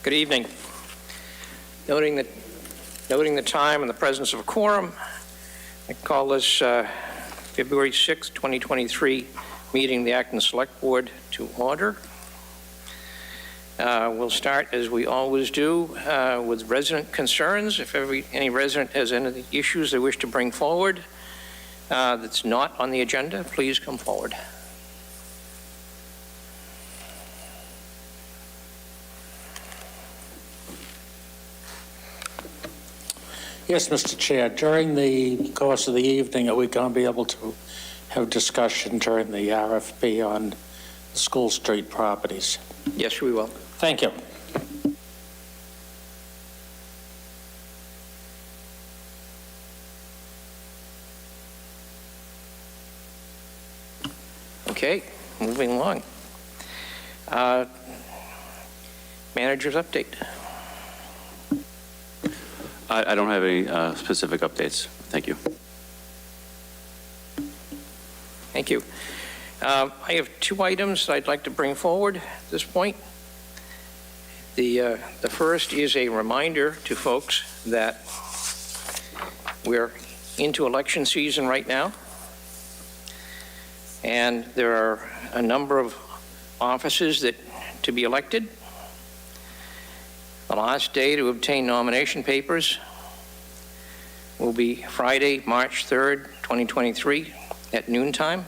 Good evening. Noting the time and the presence of a quorum, I call this February 6, 2023 meeting of the Acton Select Board to order. We'll start, as we always do, with resident concerns. If any resident has any issues they wish to bring forward that's not on the agenda, please come forward. Yes, Mr. Chair. During the course of the evening, are we going to be able to have discussion during the RFP on School Street properties? Yes, we will. Thank you. Okay, moving along. Manager's update. I don't have any specific updates. Thank you. Thank you. I have two items that I'd like to bring forward at this point. The first is a reminder to folks that we're into election season right now, and there are a number of offices to be elected. The last day to obtain nomination papers will be Friday, March 3rd, 2023 at noontime.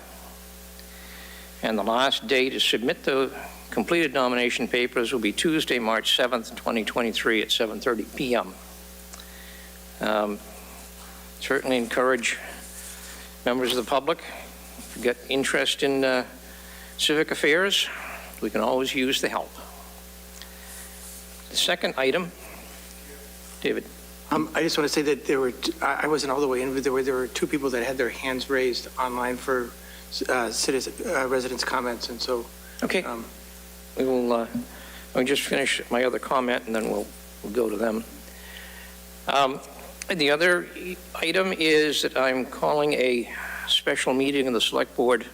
And the last day to submit the completed nomination papers will be Tuesday, March 7th, 2023 at 7:30 p.m. Certainly encourage members of the public, if you get interest in civic affairs, we can always use the help. The second item, David. I just want to say that I wasn't all the way in, but there were two people that had their hands raised online for residents' comments, and so. Okay. We will. I'll just finish my other comment, and then we'll go to them. The other item is that I'm calling a special meeting of the Select Board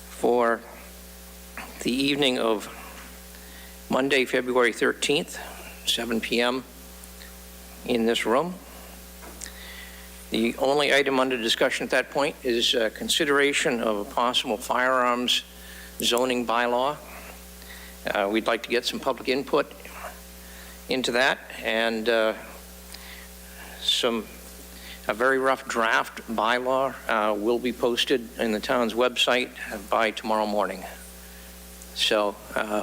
for the evening of Monday, February 13th, 7 p.m. in this room. The only item under discussion at that point is consideration of a possible firearms zoning bylaw. We'd like to get some public input into that, and a very rough draft bylaw will be posted in the town's website by tomorrow morning. So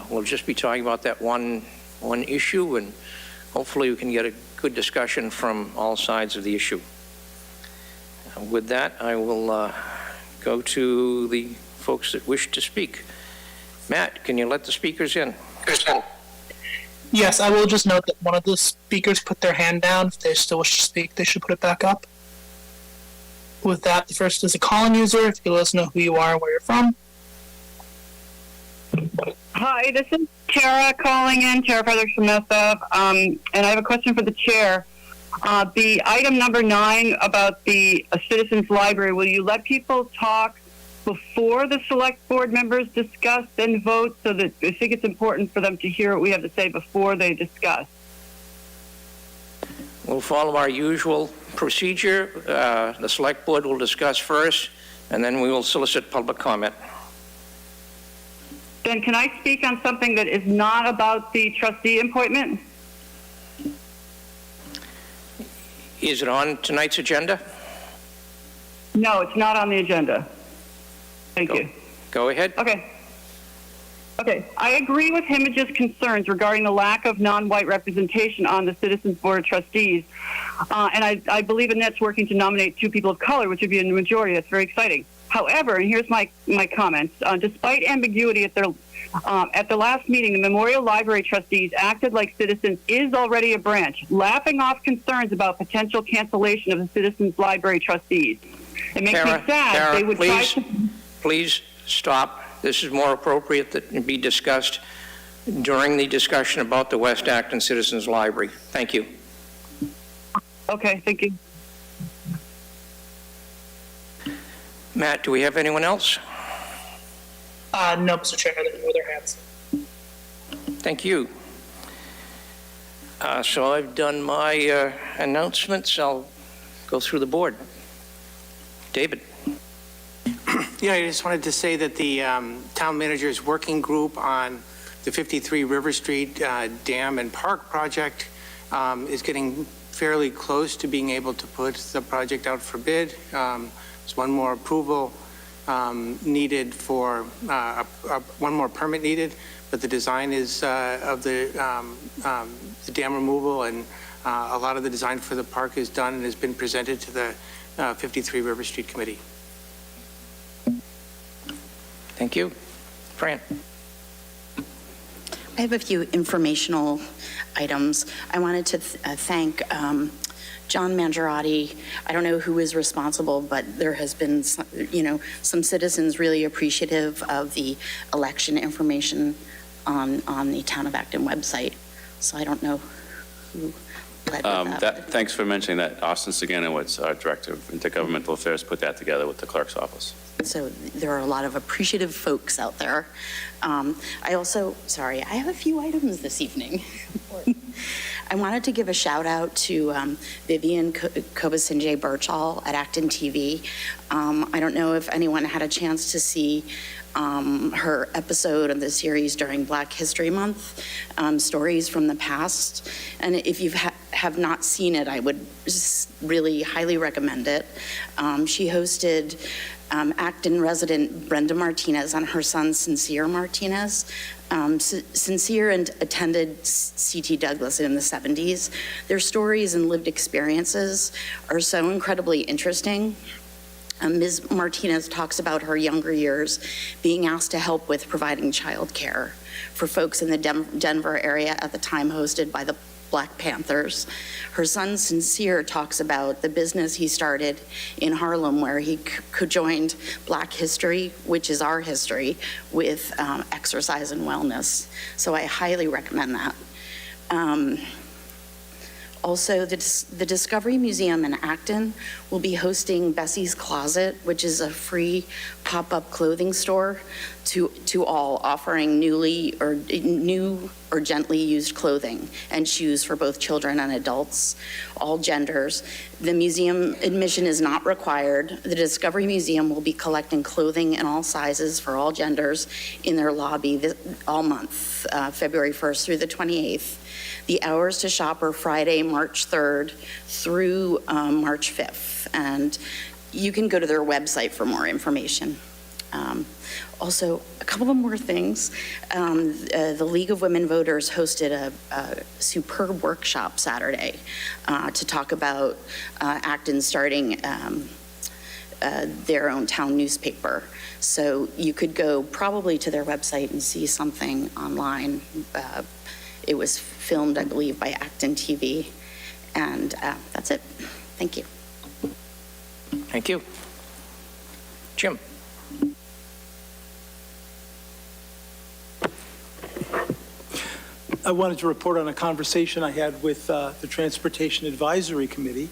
we'll just be talking about that one issue, and hopefully we can get a good discussion from all sides of the issue. With that, I will go to the folks that wish to speak. Matt, can you let the speakers in? Yes, I will just note that one of the speakers put their hand down. If they still wish to speak, they should put it back up. With that, the first is a calling user. If you let us know who you are and where you're from. Hi, this is Tara calling in, Tara Feathers from SF, and I have a question for the chair. The item number 9 about the Citizens Library, will you let people talk before the select board members discuss and vote, so that I think it's important for them to hear what we have to say before they discuss? We'll follow our usual procedure. The select board will discuss first, and then we will solicit public comment. Then can I speak on something that is not about the trustee appointment? Is it on tonight's agenda? No, it's not on the agenda. Thank you. Go ahead. Okay, I agree with Himmage's concerns regarding the lack of non-white representation on the Citizens Board of Trustees. And I believe Annette's working to nominate 2 people of color, which would be a majority. That's very exciting. However, and here's my comments, despite ambiguity at the last meeting, the Memorial Library Trustees acted like Citizens is already a branch, laughing off concerns about potential cancellation of the Citizens Library Trustees. It makes me sad. Tara, they would please stop. This is more appropriate that it be discussed during the discussion about the West Acton Citizens Library. Thank you. Okay, thank you. Matt, do we have anyone else? No, Mr. Chair, there are no other hands. Thank you. So I've done my announcements. I'll go through the board. David? Yeah, I just wanted to say that the town manager's working group on the 53 River Street Dam and Park project is getting fairly close to being able to put the project out for bid. There's one more approval needed for, one more permit needed, but the design is of the dam removal and a lot of the design for the park is done and has been presented to the 53 River Street Committee. Thank you. Fran? I have a few informational items. I wanted to thank John Mangiarotti. I don't know who is responsible, but there has been, some citizens really appreciative of the election information on the Town of Acton website. So I don't know who led with that. Thanks for mentioning that. Austin Saganowitz, our Director of Intergovernmental Affairs, put that together with the clerk's office. So there are a lot of appreciative folks out there. I have a few items this evening. I wanted to give a shout out to Vivian Kobasinje Birchall at ActonTV. I don't know if anyone had a chance to see her episode of the series during Black History Month, Stories from the Past. And if you have not seen it, I would really highly recommend it. She hosted Acton resident Brenda Martinez and her son Sincere Martinez. Sincere attended C.T. Douglas in the 70s. Their stories and lived experiences are so incredibly interesting. Ms. Martinez talks about her younger years being asked to help with providing childcare for folks in the Denver area at the time hosted by the Black Panthers. Her son Sincere talks about the business he started in Harlem where he joined Black history, which is our history, with exercise and wellness. So I highly recommend that. Also, the Discovery Museum in Acton will be hosting Bessie's Closet, which is a free pop-up clothing store to all, offering new or gently used clothing and shoes for both children and adults, all genders. The museum admission is not required. The Discovery Museum will be collecting clothing in all sizes for all genders in their lobby all month, February 1st through the 28th. The hours to shop are Friday, March 3rd through March 5th. And you can go to their website for more information. Also, a couple of more things. The League of Women Voters hosted a superb workshop Saturday to talk about Acton starting their own town newspaper. So you could go probably to their website and see something online. It was filmed, I believe, by ActonTV. And that's it. Thank you. Thank you. Jim? I wanted to report on a conversation I had with the Transportation Advisory Committee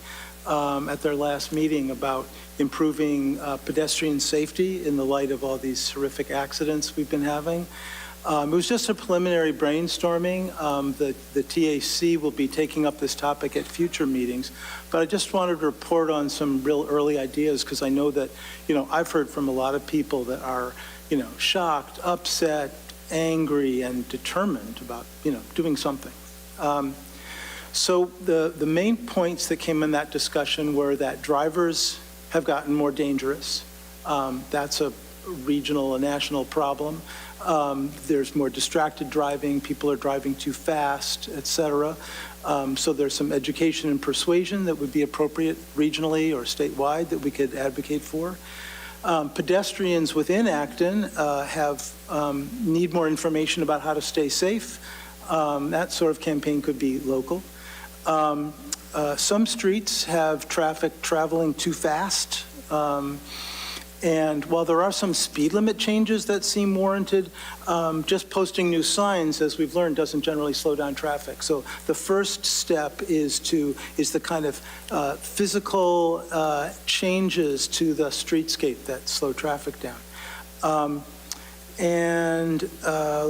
at their last meeting about improving pedestrian safety in the light of all these horrific accidents we've been having. It was just a preliminary brainstorming. The TAC will be taking up this topic at future meetings, but I just wanted to report on some real early ideas because I know that, I've heard from a lot of people that are, shocked, upset, angry, and determined about, doing something. So the main points that came in that discussion were that drivers have gotten more dangerous. That's a regional and national problem. There's more distracted driving, people are driving too fast, et cetera. So there's some education and persuasion that would be appropriate regionally or statewide that we could advocate for. Pedestrians within Acton need more information about how to stay safe. That sort of campaign could be local. Some streets have traffic traveling too fast. And while there are some speed limit changes that seem warranted, just posting new signs, as we've learned, doesn't generally slow down traffic. So the first step is the kind of physical changes to the streetscape that slow traffic down.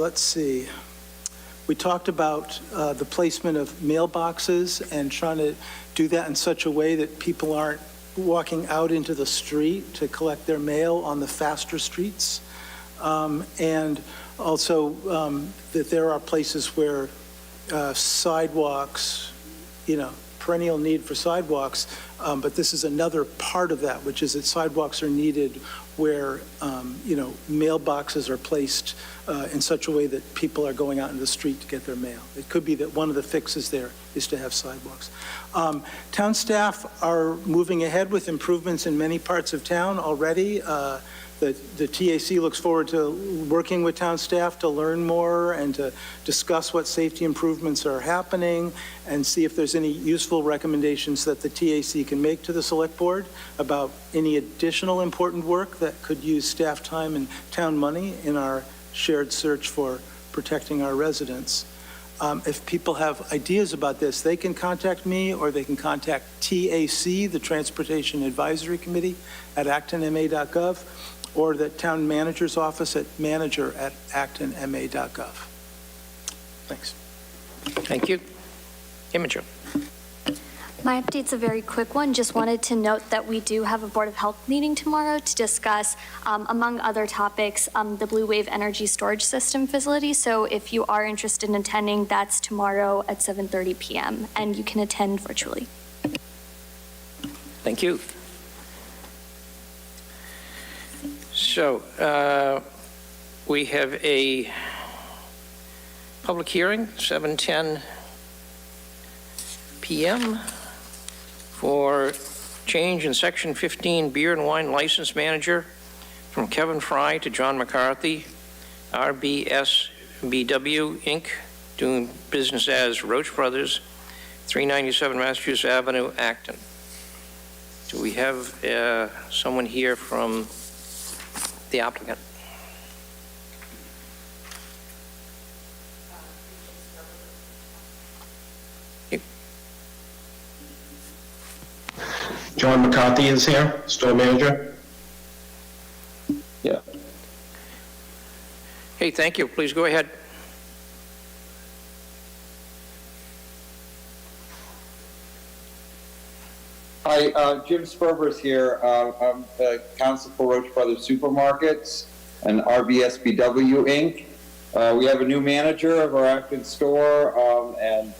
Let's see. We talked about the placement of mailboxes and trying to do that in such a way that people aren't walking out into the street to collect their mail on the faster streets. And also that there are places where sidewalks, perennial need for sidewalks, but this is another part of that, which is that sidewalks are needed where, mailboxes are placed in such a way that people are going out into the street to get their mail. It could be that one of the fixes there is to have sidewalks. Town staff are moving ahead with improvements in many parts of town already. The TAC looks forward to working with town staff to learn more and to discuss what safety improvements are happening and see if there's any useful recommendations that the TAC can make to the select board about any additional important work that could use staff time and town money in our shared search for protecting our residents. If people have ideas about this, they can contact me or they can contact TAC, the Transportation Advisory Committee, at actonma.gov, or the town manager's office at manager@actonma.gov. Thanks. Thank you. Imogen. My update's a very quick one. Just wanted to note that we do have a Board of Health meeting tomorrow to discuss, among other topics, the Blue Wave Energy Storage System facility. So if you are interested in attending, that's tomorrow at 7:30 p.m. and you can attend virtually. Thank you. So we have a public hearing, 7:10 p.m. for change in Section 15 beer and wine license manager from Kevin Fry to John McCarthy, RBSBW, Inc., doing business as Roche Brothers, 397 Massachusetts Avenue, Acton. Do we have someone here from the applicant? John McCarthy is here, store manager. Yeah. Hey, thank you. Please go ahead. Hi, Jim Sperber's here. I'm the counsel for Roche Brothers Supermarkets and RBSBW, Inc. We have a new manager of our Acton store, and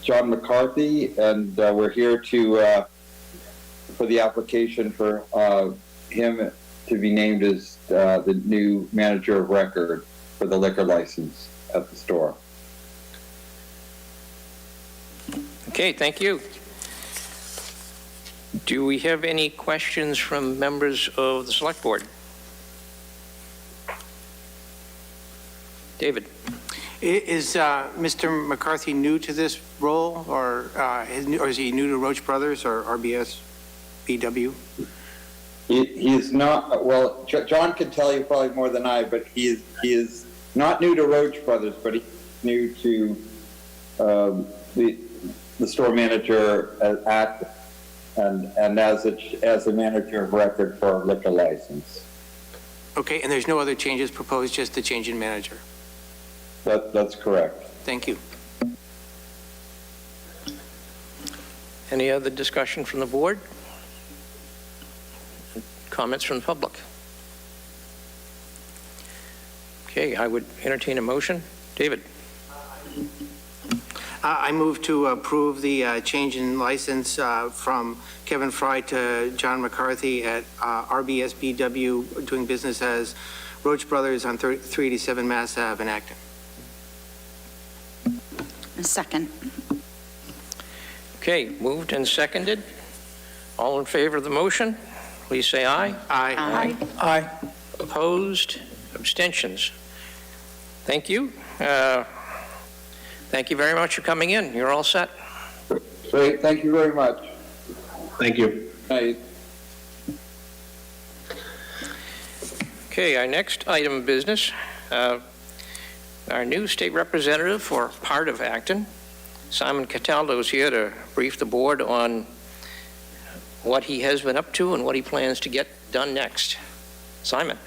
John McCarthy, and we're here to for the application for him to be named as the new manager of record for the liquor license at the store. Okay, thank you. Do we have any questions from members of the Select Board? David. Is Mr. McCarthy new to this role, or is he new to Roche Brothers or RBSBW? He is not, well, John can tell you probably more than I, but he is not new to Roche Brothers, but he's new to the store manager at Acton, and as a manager of record for a liquor license. Okay, and there's no other changes proposed, just the change in manager? That's correct. Thank you. Any other discussion from the board? Comments from the public? Okay, I would entertain a motion. David. I move to approve the change in license from Kevin Fry to John McCarthy at RBSBW, doing business as Roche Brothers on 387 Mass Ave in Acton. A second. Okay, moved and seconded. All in favor of the motion, please say aye. Aye. Aye. Opposed? Abstentions? Thank you. Thank you very much for coming in. You're all set. Great, thank you very much. Thank you. Night. Okay, our next item of business, our new state representative for part of Acton, Simon Cataldo, is here to brief the board on what he has been up to and what he plans to get done next. Simon.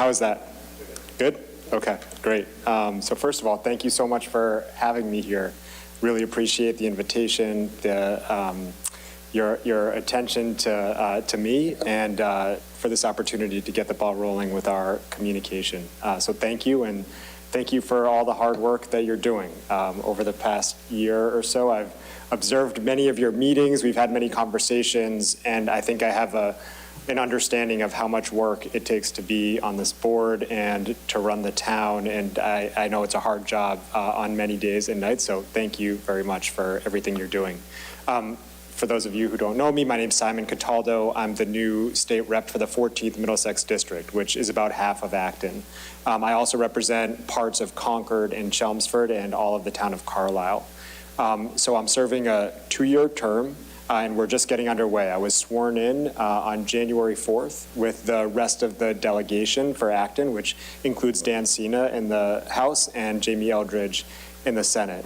How is that? Good? Okay, great. So first of all, thank you so much for having me here. Really appreciate the invitation, your attention to me, and for this opportunity to get the ball rolling with our communication. So thank you, and thank you for all the hard work that you're doing. Over the past year or so, I've observed many of your meetings. We've had many conversations, and I think I have an understanding of how much work it takes to be on this board and to run the town. And I know it's a hard job on many days and nights, so thank you very much for everything you're doing. For those of you who don't know me, my name's Simon Cataldo. I'm the new state rep for the 14th Middlesex District, which is about half of Acton. I also represent parts of Concord and Chelmsford and all of the town of Carlisle. So I'm serving a 2-year term, and we're just getting underway. I was sworn in on January 4th with the rest of the delegation for Acton, which includes Dan Cena in the House and Jamie Eldridge in the Senate.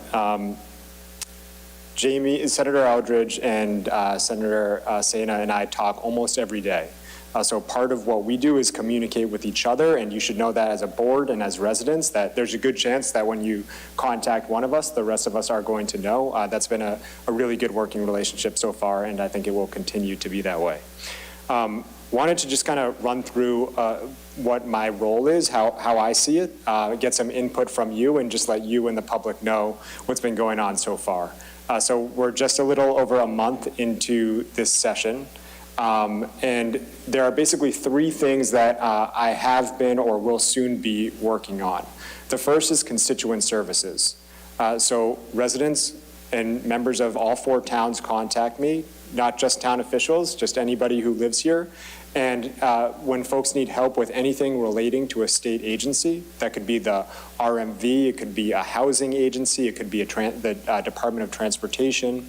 Senator Eldridge and Senator Cena and I talk almost every day. So part of what we do is communicate with each other, and you should know that as a board and as residents, that there's a good chance that when you contact one of us, the rest of us are going to know. That's been a really good working relationship so far, and I think it will continue to be that way. Wanted to just kind of run through what my role is, how I see it, get some input from you, and just let you and the public know what's been going on so far. So we're just a little over a month into this session. And there are basically 3 things that I have been or will soon be working on. The first is constituent services. So residents and members of all 4 towns contact me, not just town officials, just anybody who lives here. And when folks need help with anything relating to a state agency, that could be the RMV, it could be a housing agency, it could be the Department of Transportation.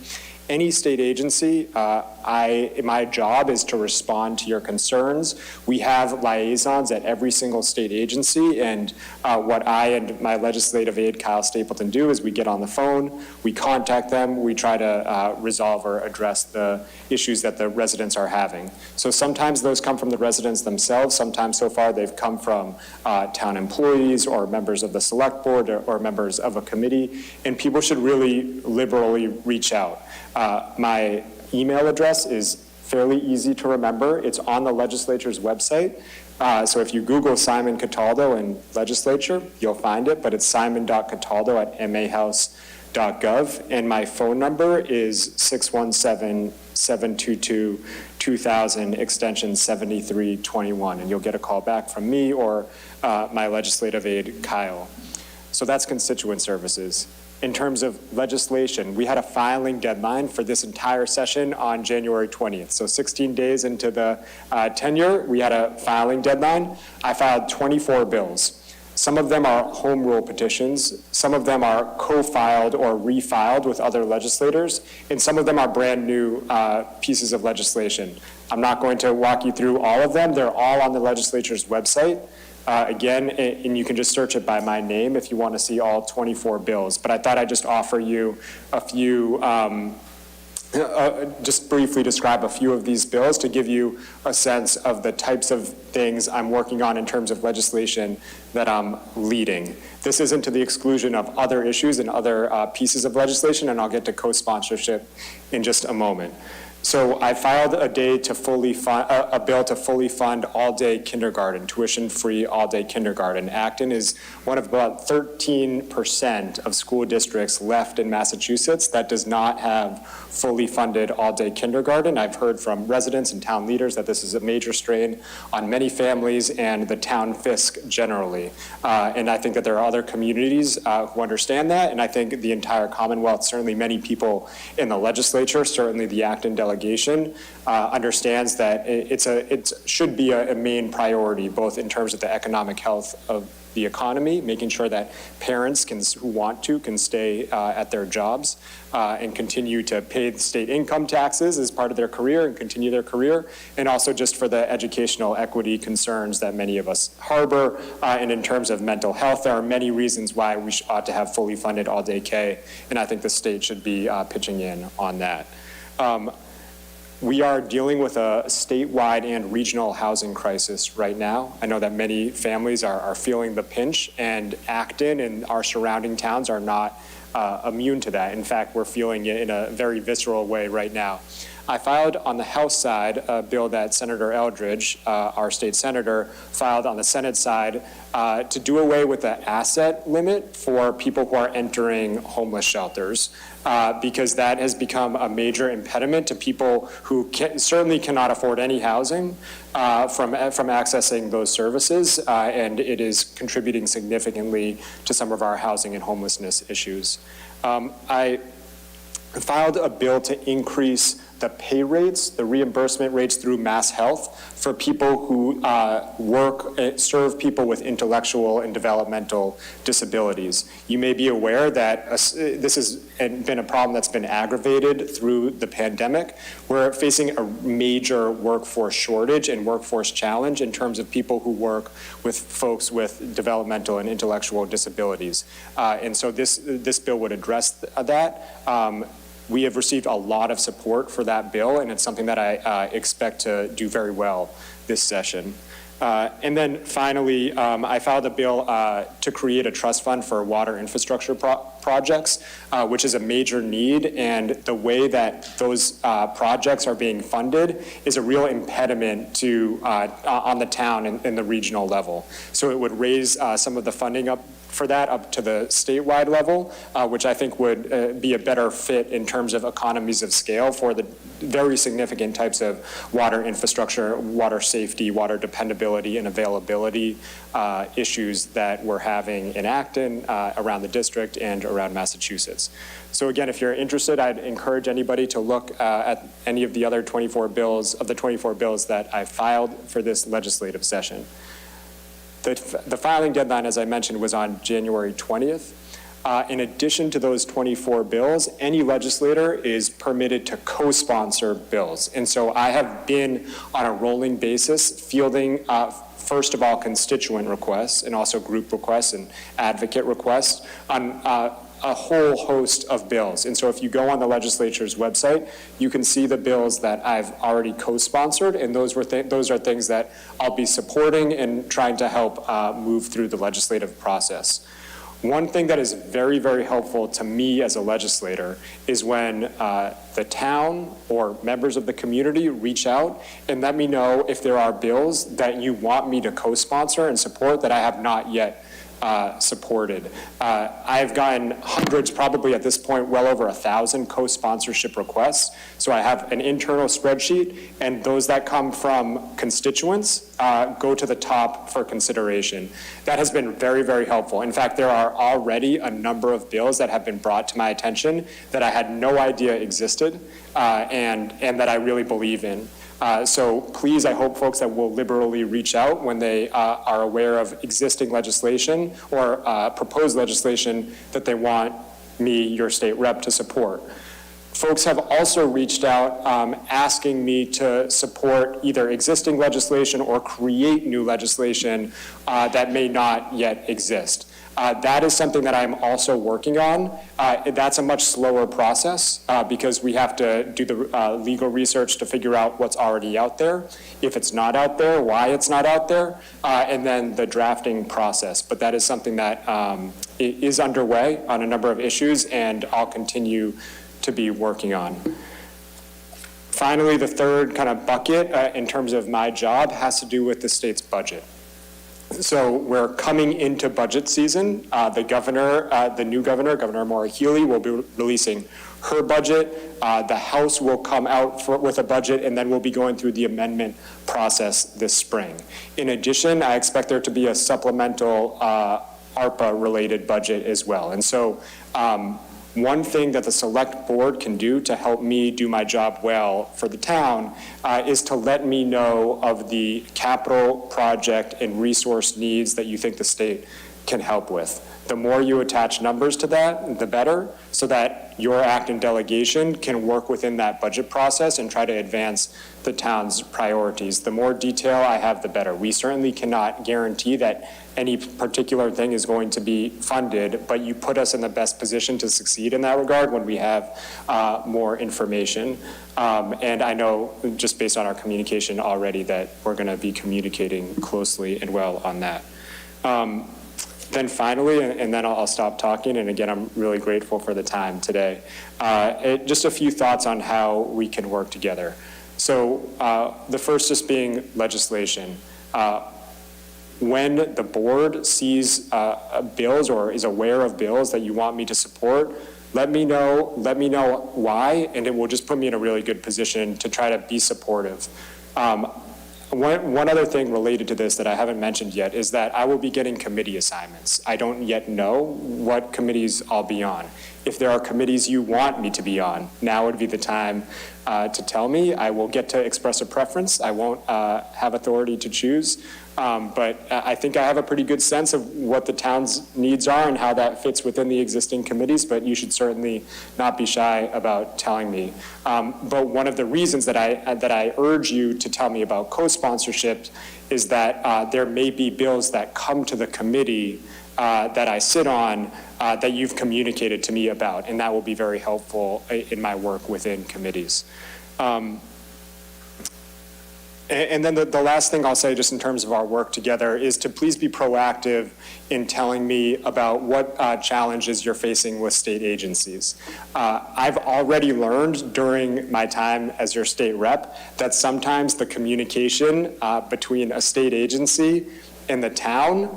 Any state agency, my job is to respond to your concerns. We have liaisons at every single state agency, and what I and my legislative aide, Kyle Stapleton, do is we get on the phone, we contact them, we try to resolve or address the issues that the residents are having. So sometimes those come from the residents themselves, sometimes so far they've come from town employees or members of the select board or members of a committee, and people should really liberally reach out. My email address is fairly easy to remember. It's on the legislature's website. So if you Google Simon Cataldo and legislature, you'll find it, but it's simon.cataldo@mahouse.gov. And my phone number is 617-722-2000, extension 7321. And you'll get a call back from me or my legislative aide, Kyle. So that's constituent services. In terms of legislation, we had a filing deadline for this entire session on January 20th. So 16 days into the tenure, we had a filing deadline. I filed 24 bills. Some of them are home rule petitions. Some of them are co-filed or refiled with other legislators. And some of them are brand new pieces of legislation. I'm not going to walk you through all of them. They're all on the legislature's website. Again, and you can just search it by my name if you want to see all 24 bills. But I thought I'd just offer you a few, just briefly describe a few of these bills to give you a sense of the types of things I'm working on in terms of legislation that I'm leading. This isn't to the exclusion of other issues and other pieces of legislation, and I'll get to co-sponsorship in just a moment. So I filed a bill to fully fund all-day kindergarten, tuition-free all-day kindergarten. Acton is one of about 13% of school districts left in Massachusetts that does not have fully funded all-day kindergarten. I've heard from residents and town leaders that this is a major strain on many families and the town fisc generally. And I think that there are other communities who understand that, and I think the entire Commonwealth, certainly many people in the legislature, certainly the Acton delegation, understands that it should be a main priority, both in terms of the economic health of the economy, making sure that parents who want to can stay at their jobs and continue to pay the state income taxes as part of their career and continue their career, and also just for the educational equity concerns that many of us harbor. And in terms of mental health, there are many reasons why we ought to have fully funded all-day K, and I think the state should be pitching in on that. We are dealing with a statewide and regional housing crisis right now. I know that many families are feeling the pinch, and Acton and our surrounding towns are not immune to that. In fact, we're feeling it in a very visceral way right now. I filed on the House side a bill that Senator Eldridge, our state senator, filed on the Senate side to do away with the asset limit for people who are entering homeless shelters, because that has become a major impediment to people who certainly cannot afford any housing from accessing those services, and it is contributing significantly to some of our housing and homelessness issues. I filed a bill to increase the pay rates, the reimbursement rates through Mass Health for people who serve people with intellectual and developmental disabilities. You may be aware that this has been a problem that's been aggravated through the pandemic. We're facing a major workforce shortage and workforce challenge in terms of people who work with folks with developmental and intellectual disabilities. And so this bill would address that. We have received a lot of support for that bill, and it's something that I expect to do very well this session. And then finally, I filed a bill to create a trust fund for water infrastructure projects, which is a major need, and the way that those projects are being funded is a real impediment to on the town and the regional level. So it would raise some of the funding up for that up to the statewide level, which I think would be a better fit in terms of economies of scale for the very significant types of water infrastructure, water safety, water dependability, and availability issues that we're having in Acton, around the district, and around Massachusetts. So again, if you're interested, I'd encourage anybody to look at any of the other 24 bills, of the 24 bills that I filed for this legislative session. The filing deadline, as I mentioned, was on January 20th. In addition to those 24 bills, any legislator is permitted to co-sponsor bills. And so I have been on a rolling basis fielding, first of all, constituent requests and also group requests and advocate requests on a whole host of bills. And so if you go on the legislature's website, you can see the bills that I've already co-sponsored, and those are things that I'll be supporting and trying to help move through the legislative process. One thing that is very, very helpful to me as a legislator is when the town or members of the community reach out and let me know if there are bills that you want me to co-sponsor and support that I have not yet supported. I've gotten hundreds, probably at this point, well over 1,000 co-sponsorship requests. So I have an internal spreadsheet, and those that come from constituents go to the top for consideration. That has been very, very helpful. In fact, there are already a number of bills that have been brought to my attention that I had no idea existed and that I really believe in. So please, I hope folks that will liberally reach out when they are aware of existing legislation or proposed legislation that they want me, your state rep, to support. Folks have also reached out asking me to support either existing legislation or create new legislation that may not yet exist. That is something that I'm also working on. That's a much slower process because we have to do the legal research to figure out what's already out there, if it's not out there, why it's not out there, and then the drafting process. But that is something that is underway on a number of issues, and I'll continue to be working on. Finally, the third kind of bucket in terms of my job has to do with the state's budget. So we're coming into budget season. The governor, the new governor, Governor Maura Healey, will be releasing her budget. The House will come out with a budget, and then we'll be going through the amendment process this spring. In addition, I expect there to be a supplemental ARPA-related budget as well. And so one thing that the select board can do to help me do my job well for the town is to let me know of the capital project and resource needs that you think the state can help with. The more you attach numbers to that, the better, so that your Acton delegation can work within that budget process and try to advance the town's priorities. The more detail I have, the better. We certainly cannot guarantee that any particular thing is going to be funded, but you put us in the best position to succeed in that regard when we have more information. And I know, just based on our communication already, that we're going to be communicating closely and well on that. Then finally, and then I'll stop talking, and again, I'm really grateful for the time today. Just a few thoughts on how we can work together. So the first just being legislation. When the board sees bills or is aware of bills that you want me to support, let me know why, and it will just put me in a really good position to try to be supportive. One other thing related to this that I haven't mentioned yet is that I will be getting committee assignments. I don't yet know what committees I'll be on. If there are committees you want me to be on, now would be the time to tell me. I will get to express a preference. I won't have authority to choose. But I think I have a pretty good sense of what the town's needs are and how that fits within the existing committees, but you should certainly not be shy about telling me. But one of the reasons that I urge you to tell me about co-sponsorship is that there may be bills that come to the committee that I sit on that you've communicated to me about, and that will be very helpful in my work within committees. And then the last thing I'll say, just in terms of our work together, is to please be proactive in telling me about what challenges you're facing with state agencies. I've already learned during my time as your state rep that sometimes the communication between a state agency and the town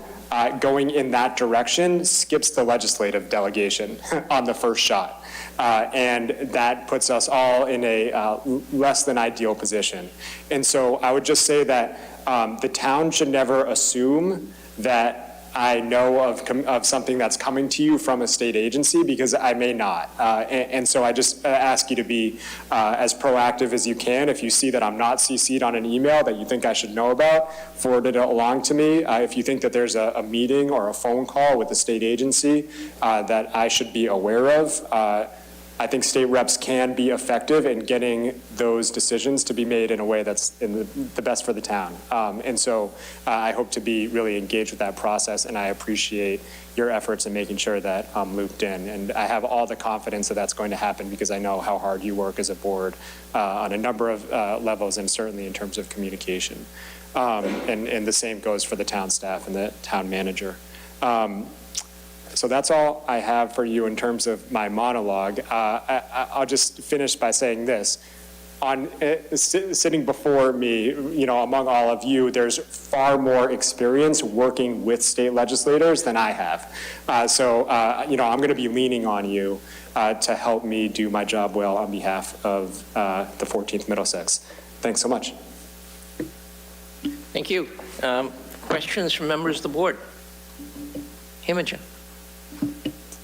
going in that direction skips the legislative delegation on the first shot. And that puts us all in a less than ideal position. And so I would just say that the town should never assume that I know of something that's coming to you from a state agency, because I may not. And so I just ask you to be as proactive as you can. If you see that I'm not CC'd on an email that you think I should know about, forward it along to me. If you think that there's a meeting or a phone call with the state agency that I should be aware of, I think state reps can be effective in getting those decisions to be made in a way that's in the best for the town. And so I hope to be really engaged with that process, and I appreciate your efforts in making sure that I'm looped in. And I have all the confidence that that's going to happen, because I know how hard you work as a board on a number of levels, and certainly in terms of communication. And the same goes for the town staff and the town manager. So that's all I have for you in terms of my monologue. I'll just finish by saying this. Sitting before me, among all of you, there's far more experience working with state legislators than I have. So I'm going to be leaning on you to help me do my job well on behalf of the 14th Middlesex. Thanks so much. Thank you. Questions from members of the board? Imogen.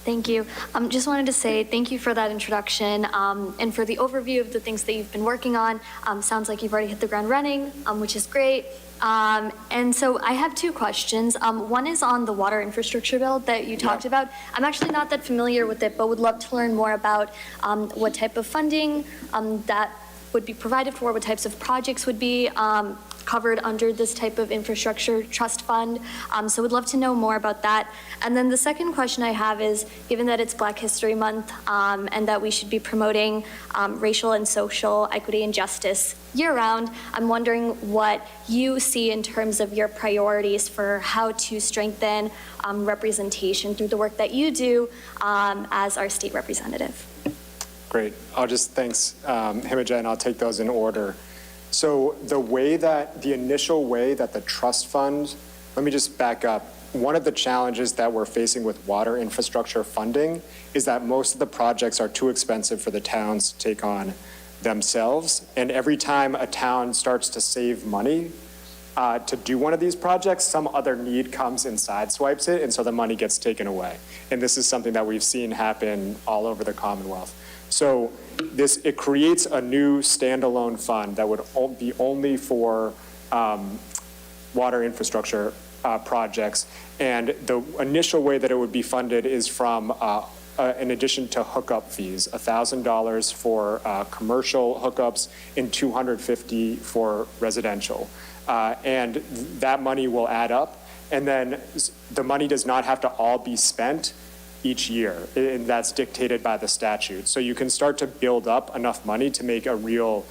Thank you. Just wanted to say thank you for that introduction and for the overview of the things that you've been working on. Sounds like you've already hit the ground running, which is great. And so I have two questions. One is on the water infrastructure bill that you talked about. I'm actually not that familiar with it, but would love to learn more about what type of funding that would be provided for, what types of projects would be covered under this type of infrastructure trust fund. So would love to know more about that. And then the second question I have is, given that it's Black History Month and that we should be promoting racial and social equity and justice year-round, I'm wondering what you see in terms of your priorities for how to strengthen representation through the work that you do as our state representative. Great. Thanks, Imogen. I'll take those in order. So the initial way that the trust fund, let me just back up. One of the challenges that we're facing with water infrastructure funding is that most of the projects are too expensive for the towns to take on themselves. And every time a town starts to save money to do one of these projects, some other need comes and sideswipes it, and so the money gets taken away. And this is something that we've seen happen all over the Commonwealth. So it creates a new standalone fund that would be only for water infrastructure projects. And the initial way that it would be funded is from, in addition to hookup fees, $1,000 for commercial hookups and $250 for residential. And that money will add up. And then the money does not have to all be spent each year, and that's dictated by the statute. So you can start to build up enough money to make a real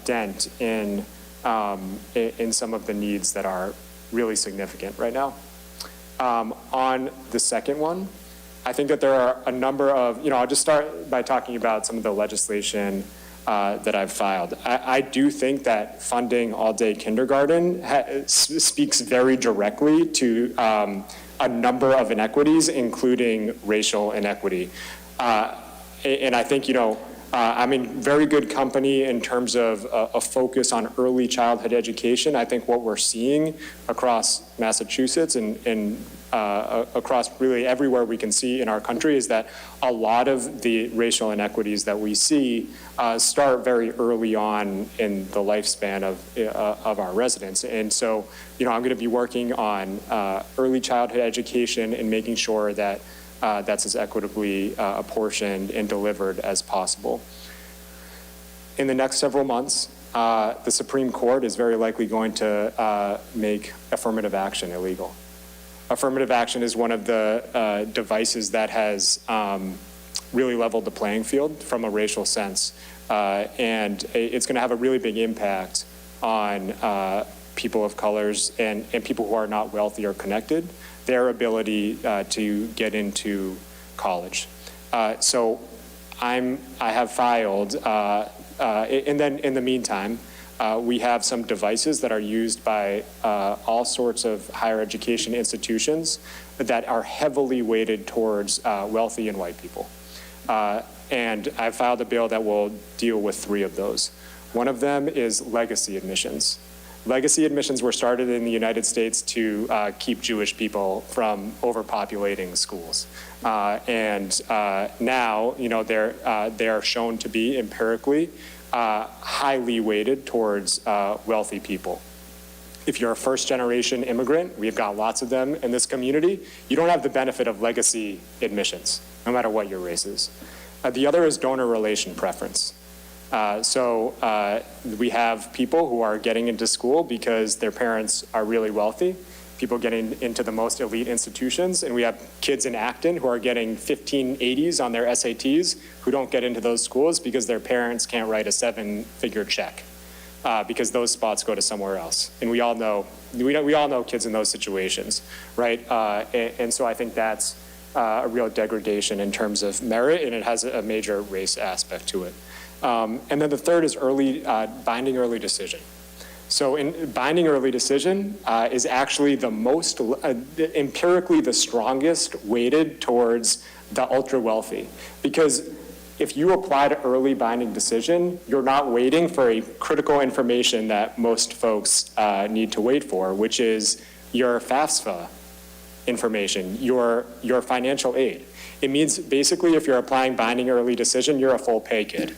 dent in some of the needs that are really significant right now. On the second one, I think that there are a number of, I'll just start by talking about some of the legislation that I've filed. I do think that funding all-day kindergarten speaks very directly to a number of inequities, including racial inequity. And I think, I'm in very good company in terms of a focus on early childhood education. I think what we're seeing across Massachusetts and across really everywhere we can see in our country is that a lot of the racial inequities that we see start very early on in the lifespan of our residents. And so, I'm going to be working on early childhood education and making sure that that's as equitably apportioned and delivered as possible. In the next several months, the Supreme Court is very likely going to make affirmative action illegal. Affirmative action is one of the devices that has really leveled the playing field from a racial sense. And it's going to have a really big impact on people of colors and people who are not wealthy or connected, their ability to get into college. So I have filed, and then in the meantime, we have some devices that are used by all sorts of higher education institutions that are heavily weighted towards wealthy and white people. And I filed a bill that will deal with 3 of those. One of them is legacy admissions. Legacy admissions were started in the United States to keep Jewish people from overpopulating schools. And now, they're shown to be empirically highly weighted towards wealthy people. If you're a first-generation immigrant, we've got lots of them in this community, you don't have the benefit of legacy admissions, no matter what your race is. The other is donor relation preference. So we have people who are getting into school because their parents are really wealthy, people getting into the most elite institutions, and we have kids in Acton who are getting 1580s on their SATs who don't get into those schools because their parents can't write a 7-figure check because those spots go to somewhere else. And we all know kids in those situations, right? And so I think that's a real degradation in terms of merit, and it has a major race aspect to it. And then the third is binding early decision. So in binding early decision is actually the most, empirically the strongest weighted towards the ultra wealthy. Because if you apply to early binding decision, you're not waiting for a critical information that most folks need to wait for, which is your FAFSA information, your financial aid. It means basically if you're applying binding early decision, you're a full pay kid.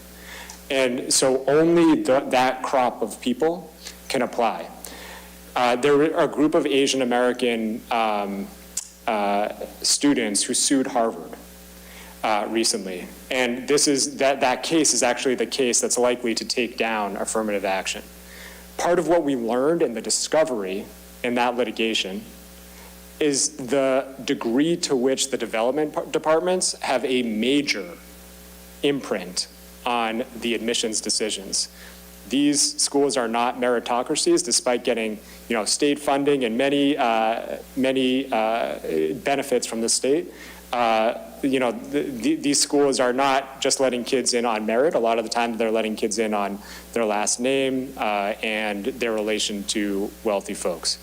And so only that crop of people can apply. There are a group of Asian American students who sued Harvard recently. And that case is actually the case that's likely to take down affirmative action. Part of what we learned in the discovery in that litigation is the degree to which the development departments have a major imprint on the admissions decisions. These schools are not meritocracies, despite getting, state funding and many benefits from the state. These schools are not just letting kids in on merit. A lot of the time, they're letting kids in on their last name and their relation to wealthy folks.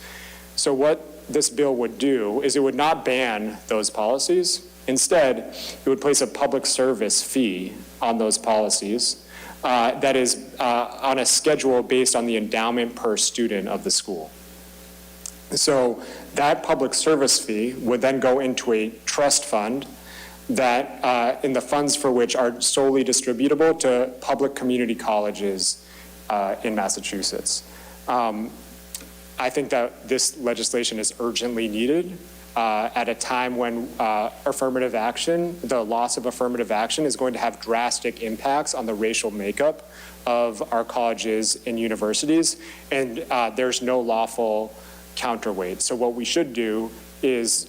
So what this bill would do is it would not ban those policies. Instead, it would place a public service fee on those policies that is on a schedule based on the endowment per student of the school. So that public service fee would then go into a trust fund that, in the funds for which are solely distributable to public community colleges in Massachusetts. I think that this legislation is urgently needed at a time when affirmative action, the loss of affirmative action, is going to have drastic impacts on the racial makeup of our colleges and universities, and there's no lawful counterweight. So what we should do is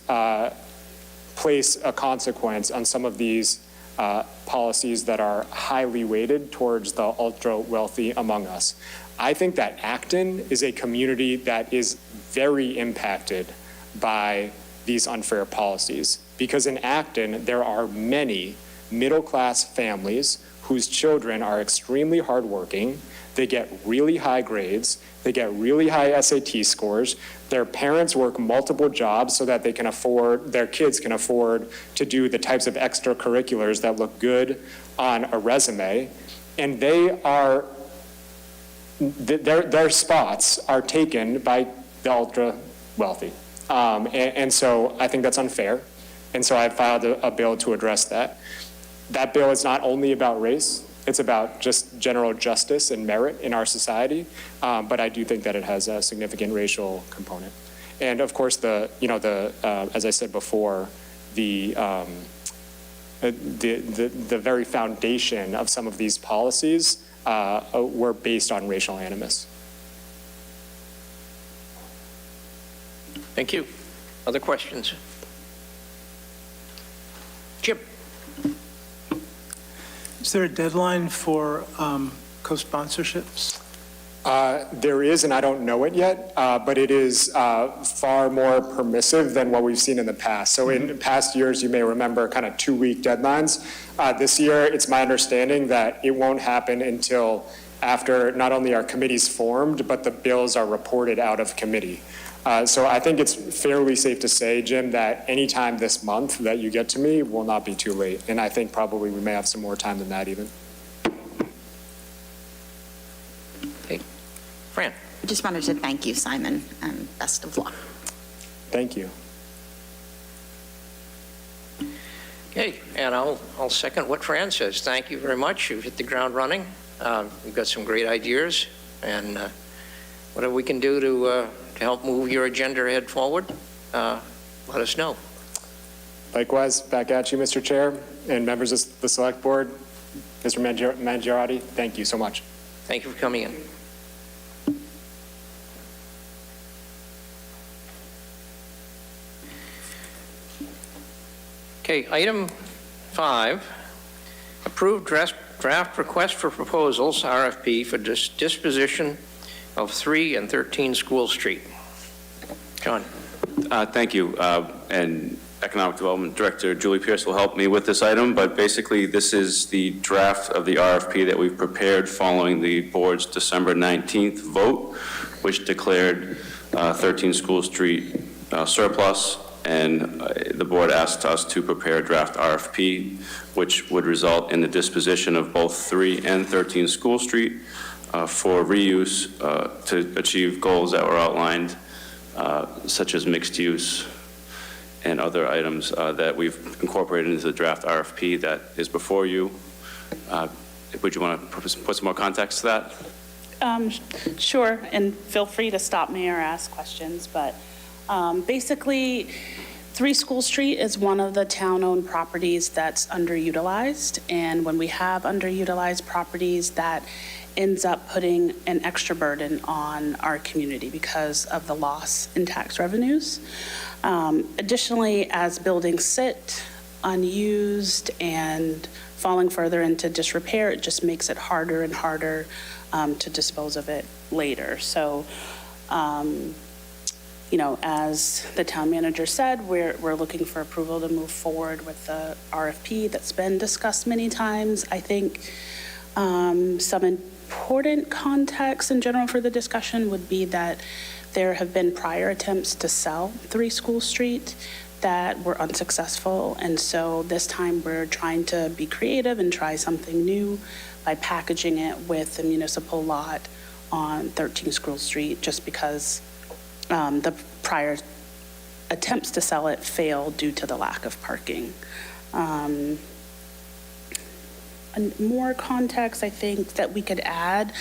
place a consequence on some of these policies that are highly weighted towards the ultra-wealthy among us. I think that Acton is a community that is very impacted by these unfair policies, because in Acton, there are many middle-class families whose children are extremely hardworking. They get really high grades. They get really high SAT scores. Their parents work multiple jobs so that they can afford, their kids can afford to do the types of extracurriculars that look good on a resume. And they are, their spots are taken by the ultra wealthy. And so I think that's unfair. And so I filed a bill to address that. That bill is not only about race, it's about just general justice and merit in our society, but I do think that it has a significant racial component. And of course, as I said before, the very foundation of some of these policies were based on racial animus. Thank you. Other questions? Jim? Is there a deadline for co-sponsorships? There is, and I don't know it yet, but it is far more permissive than what we've seen in the past. So in past years, you may remember kind of 2-week deadlines. This year, it's my understanding that it won't happen until after not only are committees formed, but the bills are reported out of committee. So I think it's fairly safe to say, Jim, that anytime this month that you get to me will not be too late. And I think probably we may have some more time than that even. Okay. Fran? I just wanted to thank you, Simon, and best of luck. Thank you. Okay, and I'll second what Fran says. Thank you very much. You've hit the ground running. You've got some great ideas, and whatever we can do to help move your agenda ahead forward, let us know. Likewise, back at you, Mr. Chair, and members of the Select Board. Mr. Mangiarotti, thank you so much. Thank you for coming in. Okay, item 5, approved draft request for proposals, RFP, for disposition of 3 and 13 School Street. John. Thank you. And Economic Development Director Julie Pierce will help me with this item, but basically this is the draft of the RFP that we've prepared following the board's December 19th vote, which declared 13 School Street surplus, and the board asked us to prepare a draft RFP, which would result in the disposition of both 3 and 13 School Street for reuse to achieve goals that were outlined, such as mixed use and other items that we've incorporated into the draft RFP that is before you. Would you want to put some more context to that? Sure, and feel free to stop me or ask questions, but basically 3 School Street is one of the town-owned properties that's underutilized, and when we have underutilized properties, that ends up putting an extra burden on our community because of the loss in tax revenues. Additionally, as buildings sit unused and falling further into disrepair, it just makes it harder and harder to dispose of it later. So, you know, as the town manager said, we're looking for approval to move forward with the RFP that's been discussed many times. I think some important context in general for the discussion would be that there have been prior attempts to sell 3 School Street that were unsuccessful, and so this time we're trying to be creative and try something new by packaging it with the municipal lot on 13 School Street, just because the prior attempts to sell it failed due to the lack of parking. I more context, I think, that we could add.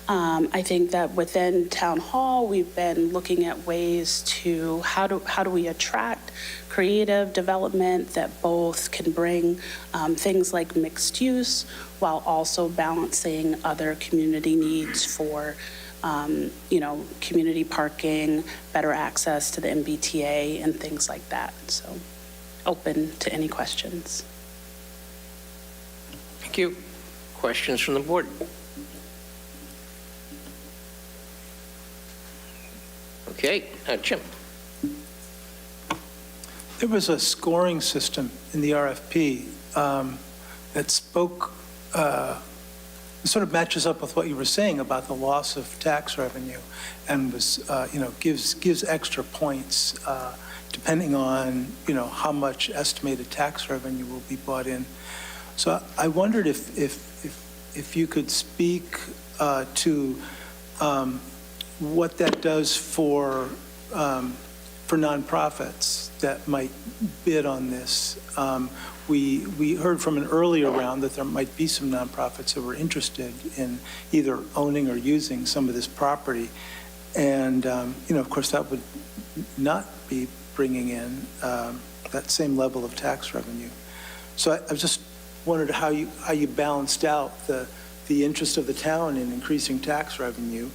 I think that within Town Hall, we've been looking at ways to, how do we attract creative development that both can bring things like mixed use while also balancing other community needs for community parking, better access to the MBTA and things like that. So open to any questions. Thank you. Questions from the board? Okay, Jim. There was a scoring system in the RFP that spoke, sort of matches up with what you were saying about the loss of tax revenue, and was, gives extra points depending on, how much estimated tax revenue will be brought in. So I wondered if you could speak to what that does for nonprofits that might bid on this. We heard from an earlier round that there might be some nonprofits that were interested in either owning or using some of this property. And, of course, that would not be bringing in that same level of tax revenue. So I just wondered how you balanced out the interest of the town in increasing tax revenue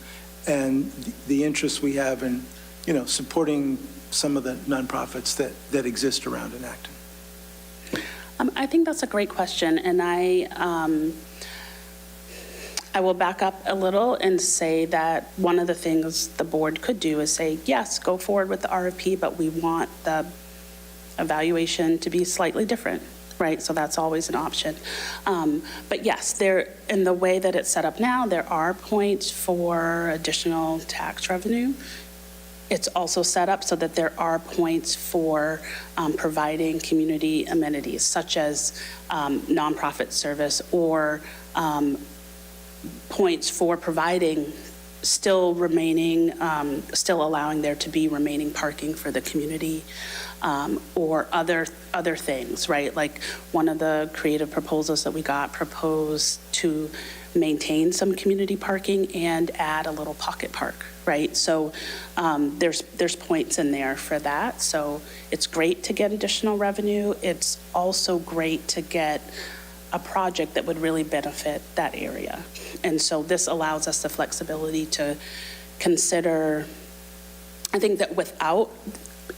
and the interest we have in, supporting some of the nonprofits that exist around in Acton. I think that's a great question, and I will back up a little and say that one of the things the board could do is say, yes, go forward with the RFP, but we want the evaluation to be slightly different, right? So that's always an option. But yes, in the way that it's set up now, there are points for additional tax revenue. It's also set up so that there are points for providing community amenities, such as nonprofit service, or points for providing, still allowing there to be remaining parking for the community, or other things, right? Like one of the creative proposals that we got proposed to maintain some community parking and add a little pocket park, right? So there's points in there for that. So it's great to get additional revenue. It's also great to get a project that would really benefit that area. And so this allows us the flexibility to consider, I think that without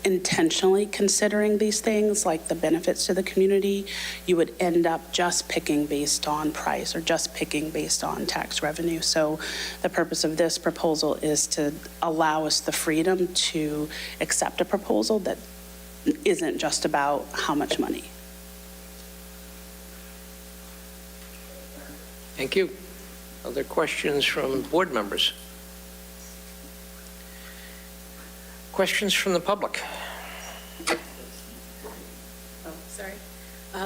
intentionally considering these things, like the benefits to the community, you would end up just picking based on price or just picking based on tax revenue. So the purpose of this proposal is to allow us the freedom to accept a proposal that isn't just about how much money. Thank you. Other questions from board members? Questions from the public? Oh, sorry.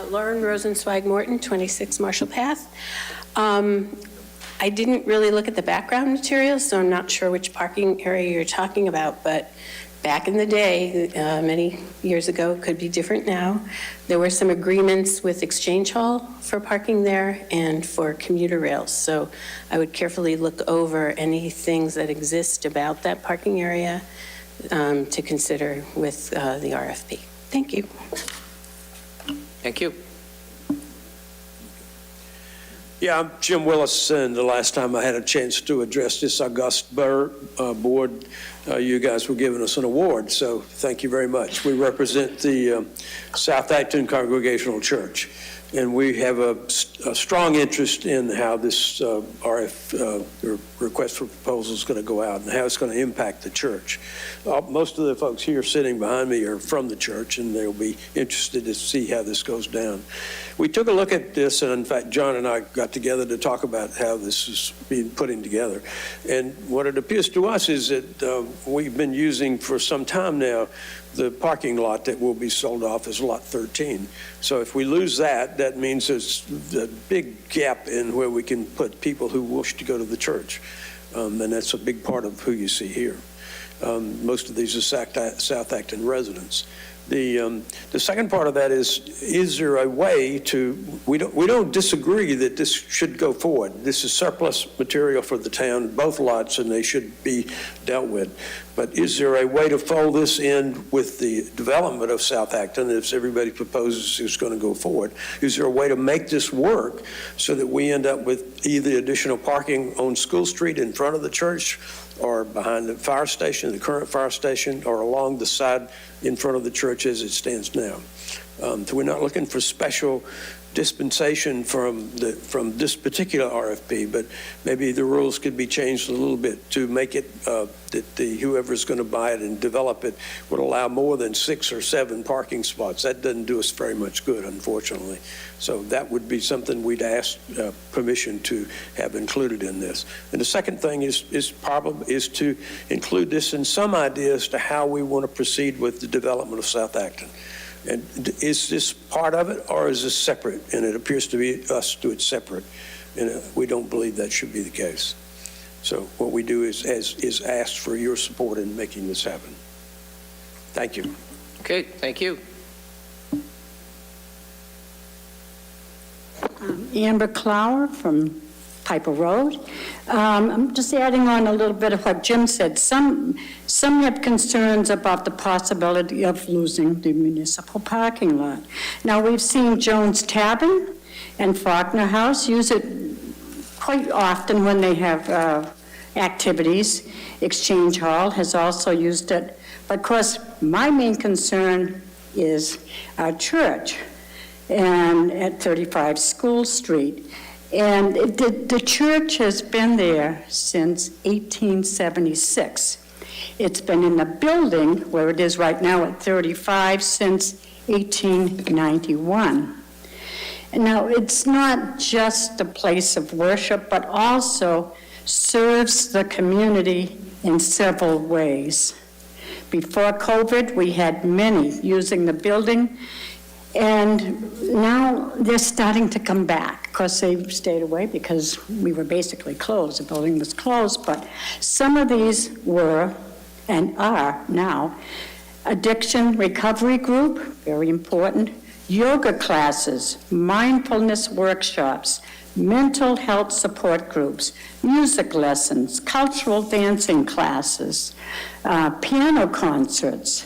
Lauren Rosenzweig Morton, 26 Marshall Path. I didn't really look at the background materials, so I'm not sure which parking area you're talking about, but back in the day, many years ago, could be different now, there were some agreements with Exchange Hall for parking there and for commuter rails. So I would carefully look over any things that exist about that parking area to consider with the RFP. Thank you. Thank you. Yeah, I'm Jim Willis, and the last time I had a chance to address this august board, you guys were giving us an award, so thank you very much. We represent the South Acton Congregational Church, and we have a strong interest in how this request for proposal is going to go out and how it's going to impact the church. Most of the folks here sitting behind me are from the church, and they'll be interested to see how this goes down. We took a look at this, and in fact, John and I got together to talk about how this is being putting together. And what it appears to us is that we've been using for some time now the parking lot that will be sold off as Lot 13. So if we lose that, that means there's a big gap in where we can put people who wish to go to the church. And that's a big part of who you see here. Most of these are South Acton residents. The second part of that is there a way to, we don't disagree that this should go forward. This is surplus material for the town, both lots, and they should be dealt with. But is there a way to fold this in with the development of South Acton, if everybody proposes it's going to go forward? Is there a way to make this work so that we end up with either additional parking on School Street in front of the church, or behind the fire station, the current fire station, or along the side in front of the church as it stands now? So we're not looking for special dispensation from this particular RFP, but maybe the rules could be changed a little bit to make it that whoever's going to buy it and develop it would allow more than 6 or 7 parking spots. That doesn't do us very much good, unfortunately. So that would be something we'd ask permission to have included in this. And the second thing is to include this in some idea as to how we want to proceed with the development of South Acton. And is this part of it, or is this separate? And it appears to be us do it separate, and we don't believe that should be the case. So what we do is ask for your support in making this happen. Thank you. Okay, thank you. Amber Clower from Piper Road. I'm just adding on a little bit of what Jim said. Some have concerns about the possibility of losing the municipal parking lot. Now, we've seen Jones Tavern and Faulkner House use it quite often when they have activities. Exchange Hall has also used it. But of course, my main concern is our church and at 35 School Street. And the church has been there since 1876. It's been in the building where it is right now at 35 since 1891. And now, it's not just a place of worship, but also serves the community in several ways. Before COVID, we had many using the building, and now they're starting to come back. Of course, they stayed away because we were basically closed. The building was closed, but some of these were and are now addiction recovery group, very important, yoga classes, mindfulness workshops, mental health support groups, music lessons, cultural dancing classes, piano concerts.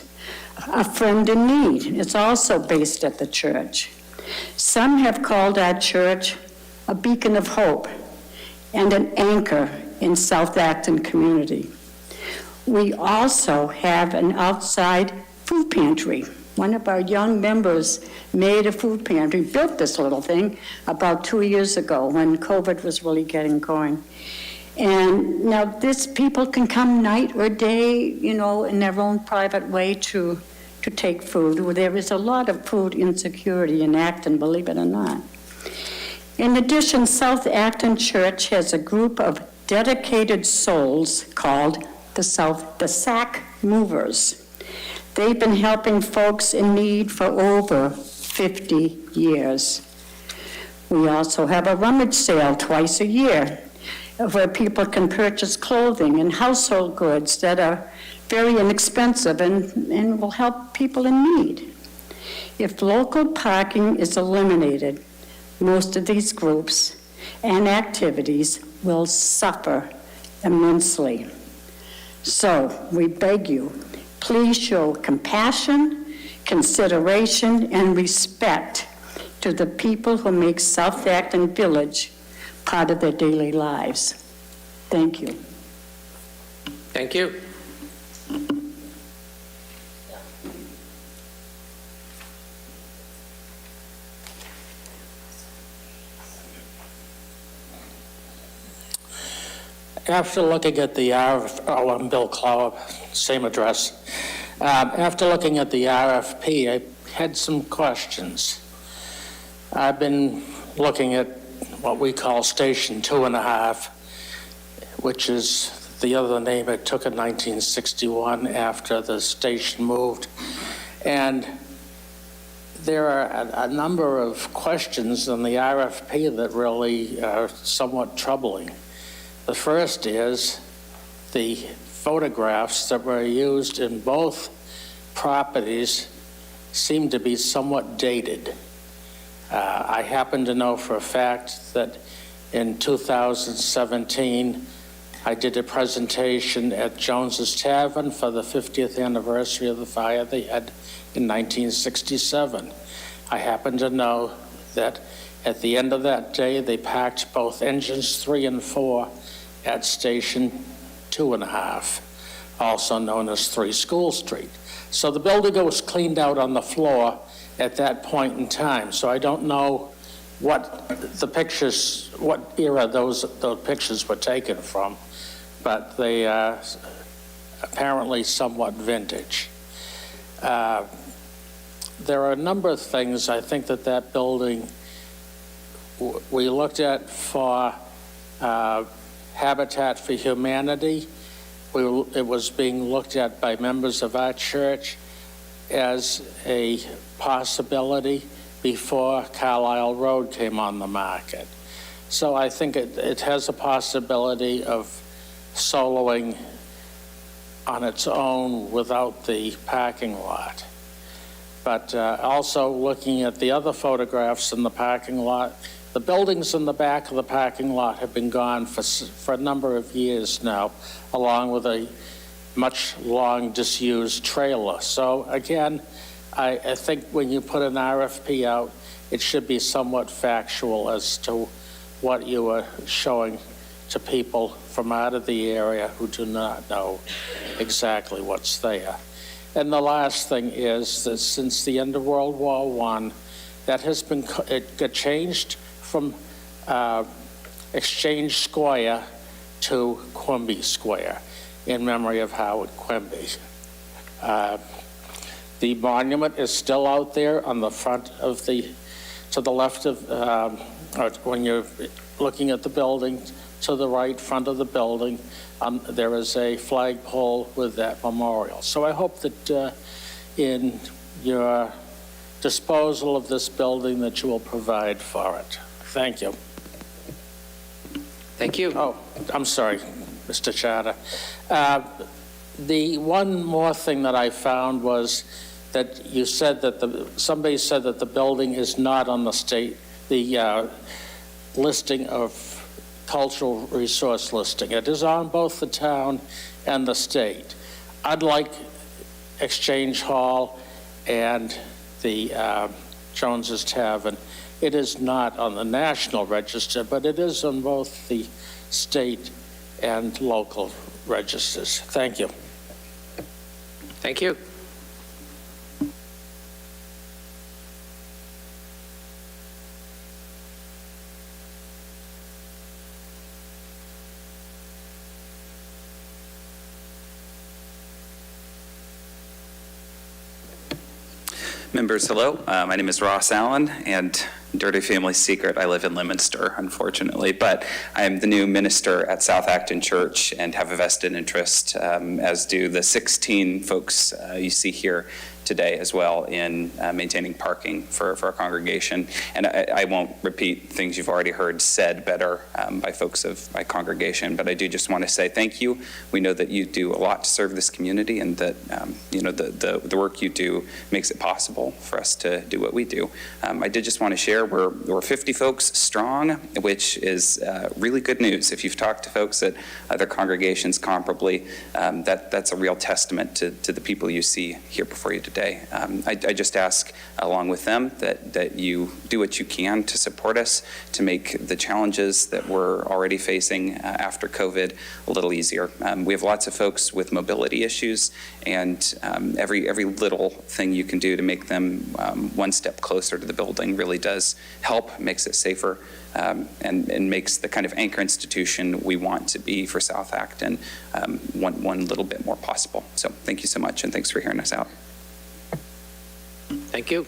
A Friend in Need is also based at the church. Some have called our church a beacon of hope and an anchor in South Acton community. We also have an outside food pantry. One of our young members made a food pantry, built this little thing about 2 years ago when COVID was really getting going. And now people can come night or day, in their own private way to take food. There is a lot of food insecurity in Acton, believe it or not. In addition, South Acton Church has a group of dedicated souls called the SAC Movers. They've been helping folks in need for over 50 years. We also have a rummage sale twice a year where people can purchase clothing and household goods that are very inexpensive and will help people in need. If local parking is eliminated, most of these groups and activities will suffer immensely. So we beg you, please show compassion, consideration, and respect to the people who make South Acton Village part of their daily lives. Thank you. Thank you. After looking at the I'm Bill Clower, same address. After looking at the RFP, I had some questions. I've been looking at what we call Station 2.5, which is the other name it took in 1961 after the station moved. And there are a number of questions in the RFP that really are somewhat troubling. The first is the photographs that were used in both properties seem to be somewhat dated. I happen to know for a fact that in 2017, I did a presentation at Jones's Tavern for the 50th anniversary of the fire they had in 1967. I happen to know that at the end of that day, they packed both engines 3 and 4 at Station 2.5, also known as 3 School Street. So the building was cleaned out on the floor at that point in time. So I don't know what era those pictures were taken from, but they are apparently somewhat vintage. There are a number of things I think that building we looked at for Habitat for Humanity. It was being looked at by members of our church as a possibility before Carlisle Road came on the market. So I think it has a possibility of soloing on its own without the parking lot. But also looking at the other photographs in the parking lot, the buildings in the back of the parking lot have been gone for a number of years now, along with a much long disused trailer. So again, I think when you put an RFP out, it should be somewhat factual as to what you are showing to people from out of the area who do not know exactly what's there. And the last thing is that since the end of World War I, that has been, it got changed from Exchange Square to Quimby Square in memory of Howard Quimby. The monument is still out there on the front of to the left of, when you're looking at the building, to the right front of the building, there is a flagpole with that memorial. So I hope that in your disposal of this building that you will provide for it. Thank you. Thank you. Oh, I'm sorry, Mr. Charter. The one more thing that I found was that you said that somebody said that the building is not on the listing of cultural resource listing. It is on both the town and the state. Unlike Exchange Hall and the Jones's Tavern, it is not on the national register, but it is on both the state and local registers. Thank you. Thank you. Members, hello. My name is Ross Allen, and dirty family secret, I live in Leominster, unfortunately, but I am the new minister at South Acton Church and have a vested interest, as do the 16 folks you see here today as well, in maintaining parking for our congregation. And I won't repeat things you've already heard said better by folks of my congregation, but I do just want to say thank you. We know that you do a lot to serve this community, and that the work you do makes it possible for us to do what we do. I did just want to share we're 50 folks strong, which is really good news. If you've talked to folks at other congregations comparably, that's a real testament to the people you see here before you today. I just ask, along with them, that you do what you can to support us, to make the challenges that we're already facing after COVID a little easier. We have lots of folks with mobility issues, and every little thing you can do to make them one step closer to the building really does help, makes it safer, and makes the kind of anchor institution we want to be for South Acton one little bit more possible. So thank you so much, and thanks for hearing us out. Thank you.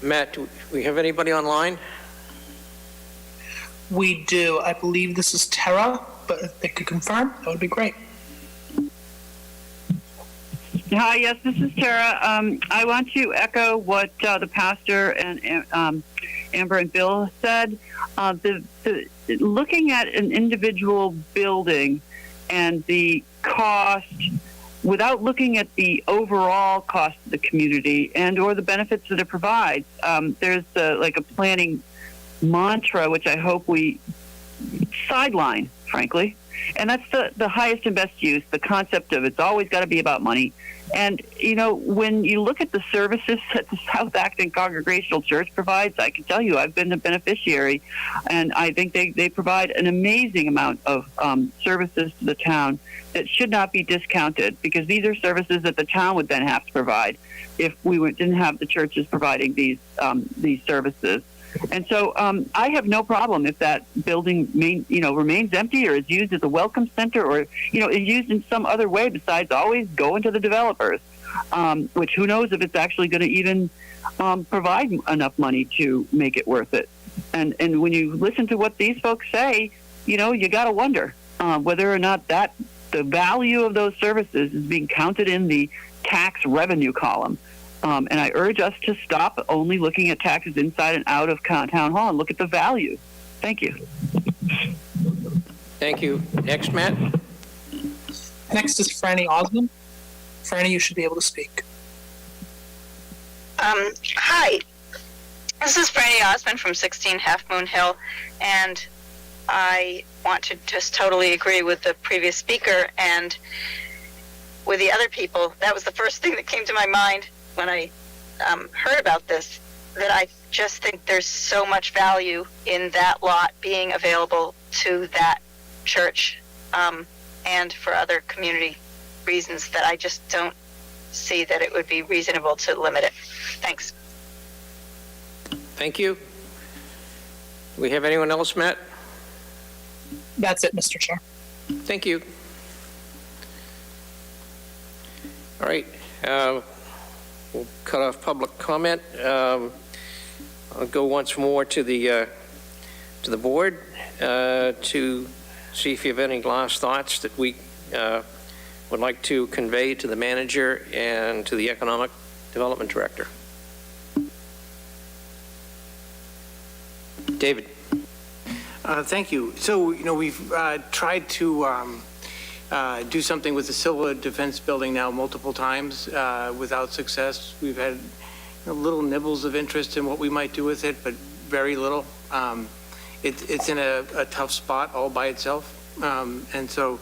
Matt, do we have anybody online? We do. I believe this is Tara, but if they could confirm, that would be great. Hi, yes, this is Tara. I want to echo what the pastor and Amber and Bill said. Looking at an individual building and the cost without looking at the overall cost of the community and or the benefits that it provides. There's like a planning mantra, which I hope we sideline, frankly. And that's the highest and best use, the concept of it's always got to be about money. And, you know, when you look at the services that the South Acton Congregational Church provides, I can tell you I've been the beneficiary, and I think they provide an amazing amount of services to the town that should not be discounted, because these are services that the town would then have to provide if we didn't have the churches providing these services. And so I have no problem if that building remains empty or is used as a welcome center or, you know, is used in some other way besides always going to the developers, which who knows if it's actually going to even provide enough money to make it worth it. And when you listen to what these folks say, you know, you got to wonder whether or not that the value of those services is being counted in the tax revenue column. And I urge us to stop only looking at taxes inside and out of town hall and look at the value. Thank you. Thank you. Next, Matt. Next is Franny Osmond. Franny, you should be able to speak. Hi, this is Franny Osmond from 16 Half Moon Hill, and I want to just totally agree with the previous speaker and with the other people. That was the first thing that came to my mind when I heard about this, that I just think there's so much value in that lot being available to that church and for other community reasons that I just don't see that it would be reasonable to limit it. Thanks. Thank you. Do we have anyone else, Matt? That's it, Mr. Chair. Thank you. All right. We'll cut off public comment. I'll go once more to the board to see if you have any last thoughts that we would like to convey to the manager and to the economic development director. David. Thank you. So, you know, we've tried to do something with the Civil Defense Building now multiple times without success. We've had little nibbles of interest in what we might do with it, but very little. It's in a tough spot all by itself. And so,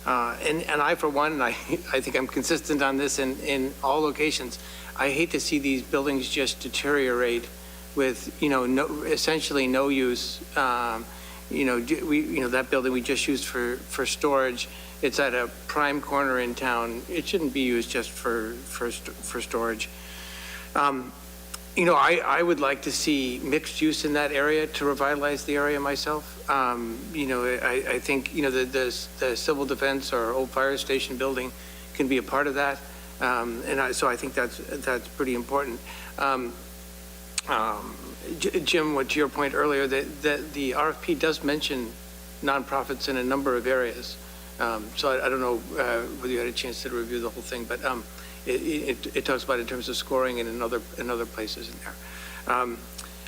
and I, for one, and I think I'm consistent on this in all locations, I hate to see these buildings just deteriorate with, essentially no use. That building we just used for storage. It's at a prime corner in town. It shouldn't be used just for storage. I would like to see mixed use in that area to revitalize the area myself. I think, the Civil Defense or old fire station building can be a part of that. So I think that's pretty important. Jim, to your point earlier, that the RFP does mention nonprofits in a number of areas. So I don't know whether you had a chance to review the whole thing, but it talks about it in terms of scoring and in other places in there.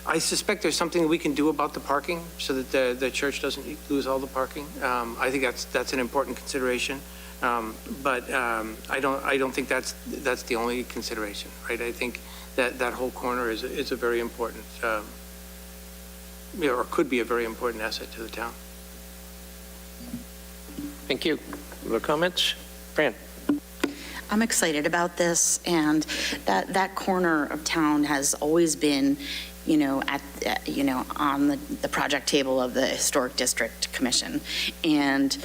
I suspect there's something we can do about the parking so that the church doesn't lose all the parking. I think that's an important consideration, but I don't think that's the only consideration, right? I think that whole corner is a very important, or could be a very important asset to the town. Thank you. Other comments? Fran? I'm excited about this, and that corner of town has always been, on the project table of the Historic District Commission. And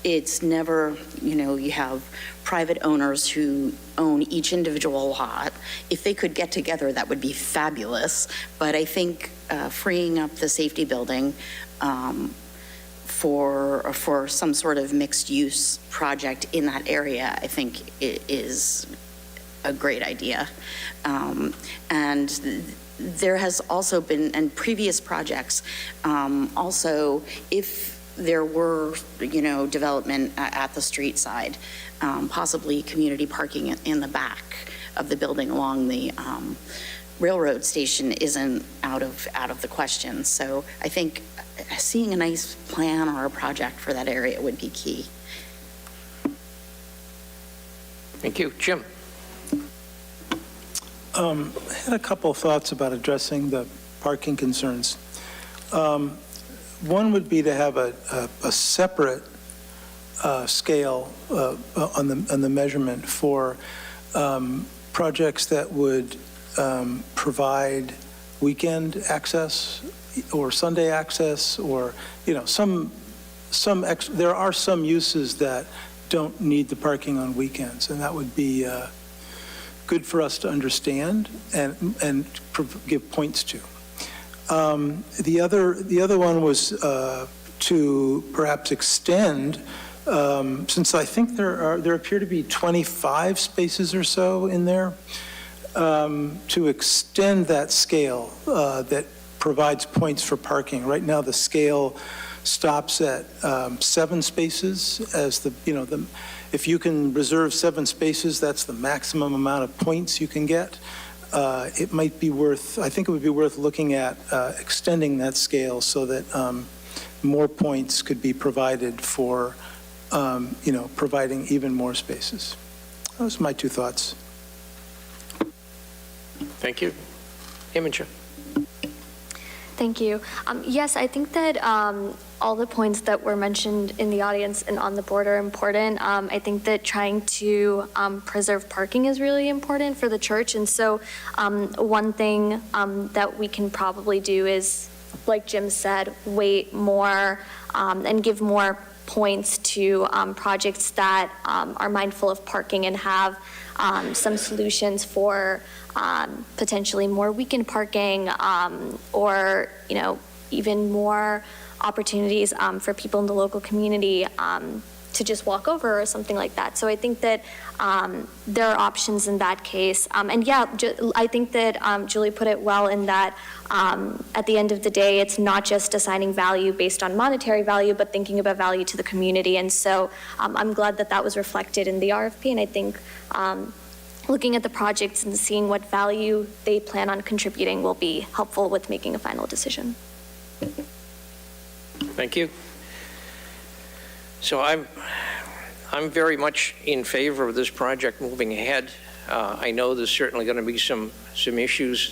it's never, you have private owners who own each individual lot. If they could get together, that would be fabulous. But I think freeing up the safety building for some sort of mixed use project in that area, I think it is a great idea. And there has also been, and previous projects, also, if there were, development at the street side, possibly community parking in the back of the building along the railroad station isn't out of the question. So I think seeing a nice plan or a project for that area would be key. Thank you. Jim? I had a couple of thoughts about addressing the parking concerns. One would be to have a separate scale on the measurement for projects that would provide weekend access or Sunday access, or, you know, there are some uses that don't need the parking on weekends, and that would be good for us to understand and give points to. The other one was to perhaps extend, since I think there appear to be 25 spaces or so in there, to extend that scale that provides points for parking. Right now, the scale stops at 7 spaces as if you can reserve 7 spaces, that's the maximum amount of points you can get. It might be worth, I think it would be worth looking at extending that scale so that more points could be provided for, providing even more spaces. Those are my 2 thoughts. Thank you. Imogen? Thank you. Yes, I think that all the points that were mentioned in the audience and on the board are important. I think that trying to preserve parking is really important for the church. And so one thing that we can probably do is, like Jim said, weight more and give more points to projects that are mindful of parking and have some solutions for potentially more weekend parking or, even more opportunities for people in the local community to just walk over or something like that. So I think that there are options in that case. And yeah, I think that Julie put it well in that at the end of the day, it's not just assigning value based on monetary value, but thinking about value to the community. And so I'm glad that that was reflected in the RFP. And I think looking at the projects and seeing what value they plan on contributing will be helpful with making a final decision. Thank you. So I'm very much in favor of this project moving ahead. I know there's certainly going to be some issues.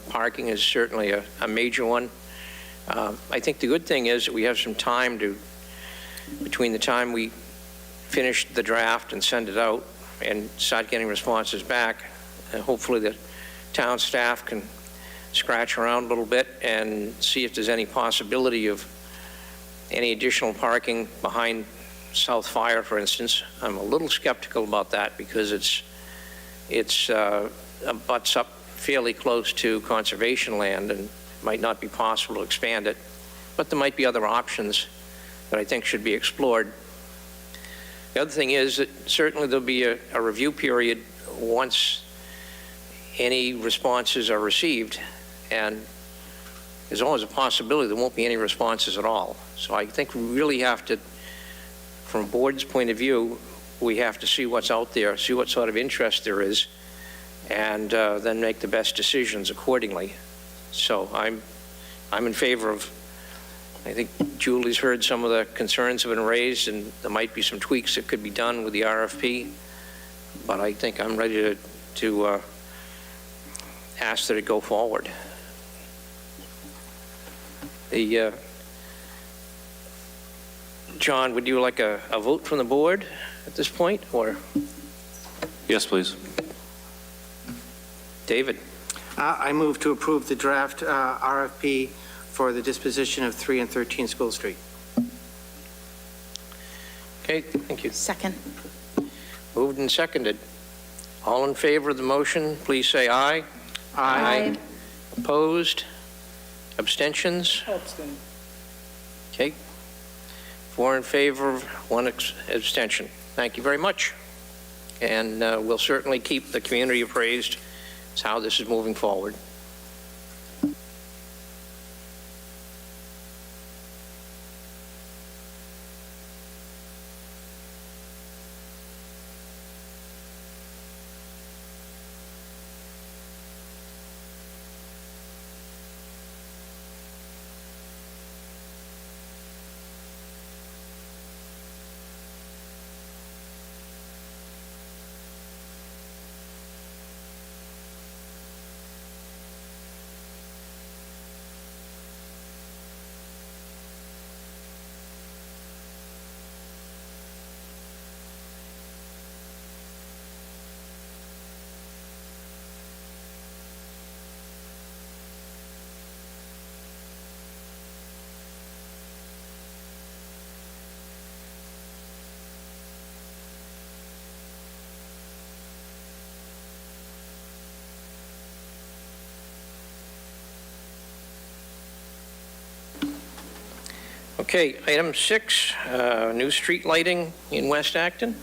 Parking is certainly a major one. I think the good thing is that we have some time between the time we finish the draft and send it out and start getting responses back. And hopefully the town staff can scratch around a little bit and see if there's any possibility of any additional parking behind South Fire, for instance. I'm a little skeptical about that because it butts up fairly close to conservation land and might not be possible to expand it. But there might be other options that I think should be explored. The other thing is that certainly there'll be a review period once any responses are received, and there's always a possibility there won't be any responses at all. So I think we really have to, from a board's point of view, we have to see what's out there, see what sort of interest there is, and then make the best decisions accordingly. So I'm in favor of, I think Julie's heard some of the concerns have been raised, and there might be some tweaks that could be done with the RFP, but I think I'm ready to ask that it go forward. John, would you like a vote from the board at this point, or? Yes, please. David? I move to approve the draft RFP for the disposition of 3 and 13 School Street. Okay, thank you. Second. Moved and seconded. All in favor of the motion, please say aye. Aye. Opposed? Abstentions? Abstain. Okay. 4 in favor, 1 abstention. Thank you very much. And we'll certainly keep the community appraised as how this is moving forward. Okay, item 6, new street lighting in West Acton.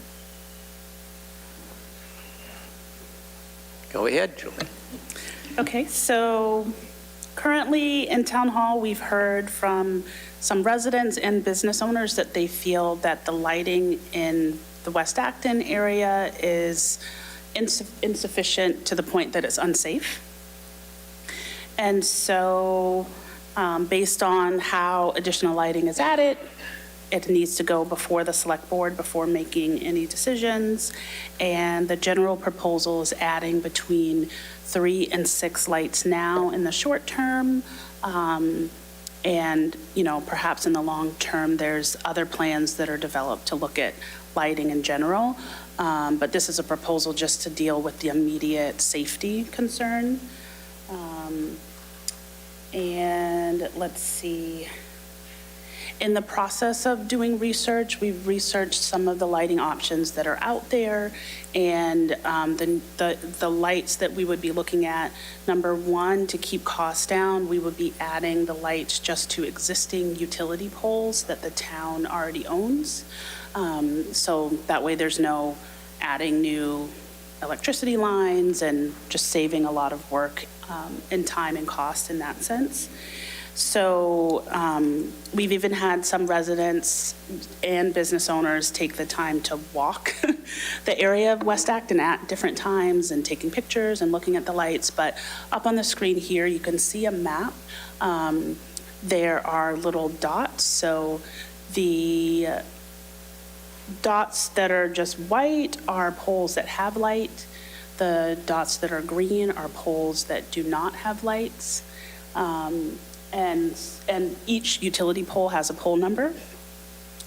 Go ahead, Julie. Okay, so currently in Town Hall, we've heard from some residents and business owners that they feel that the lighting in the West Acton area is insufficient to the point that it's unsafe. And so based on how additional lighting is added, it needs to go before the select board before making any decisions. And the general proposal is adding between 3 and 6 lights now in the short term. And, you know, perhaps in the long term, there's other plans that are developed to look at lighting in general. But this is a proposal just to deal with the immediate safety concern. And let's see. In the process of doing research, we've researched some of the lighting options that are out there, and the lights that we would be looking at, number one, to keep costs down, we would be adding the lights just to existing utility poles that the town already owns. So that way there's no adding new electricity lines and just saving a lot of work and time and cost in that sense. So we've even had some residents and business owners take the time to walk the area of West Acton at different times and taking pictures and looking at the lights. But up on the screen here, you can see a map. There are little dots. So the dots that are just white are poles that have light. The dots that are green are poles that do not have lights. And each utility pole has a pole number.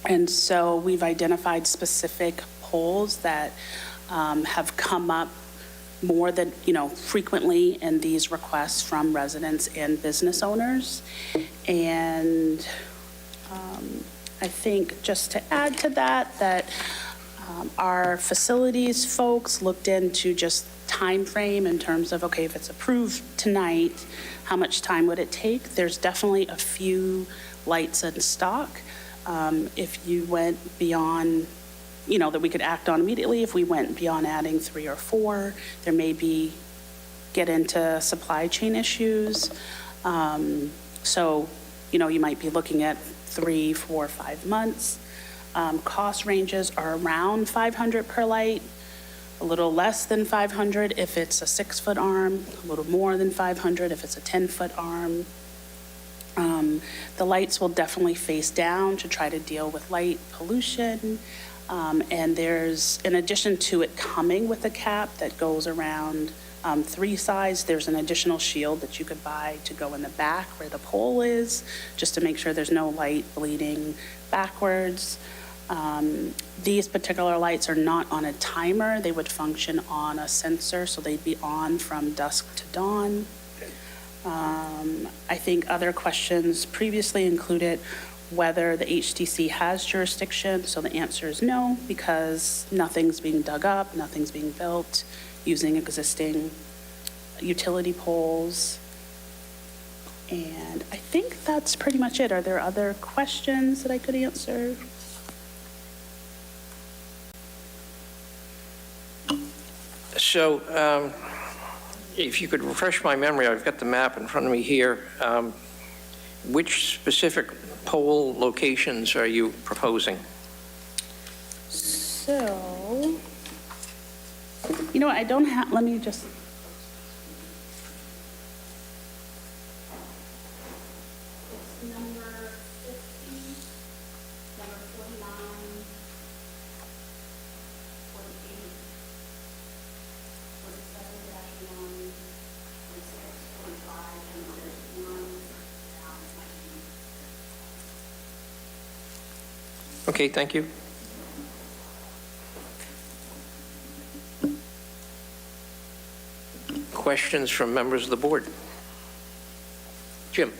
And so we've identified specific poles that have come up more than, frequently in these requests from residents and business owners. And I think just to add to that our facilities folks looked into just time frame in terms of, okay, if it's approved tonight, how much time would it take? There's definitely a few lights in stock. If you went beyond, that we could act on immediately, if we went beyond adding 3 or 4, there may be, get into supply chain issues. So, you might be looking at 3, 4, 5 months. Cost ranges are around $500 per light. A little less than $500 if it's a 6-foot arm, a little more than $500 if it's a 10-foot arm. The lights will definitely face down to try to deal with light pollution. And there's, in addition to it coming with a cap that goes around 3 sides, there's an additional shield that you could buy to go in the back where the pole is, just to make sure there's no light bleeding backwards. These particular lights are not on a timer. They would function on a sensor, so they'd be on from dusk to dawn. I think other questions previously included whether the HTC has jurisdiction. So the answer is no, because nothing's being dug up, nothing's being built using existing utility poles. And I think that's pretty much it. Are there other questions that I could answer? So if you could refresh my memory, I've got the map in front of me here. Which specific pole locations are you proposing? So, I don't have, let me just. It's number 50, number 49, 48, 47-1, 46, 45, and 31. Okay, thank you. Questions from members of the board? Jim?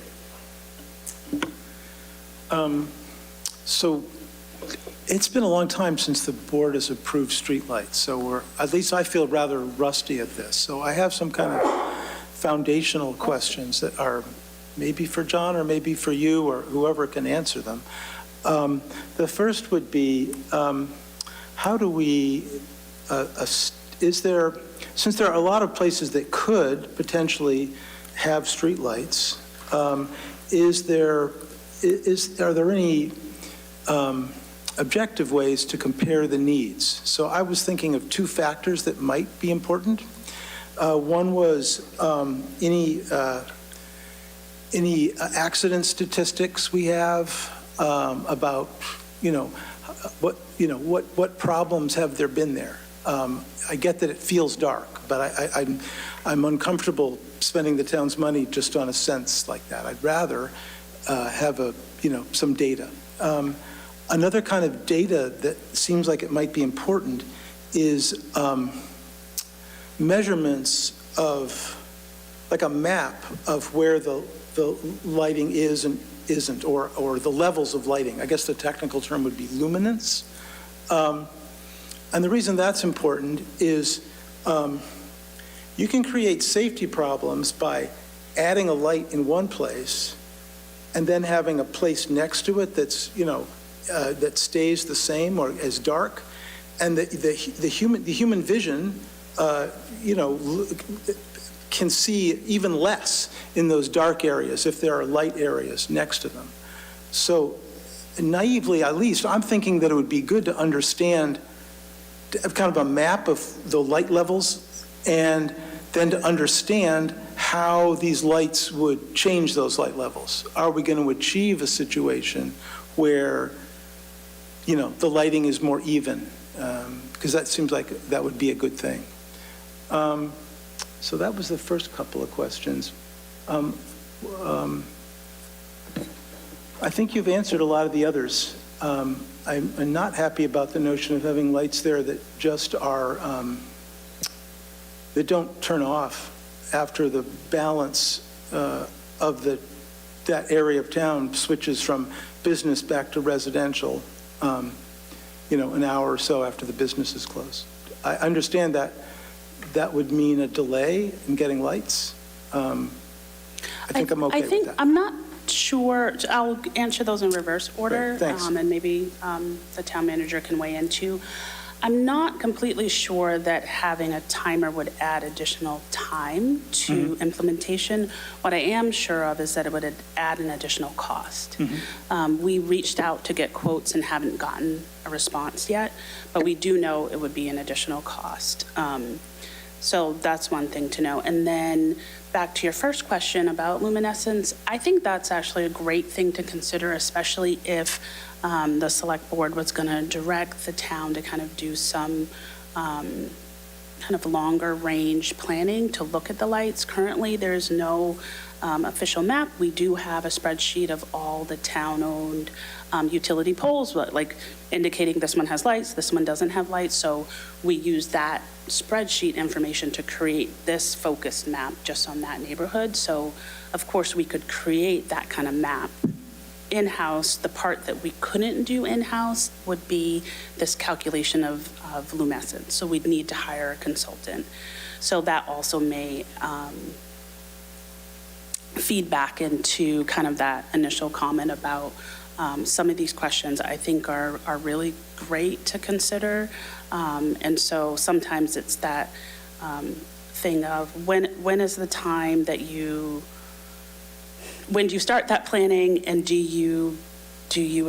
So it's been a long time since the board has approved streetlights, so at least I feel rather rusty at this. So I have some kind of foundational questions that are maybe for John or maybe for you or whoever can answer them. The first would be, how do we, since there are a lot of places that could potentially have streetlights, are there any objective ways to compare the needs? So I was thinking of two factors that might be important. One was any accident statistics we have about, what problems have there been there? I get that it feels dark, but I'm uncomfortable spending the town's money just on a sense like that. I'd rather have some data. Another kind of data that seems like it might be important is measurements of, like a map of where the lighting is and isn't, or the levels of lighting. I guess the technical term would be luminance. And the reason that's important is you can create safety problems by adding a light in one place and then having a place next to it that's, that stays the same or as dark. And the human vision, can see even less in those dark areas if there are light areas next to them. So naively, at least, I'm thinking that it would be good to understand kind of a map of the light levels, and then to understand how these lights would change those light levels. Are we going to achieve a situation where, the lighting is more even? Because that seems like that would be a good thing. So that was the first couple of questions. I think you've answered a lot of the others. I'm not happy about the notion of having lights there that just are, that don't turn off after the balance of that area of town switches from business back to residential, an hour or so after the business is closed. I understand that that would mean a delay in getting lights. I think I'm okay with that. I'm not sure. I'll answer those in reverse order. Great, thanks. And maybe the town manager can weigh in too. I'm not completely sure that having a timer would add additional time to implementation. What I am sure of is that it would add an additional cost. We reached out to get quotes and haven't gotten a response yet, but we do know it would be an additional cost. So that's one thing to know. And then back to your first question about luminescence, I think that's actually a great thing to consider, especially if the select board was going to direct the town to kind of do some kind of longer range planning to look at the lights. Currently, there's no official map. We do have a spreadsheet of all the town-owned utility poles, like indicating this one has lights, this one doesn't have lights. So we use that spreadsheet information to create this focused map just on that neighborhood. So of course we could create that kind of map in-house. The part that we couldn't do in-house would be this calculation of luminescence. So we'd need to hire a consultant. So that also may feed back into kind of that initial comment about some of these questions I think are really great to consider. And so sometimes it's that thing of when is the time that when do you start that planning, and do you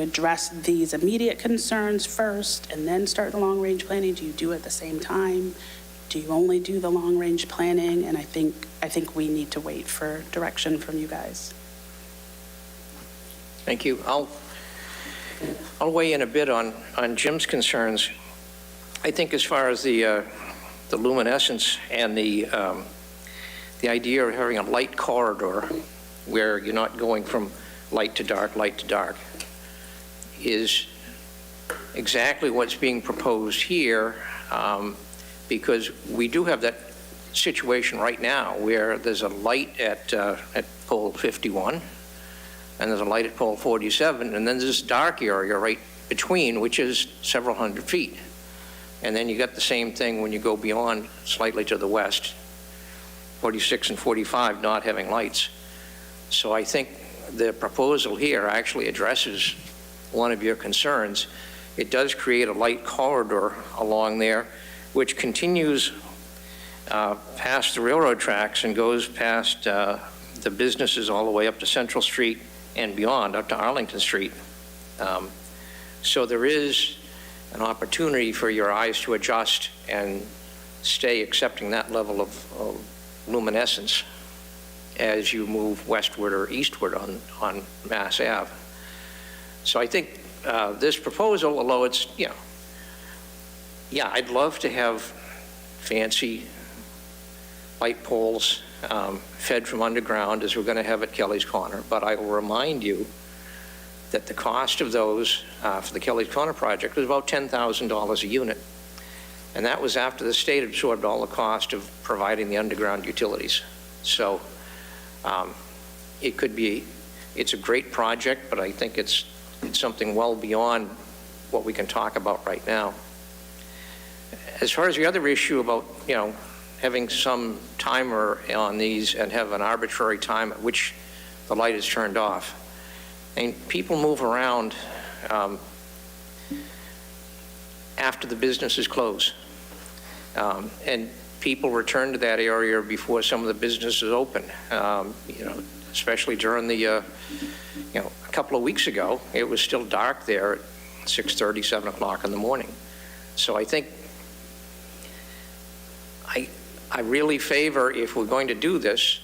address these immediate concerns first and then start the long-range planning? Do you do it at the same time? Do you only do the long-range planning? And I think we need to wait for direction from you guys. Thank you. I'll weigh in a bit on Jim's concerns. I think as far as the luminescence and the idea of having a light corridor where you're not going from light to dark is exactly what's being proposed here, because we do have that situation right now where there's a light at pole 51 and there's a light at pole 47, and then there's this dark area right between, which is several hundred feet. And then you got the same thing when you go beyond slightly to the west, 46 and 45 not having lights. So I think the proposal here actually addresses one of your concerns. It does create a light corridor along there, which continues past the railroad tracks and goes past the businesses all the way up to Central Street and beyond, up to Arlington Street. So there is an opportunity for your eyes to adjust and stay accepting that level of luminescence as you move westward or eastward on Mass Ave. So I think this proposal, although it's, I'd love to have fancy light poles fed from underground as we're going to have at Kelly's Corner, but I will remind you that the cost of those for the Kelly's Corner project was about $10,000 a unit. And that was after the state absorbed all the cost of providing the underground utilities. So it's a great project, but I think it's something well beyond what we can talk about right now. As far as the other issue about, having some timer on these and have an arbitrary time at which the light is turned off. And people move around after the businesses close. And people return to that area before some of the businesses open. Especially during the, a couple of weeks ago, it was still dark there at 6:30, 7 o'clock in the morning. So I think I really favor, if we're going to do this,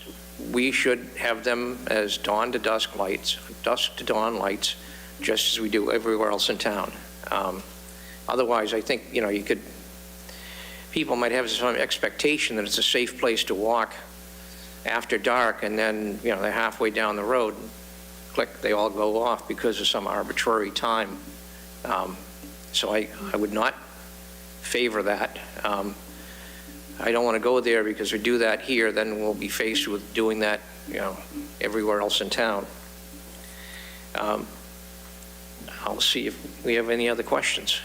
we should have them as dawn to dusk lights, dusk to dawn lights, just as we do everywhere else in town. Otherwise, I think, people might have some expectation that it's a safe place to walk after dark, and then, they're halfway down the road, click, they all go off because of some arbitrary time. So I would not favor that. I don't want to go there, because if we do that here, then we'll be faced with doing that, everywhere else in town. I'll see if we have any other questions.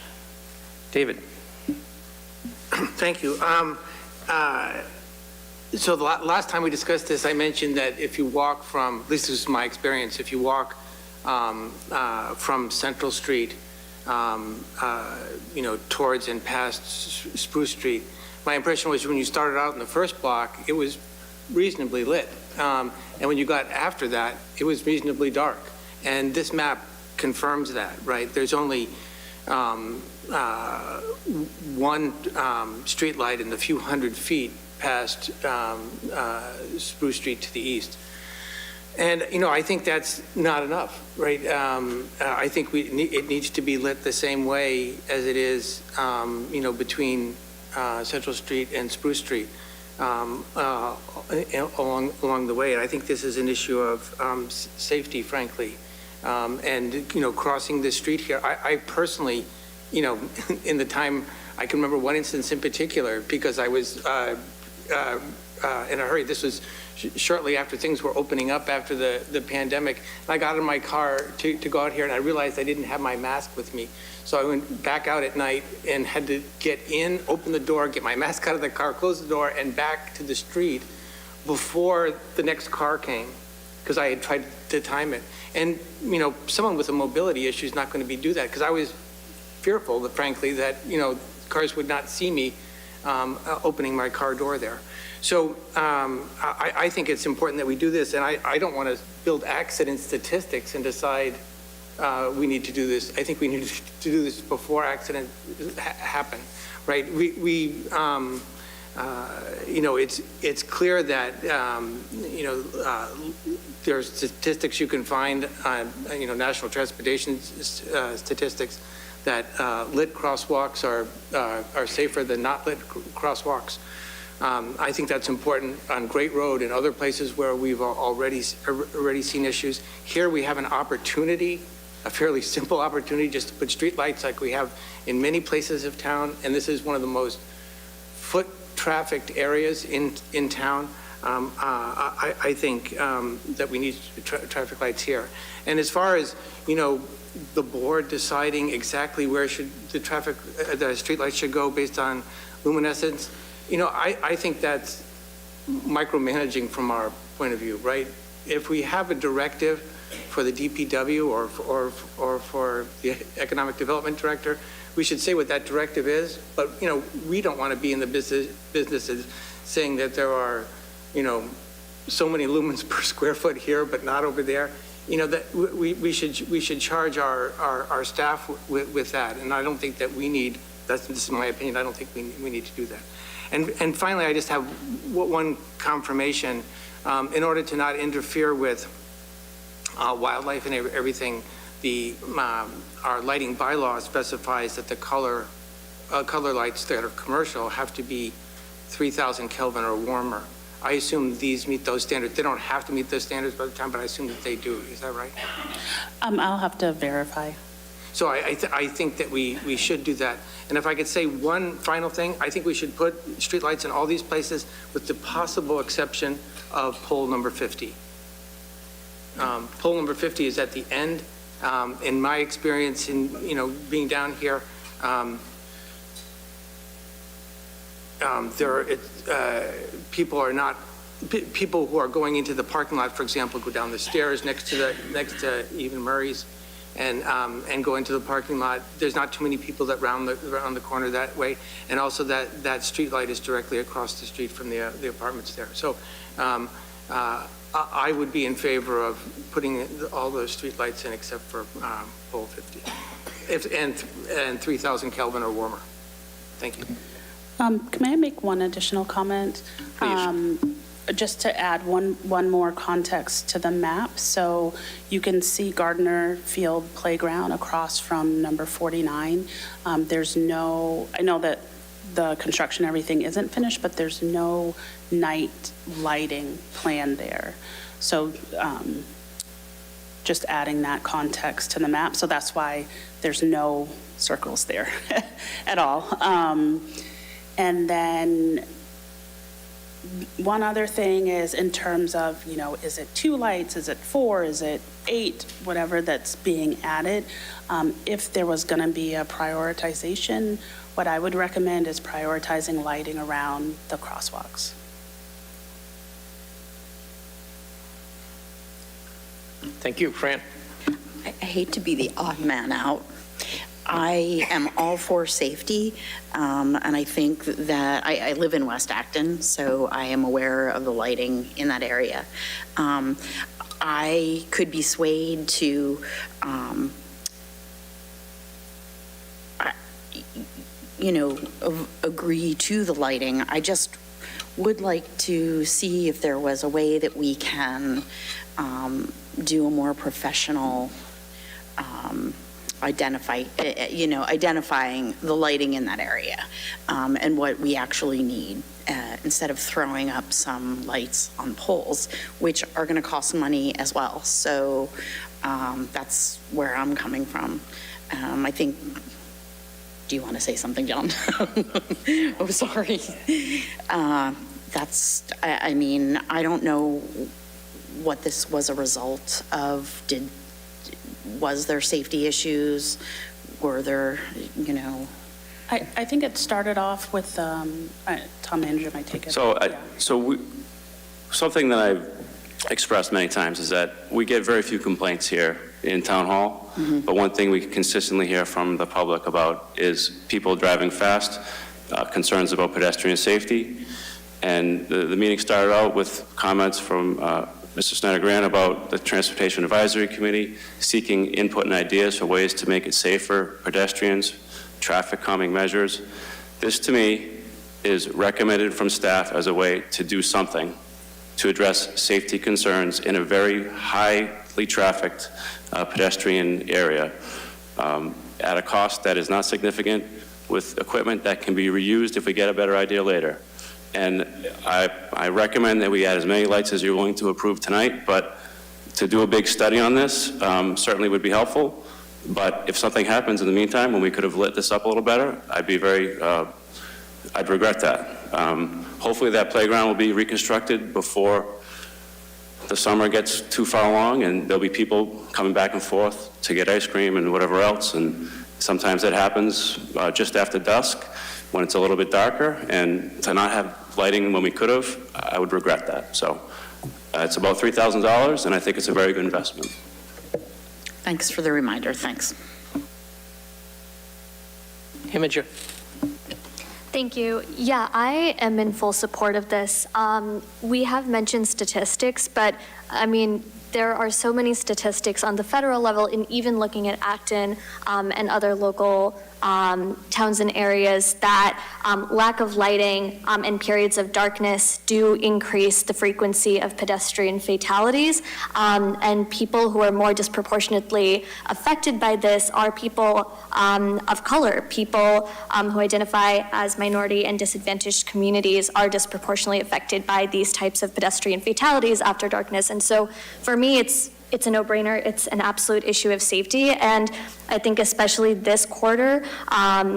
David. Thank you. So the last time we discussed this, I mentioned that if you walk from, at least this is my experience, if you walk from Central Street, towards and past Spruce Street, my impression was when you started out in the first block, it was reasonably lit. And when you got after that, it was reasonably dark. And this map confirms that, right? There's only one street light in the few hundred feet past Spruce Street to the east. And, I think that's not enough, right? I think it needs to be lit the same way as it is, between Central Street and Spruce Street along the way. And I think this is an issue of safety, frankly. And, crossing this street here, I personally, in the time, I can remember one instance in particular, because I was in a hurry. This was shortly after things were opening up after the pandemic. I got in my car to go out here, and I realized I didn't have my mask with me. So I went back out at night and had to get in, open the door, get my mask out of the car, close the door, and back to the street before the next car came, because I had tried to time it. And, someone with a mobility issue is not going to do that, because I was fearful that, frankly, that, cars would not see me opening my car door there. So I think it's important that we do this, and I don't want to build accident statistics and decide we need to do this. I think we need to do this before accidents happen, right? It's clear that, there's statistics you can find on, national transportation statistics that lit crosswalks are safer than not lit crosswalks. I think that's important on Great Road and other places where we've already seen issues. Here we have an opportunity, a fairly simple opportunity, just to put street lights like we have in many places of town, and this is one of the most foot trafficked areas in town. I think that we need traffic lights here. And as far as, the board deciding exactly where should the street lights should go based on luminescence, I think that's micromanaging from our point of view, right? if we have a directive for the DPW or for the Economic Development Director, we should say what that directive is. But, we don't want to be in the businesses saying that there are, so many lumens per square foot here, but not over there. That we should charge our staff with that. And I don't think that we need, this is my opinion, I don't think we need to do that. And finally, I just have one confirmation. In order to not interfere with wildlife and everything, our lighting bylaw specifies that the color lights that are commercial have to be 3,000 Kelvin or warmer. I assume these meet those standards. They don't have to meet those standards by the time, but I assume that they do. Is that right? I'll have to verify. So I think that we should do that. And if I could say one final thing, I think we should put streetlights in all these places with the possible exception of pole number 50. Pole number 50 is at the end. In my experience in, being down here, people who are going into the parking lot, for example, go down the stairs next to even Murray's and go into the parking lot. There's not too many people that round the corner that way. And also that street light is directly across the street from the apartments there. So I would be in favor of putting all those street lights in except for pole 50 and 3,000 Kelvin or warmer. Thank you. Can I make one additional comment? Please. Just to add one more context to the map. So you can see Gardner Field Playground across from number 49. I know that the construction, everything isn't finished, but there's no night lighting planned there. So just adding that context to the map. So that's why there's no circles there at all. And then one other thing is in terms of, is it 2 lights? Is it 4? Is it 8? Whatever that's being added. If there was going to be a prioritization, what I would recommend is prioritizing lighting around the crosswalks. Thank you. Fran? I hate to be the odd man out. I am all for safety, and I think that I live in West Acton, so I am aware of the lighting in that area. I could be swayed to agree to the lighting. I just would like to see if there was a way that we can do a more professional identifying the lighting in that area and what we actually need instead of throwing up some lights on poles, which are going to cost money as well. So that's where I'm coming from. I think, do you want to say something, John? Oh, sorry. I don't know what this was a result of. Was there safety issues? Were there, I think it started off with, town manager might take it. Something that I've expressed many times is that we get very few complaints here in Town Hall, but one thing we consistently hear from the public about is people driving fast, concerns about pedestrian safety, and the meeting started out with comments from Mr. Snyder-Grant about the Transportation Advisory Committee seeking input and ideas for ways to make it safer, pedestrians, traffic calming measures. This, to me, is recommended from staff as a way to do something to address safety concerns in a very highly trafficked pedestrian area at a cost that is not significant, with equipment that can be reused if we get a better idea later. And I recommend that we add as many lights as you're willing to approve tonight, but to do a big study on this certainly would be helpful. But if something happens in the meantime, when we could have lit this up a little better, I'd regret that. Hopefully that playground will be reconstructed before the summer gets too far along, and there'll be people coming back and forth to get ice cream and whatever else. And sometimes that happens just after dusk, when it's a little bit darker, and to not have lighting when we could have, I would regret that. So It's about $3,000, and I think it's a very good investment. Thanks for the reminder, thanks. Imager. Thank you. Yeah, I am in full support of this. We have mentioned statistics, but I mean, there are so many statistics on the federal level, and even looking at Acton and other local towns and areas, that lack of lighting and periods of darkness do increase the frequency of pedestrian fatalities. And people who are more disproportionately affected by this are people of color. People who identify as minority and disadvantaged communities are disproportionately affected by these types of pedestrian fatalities after darkness. And so for me, it's a no-brainer. It's an absolute issue of safety. And I think especially this quarter,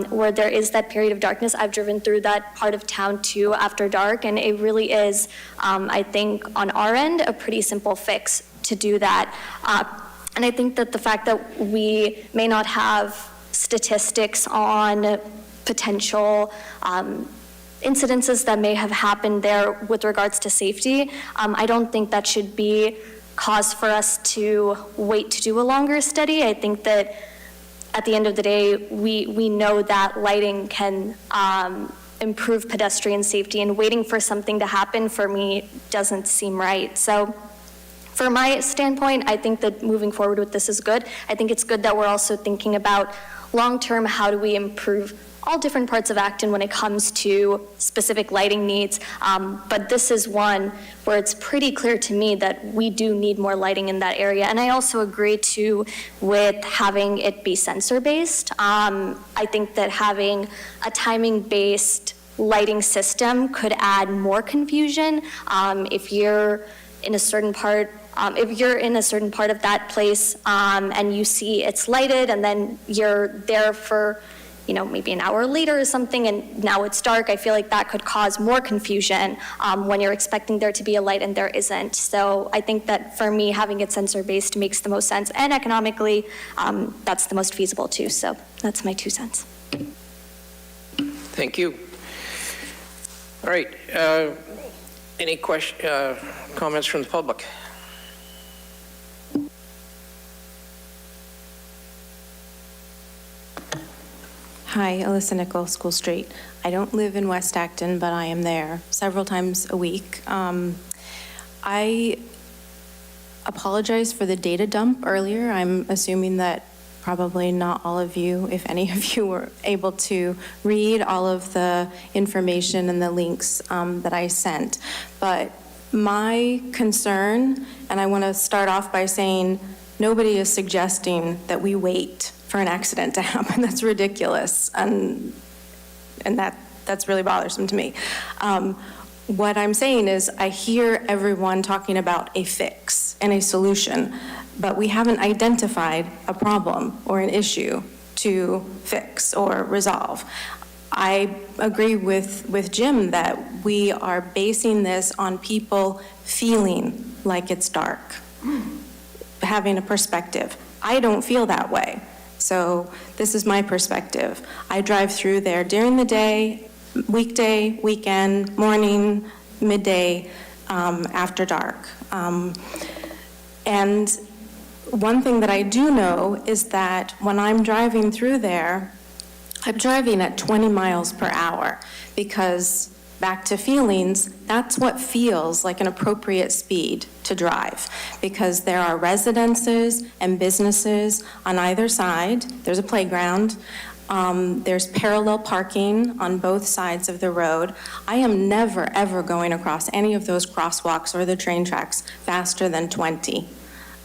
where there is that period of darkness, I've driven through that part of town too after dark, and it really is, I think, on our end, a pretty simple fix to do that. And I think that the fact that we may not have statistics on potential incidences that may have happened there with regards to safety, I don't think that should be cause for us to wait to do a longer study. I think that at the end of the day, we know that lighting can improve pedestrian safety, and waiting for something to happen for me doesn't seem right. So from my standpoint, I think that moving forward with this is good. I think it's good that we're also thinking about long-term, how do we improve all different parts of Acton when it comes to specific lighting needs. But this is one where it's pretty clear to me that we do need more lighting in that area. And I also agree too with having it be sensor-based. I think that having a timing-based lighting system could add more confusion. If you're in a certain part of that place and you see it's lighted, and then you're there for maybe an hour later or something, and now it's dark, I feel like that could cause more confusion when you're expecting there to be a light and there isn't. So I think that for me, having it sensor-based makes the most sense, and economically, that's the most feasible too. So that's my 2 cents. Thank you. All right. Any comments from the public? Hi, Alyssa Nichols, School Street. I don't live in West Acton, but I am there several times a week. I apologize for the data dump earlier. I'm assuming that probably not all of you, if any of you, were able to read all of the information and the links that I sent. But my concern, and I want to start off by saying, nobody is suggesting that we wait for an accident to happen. That's ridiculous, and that's really bothersome to me. What I'm saying is, I hear everyone talking about a fix and a solution, but we haven't identified a problem or an issue to fix or resolve. I agree with Jim that we are basing this on people feeling like it's dark, having a perspective. I don't feel that way. So this is my perspective. I drive through there during the day, weekday, weekend, morning, midday, after dark. And one thing that I do know is that when I'm driving through there, I'm driving at 20 miles per hour, because back to feelings, that's what feels like an appropriate speed to drive, because there are residences and businesses on either side. There's a playground. There's parallel parking on both sides of the road. I am never, ever going across any of those crosswalks or the train tracks faster than 20.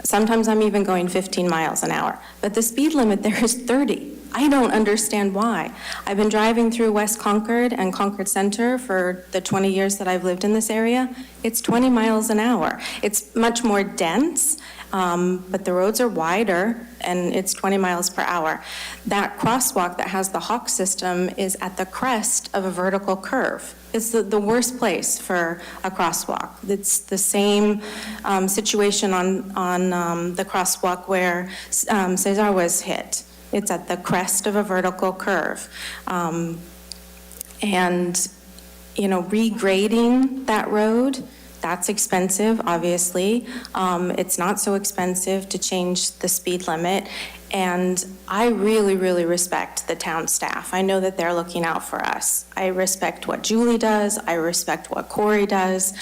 Sometimes I'm even going 15 miles an hour. But the speed limit there is 30. I don't understand why. I've been driving through West Concord and Concord Center for the 20 years that I've lived in this area. It's 20 miles an hour. It's much more dense, but the roads are wider, and it's 20 miles per hour. That crosswalk that has the Hawk system is at the crest of a vertical curve. It's the worst place for a crosswalk. It's the same situation on the crosswalk where Cesar was hit. It's at the crest of a vertical curve. And, regrading that road That's expensive, obviously. It's not so expensive to change the speed limit. And I really, really respect the town staff. I know that they're looking out for us. I respect what Julie does. I respect what Corey does.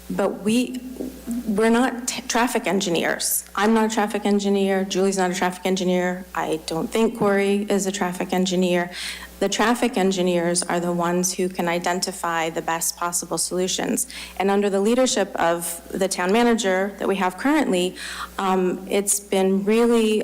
But we're not traffic engineers. I'm not a traffic engineer. Julie's not a traffic engineer. I don't think Corey is a traffic engineer. The traffic engineers are the ones who can identify the best possible solutions. And under the leadership of the town manager that we have currently, it's been really,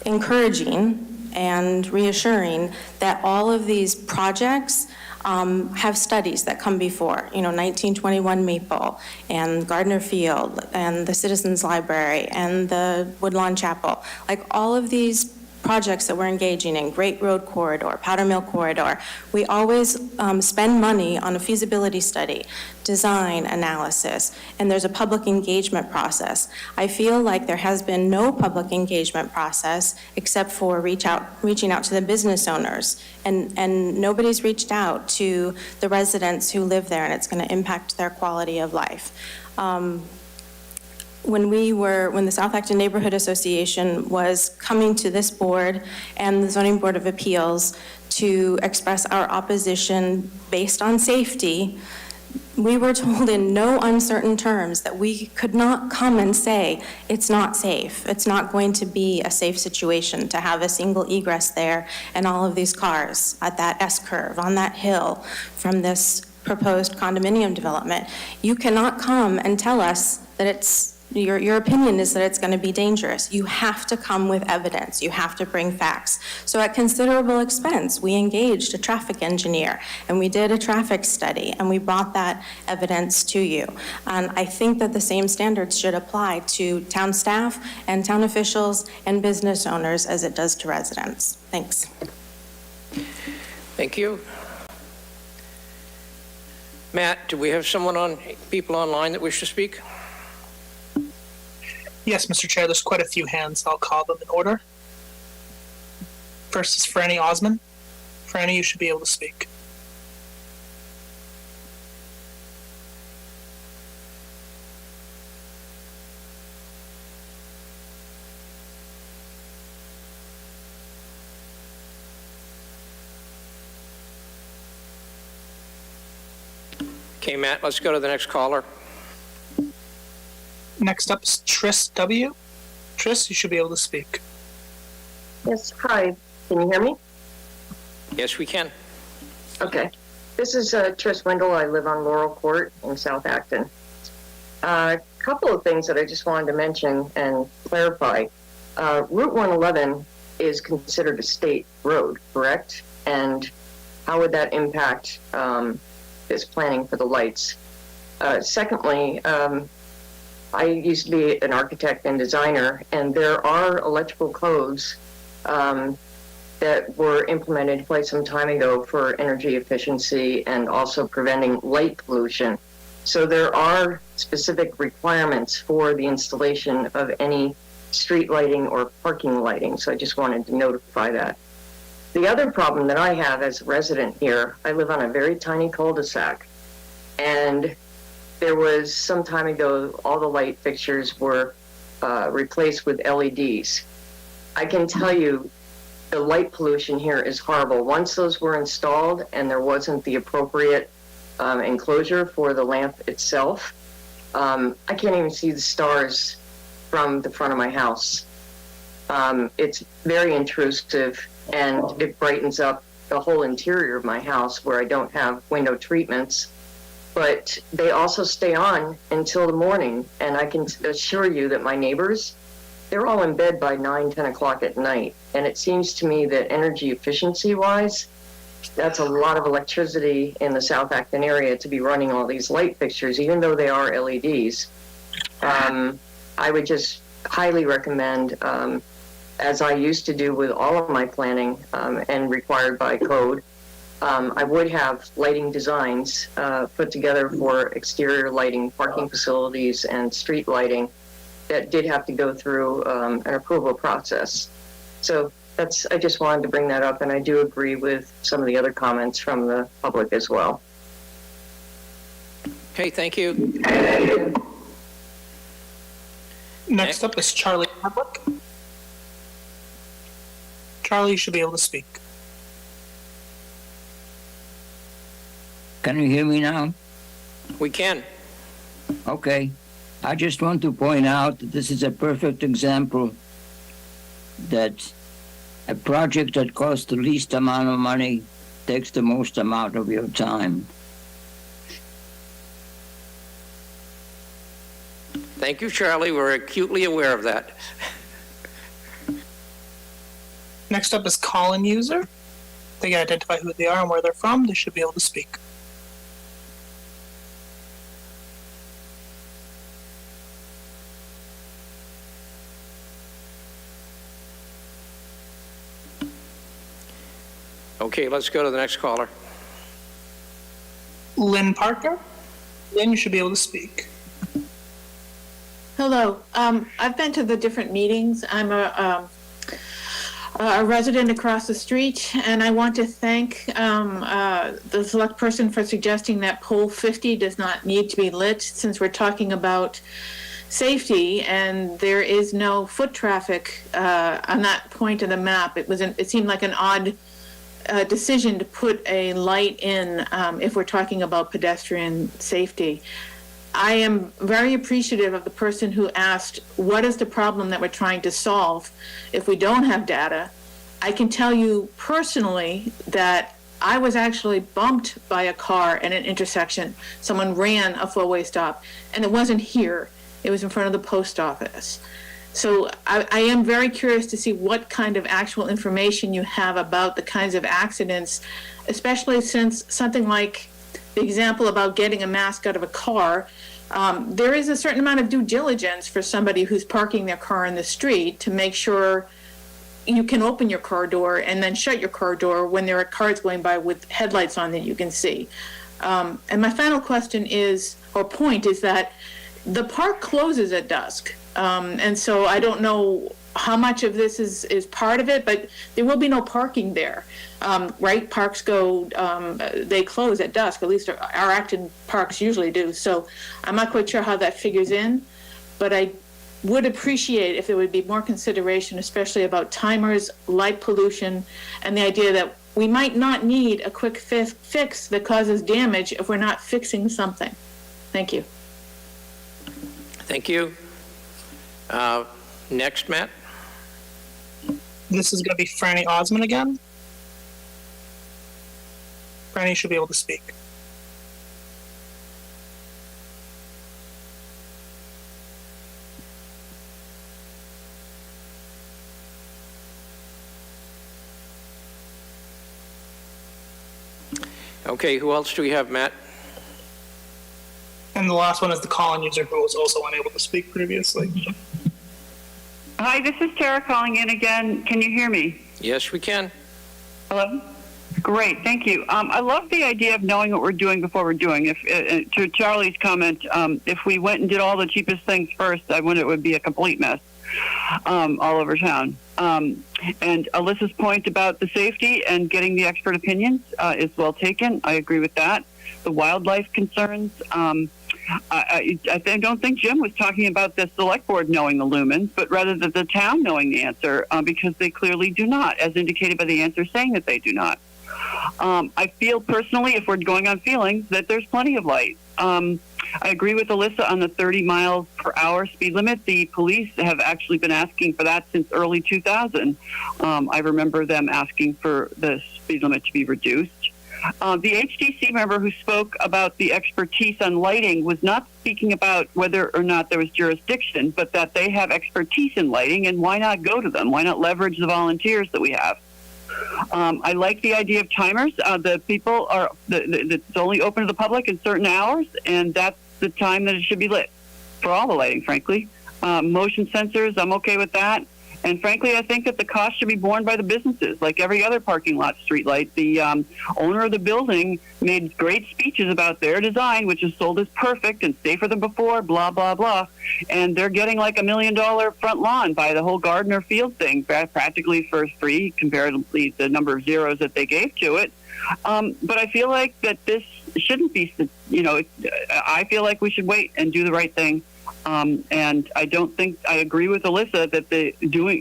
encouraging and reassuring that all of these projects have studies that come before, 1921 Maple and Gardner Field and the Citizens Library and the Woodlawn Chapel. Like all of these projects that we're engaging in, Great Road Corridor, Powder Mill Corridor, we always spend money on a feasibility study, design analysis, and there's a public engagement process. I feel like there has been no public engagement process except for reaching out to the business owners, and nobody's reached out to the residents who live there, and it's going to impact their quality of life. When the South Acton Neighborhood Association was coming to this board and the Zoning Board of Appeals to express our opposition based on safety, we were told in no uncertain terms that we could not come and say, it's not safe. It's not going to be a safe situation to have a single egress there and all of these cars at that S-curve on that hill from this proposed condominium development. You cannot come and tell us that your opinion is that it's going to be dangerous. You have to come with evidence. You have to bring facts. So at considerable expense, we engaged a traffic engineer and we did a traffic study and we brought that evidence to you. And I think that the same standards should apply to town staff and town officials and business owners as it does to residents. Thanks. Thank you. Matt, do we have people online that wish to speak? Yes, Mr. Chair, there's quite a few hands. I'll call them in order. First is Franny Osman. Franny, you should be able to speak. Okay, Matt, let's go to the next caller. Next up is Tris W. Tris, you should be able to speak. Yes, hi. Can you hear me? Yes, we can. Okay. This is Tris Wendell. I live on Laurel Court in South Acton. A couple of things that I just wanted to mention and clarify. Route 111 is considered a state road, correct? And how would that impact this planning for the lights? Secondly, I used to be an architect and designer, and there are electrical codes that were implemented quite some time ago for energy efficiency and also preventing light pollution. So there are specific requirements for the installation of any street lighting or parking lighting. So I just wanted to notify that. The other problem that I have as a resident here, I live on a very tiny cul-de-sac, and there was some time ago, all the light fixtures were replaced with LEDs. I can tell you the light pollution here is horrible. Once those were installed and there wasn't the appropriate enclosure for the lamp itself, I can't even see the stars from the front of my house. It's very intrusive and it brightens up the whole interior of my house where I don't have window treatments. But they also stay on until the morning, and I can assure you that my neighbors, they're all in bed by 9, 10 o'clock at night. And it seems to me that energy efficiency-wise, that's a lot of electricity in the South Acton area to be running all these light fixtures, even though they are LEDs. I would just highly recommend, as I used to do with all of my planning and required by code, I would have lighting designs put together for exterior lighting, parking facilities, and street lighting that did have to go through an approval process. So I just wanted to bring that up, and I do agree with some of the other comments from the public as well. Okay, thank you. Next up is Charlie Public. Charlie, you should be able to speak. Can you hear me now? We can. Okay. I just want to point out that this is a perfect example that a project that costs the least amount of money takes the most amount of your time. Thank you, Charlie. We're acutely aware of that. Next up is call-in user. They can identify who they are and where they're from. They should be able to speak. Okay, let's go to the next caller. Lynn Parker. Lynn, you should be able to speak. Hello. I've been to the different meetings. I'm a resident across the street, and I want to thank the select person for suggesting that pole 50 does not need to be lit, since we're talking about safety and there is no foot traffic on that point of the map. It seemed like an odd decision to put a light in if we're talking about pedestrian safety. I am very appreciative of the person who asked, what is the problem that we're trying to solve if we don't have data? I can tell you personally that I was actually bumped by a car at an intersection. Someone ran a four-way stop, and it wasn't here. It was in front of the post office. So I am very curious to see what kind of actual information you have about the kinds of accidents, especially since something like the example about getting a mask out of a car, there is a certain amount of due diligence for somebody who's parking their car in the street to make sure you can open your car door and then shut your car door when there are cars going by with headlights on that you can see. And my final question is, or point is that the park closes at dusk. And so I don't know how much of this is part of it, but there will be no parking there, right? Parks they close at dusk, at least our Acton parks usually do. So I'm not quite sure how that figures in, but I would appreciate if there would be more consideration, especially about timers, light pollution, and the idea that we might not need a quick fix that causes damage if we're not fixing something. Thank you. Thank you. Next, Matt. This is going to be Franny Osmond again. Franny should be able to speak. Okay, who else do we have, Matt? And the last one is the call-in user who was also unable to speak previously. Hi, this is Tara calling in again. Can you hear me? Yes, we can. Hello? Great, thank you. I love the idea of knowing what we're doing before we're doing. If to Charlie's comment, if we went and did all the cheapest things first, it would be a complete mess all over town. And Alyssa's point about the safety and getting the expert opinions is well taken. I agree with that. The wildlife concerns, I don't think Jim was talking about the select board knowing the lumens, but rather that the town knowing the answer, because they clearly do not, as indicated by the answer saying that they do not. I feel personally, if we're going on feelings, that there's plenty of light. I agree with Alyssa on the 30 miles per hour speed limit. The police have actually been asking for that since early 2000. I remember them asking for the speed limit to be reduced. The HDC member who spoke about the expertise on lighting was not speaking about whether or not there was jurisdiction, but that they have expertise in lighting, and why not go to them? Why not leverage the volunteers that we have? I like the idea of timers. The people are, it's only open to the public in certain hours, and that's the time that it should be lit for all the lighting, frankly. Motion sensors, I'm okay with that. And frankly, I think that the cost should be borne by the businesses, like every other parking lot streetlight. The owner of the building made great speeches about their design, which is sold as perfect and safer than before, blah, blah, blah. And they're getting like $1 million front lawn by the whole Gardner Field thing, practically for free, comparatively to the number of zeros that they gave to it. But I feel like that this shouldn't be, I feel like we should wait and do the right thing. And I don't think, I agree with Alyssa that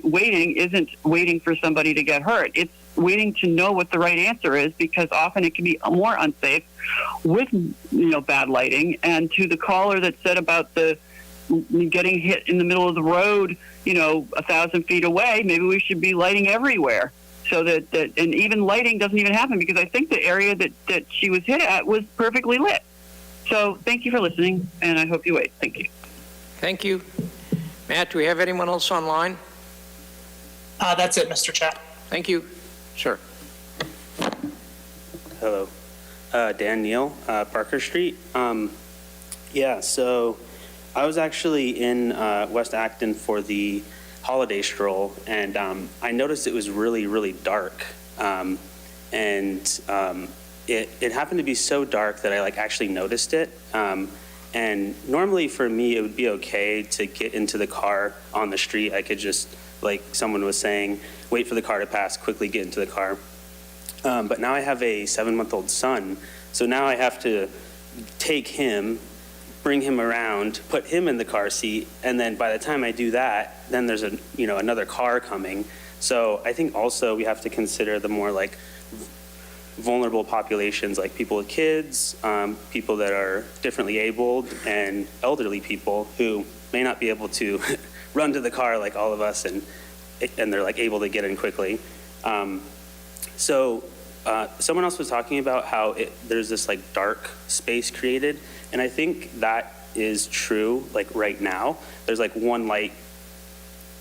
waiting isn't waiting for somebody to get hurt. It's waiting to know what the right answer is, because often it can be more unsafe with, bad lighting. And to the caller that said about the getting hit in the middle of the road, 1,000 feet away, maybe we should be lighting everywhere. So that and even lighting doesn't even happen, because I think the area that she was hit at was perfectly lit. So thank you for listening, and I hope you wait. Thank you. Thank you. Matt, do we have anyone else online? That's it, Mr. Chair. Thank you. Sir. Hello. Dan Neal, Parker Street. So I was actually in West Acton for the holiday stroll, and I noticed it was really, really dark. It happened to be so dark that I actually noticed it. And normally for me, it would be okay to get into the car on the street. I could just, like someone was saying, wait for the car to pass, quickly get into the car. But now I have a 7-month-old son, so now I have to take him, bring him around, put him in the car seat, and then by the time I do that, then there's another car coming. So I think also we have to consider the more vulnerable populations, like people with kids, people that are differently abled, and elderly people who may not be able to run to the car like all of us, and they're able to get in quickly. Someone else was talking about how there's this dark space created, and I think that is true. Right now, there's one light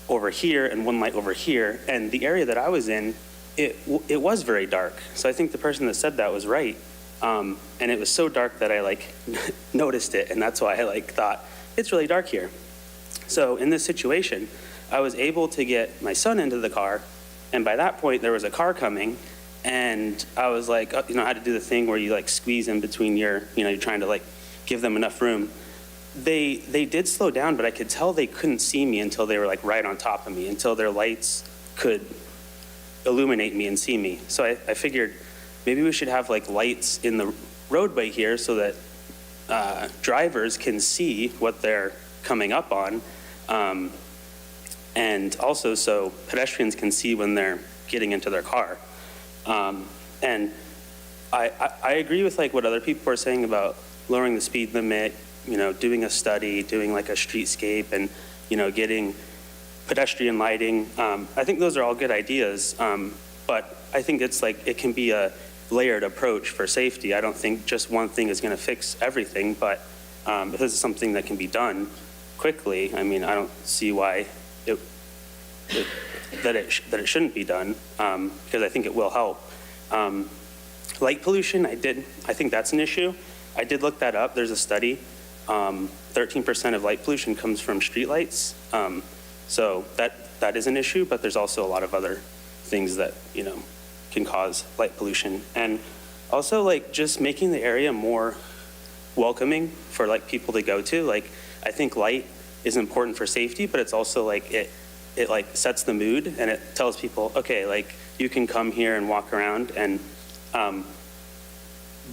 over here and one light over here, and the area that I was in, it was very dark. So I think the person that said that was right, and it was so dark that I noticed it, and that's why I thought it's really dark here. So in this situation, I was able to get my son into the car, and by that point there was a car coming, and I was I had to do the thing where you squeeze in between you're trying to give them enough room. They did slow down, but I could tell they couldn't see me until they were right on top of me, until their lights could illuminate me and see me. So I figured maybe we should have lights in the roadway here so that drivers can see what they're coming up on, and also so pedestrians can see when they're getting into their car. And I agree with what other people are saying about lowering the speed limit, doing a study, doing a streetscape, and getting pedestrian lighting. I think those are all good ideas, but I think it's it can be a layered approach for safety. I don't think just one thing is going to fix everything, but if this is something that can be done quickly, I mean, I don't see why that it shouldn't be done, because I think it will help. Light pollution, I think that's an issue. I did look that up. There's a study. 13% of light pollution comes from streetlights. So that is an issue, but there's also a lot of other things that, can cause light pollution. And also just making the area more welcoming for people to go to. I think light is important for safety, but it's also it sets the mood, and it tells people, okay, you can come here and walk around. And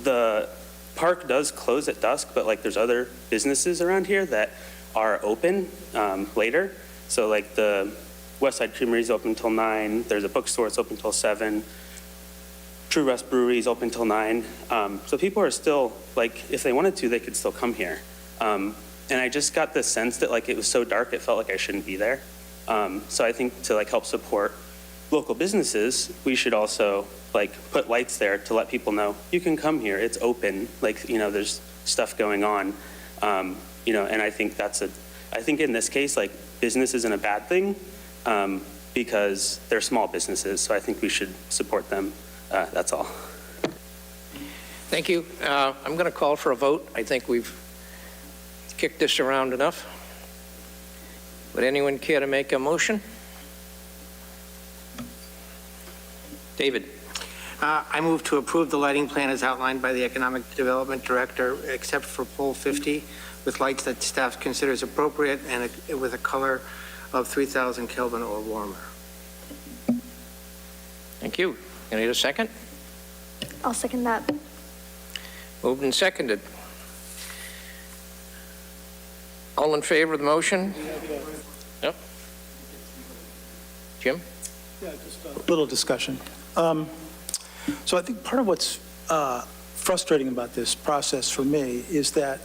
the park does close at dusk, but there's other businesses around here that are open later. So the Westside Creamery is open until 9. There's a bookstore that's open until 7. True Rest Brewery is open until 9. So people are still, if they wanted to, they could still come here. And I just got the sense that it was so dark, it felt like I shouldn't be there. So I think to help support local businesses, we should also put lights there to let people know you can come here. It's open. There's stuff going on. And I think I think in this case, business isn't a bad thing, because they're small businesses. So I think we should support them. That's all. Thank you. I'm going to call for a vote. I think we've kicked this around enough. Would anyone care to make a motion? David? I move to approve the lighting plan as outlined by the Economic Development Director, except for pole 50, with lights that staff considers appropriate and with a color of 3,000 Kelvin or warmer. Thank you. Can I get a second? I'll second that. Moved and seconded. All in favor of the motion? Yep. Jim? Yeah, just a little discussion. So I think part of what's frustrating about this process for me is that,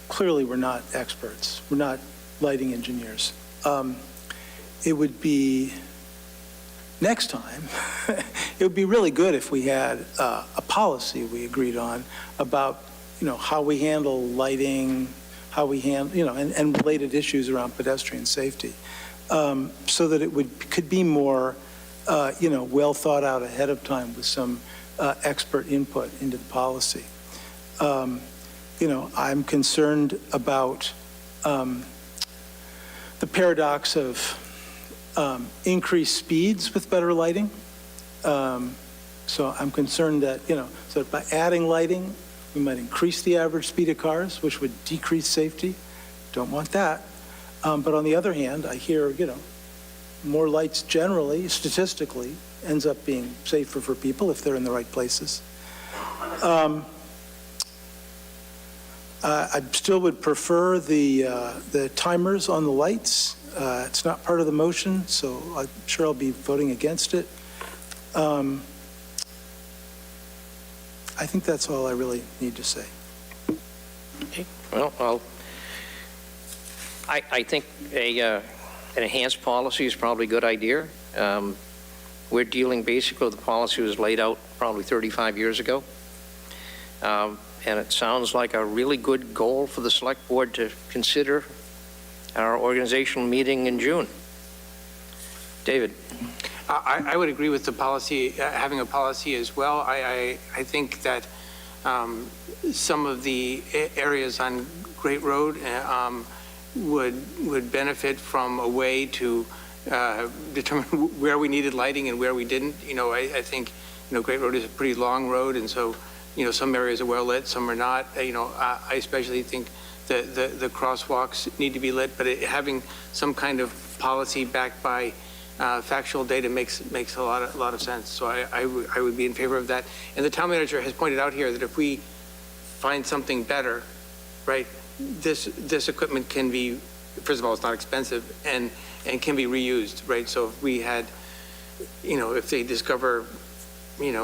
clearly we're not experts. We're not lighting engineers. It would be, next time, it would be really good if we had a policy we agreed on about, how we handle lighting, how we handle, and related issues around pedestrian safety, so that it could be more, well thought out ahead of time with some expert input into the policy. I'm concerned about the paradox of increased speeds with better lighting. So I'm concerned that, so by adding lighting, we might increase the average speed of cars, which would decrease safety. Don't want that. But on the other hand, I hear, more lights generally, statistically, ends up being safer for people if they're in the right places. I still would prefer the timers on the lights. It's not part of the motion, so I'm sure I'll be voting against it. I think that's all I really need to say. Okay. Well, I think an enhanced policy is probably a good idea. We're dealing basically with the policy was laid out probably 35 years ago. And it sounds like a really good goal for the select board to consider our organizational meeting in June. David? I would agree with the policy, having a policy as well. I think that some of the areas on Great Road would benefit from a way to determine where we needed lighting and where we didn't. I think, Great Road is a pretty long road, and so, some areas are well lit, some are not. I especially think the crosswalks need to be lit, but having some kind of policy backed by factual data makes a lot of sense. So I would be in favor of that. And the town manager has pointed out here that if we find something better, right, this equipment can be, first of all, it's not expensive and can be reused, right? So if we had, if they discover, in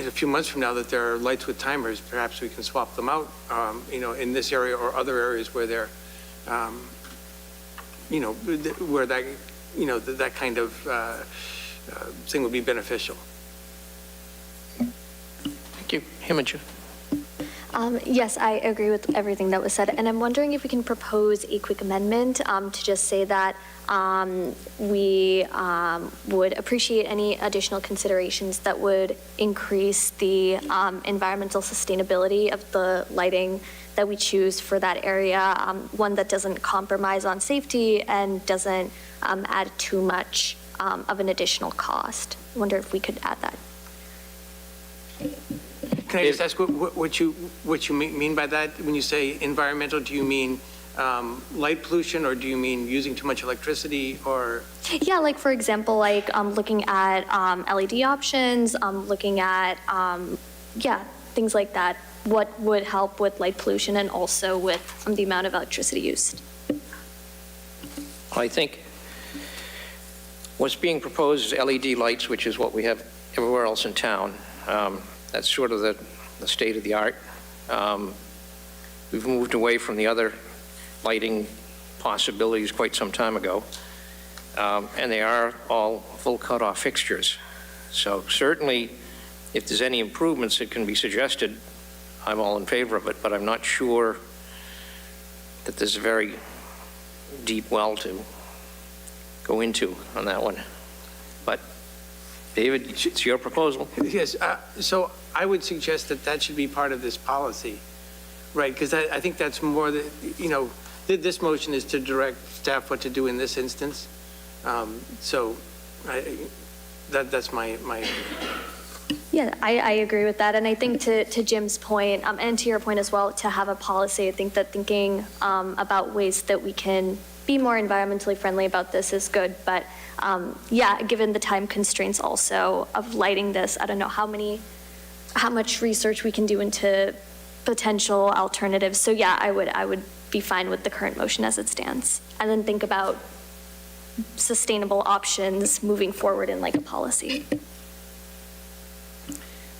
a few months from now that there are lights with timers, perhaps we can swap them out, in this area or other areas where they're, where that, that kind of thing would be beneficial. Thank you. Imogen? Yes, I agree with everything that was said, and I'm wondering if we can propose a quick amendment to just say that we would appreciate any additional considerations that would increase the environmental sustainability of the lighting that we choose for that area, one that doesn't compromise on safety and doesn't add too much of an additional cost. I wonder if we could add that. Can I just ask what you mean by that? When you say environmental, do you mean light pollution, or do you mean using too much electricity, or? Yeah, like for example, like looking at LED options, looking at, things like that. What would help with light pollution and also with the amount of electricity used? I think what's being proposed is LED lights, which is what we have everywhere else in town. That's sort of the state of the art. We've moved away from the other lighting possibilities quite some time ago. And they are all full cutoff fixtures. So certainly, if there's any improvements that can be suggested, I'm all in favor of it, but I'm not sure that there's a very deep well to go into on that one. But David, it's your proposal. Yes, so I would suggest that should be part of this policy, right? Because I think that's more that, this motion is to direct staff what to do in this instance. So That's my Yeah, I agree with that. And I think to Jim's point, and to your point as well, to have a policy, I think that thinking about ways that we can be more environmentally friendly about this is good. But yeah, given the time constraints also of lighting this, I don't know how much research we can do into potential alternatives. So yeah, I would be fine with the current motion as it stands. And then think about sustainable options moving forward in like a policy.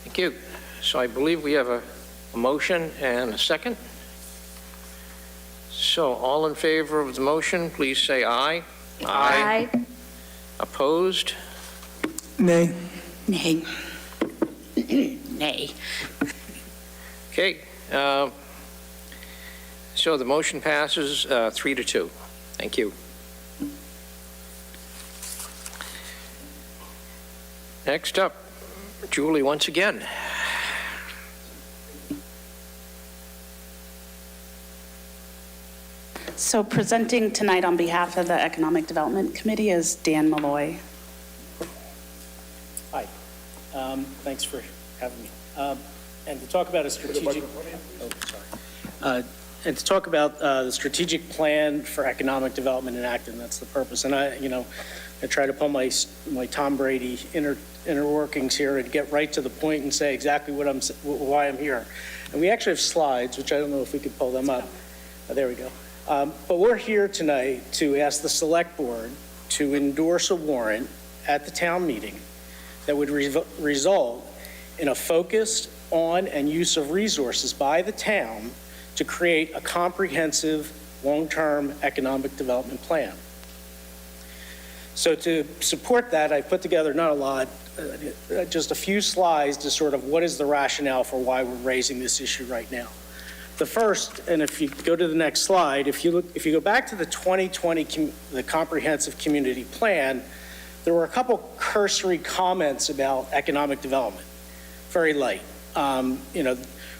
Thank you. So I believe we have a motion and a second. So all in favor of the motion, please say aye. Aye. Opposed? Nay. Nay. Nay. Okay. So the motion passes 3-2. Thank you. Next up, Julie, once again. So presenting tonight on behalf of the Economic Development Committee is Dan Malloy. Hi. Thanks for having me. And to talk about a strategic... and to talk about the strategic plan for economic development in Acton, that's the purpose. And I try to pull my Tom Brady inner workings here and get right to the point and say exactly why I'm here. And we actually have slides, which I don't know if we could pull them up. There we go. But we're here tonight to ask the Select Board to endorse a warrant at the town meeting that would result in a focused on and use of resources by the town to create a comprehensive long-term economic development plan. So to support that, I put together not a lot, just a few slides to sort of what is the rationale for why we're raising this issue right now. The first, and if you go to the next slide, if you go back to the 2020, the comprehensive community plan, there were a couple cursory comments about economic development, very light.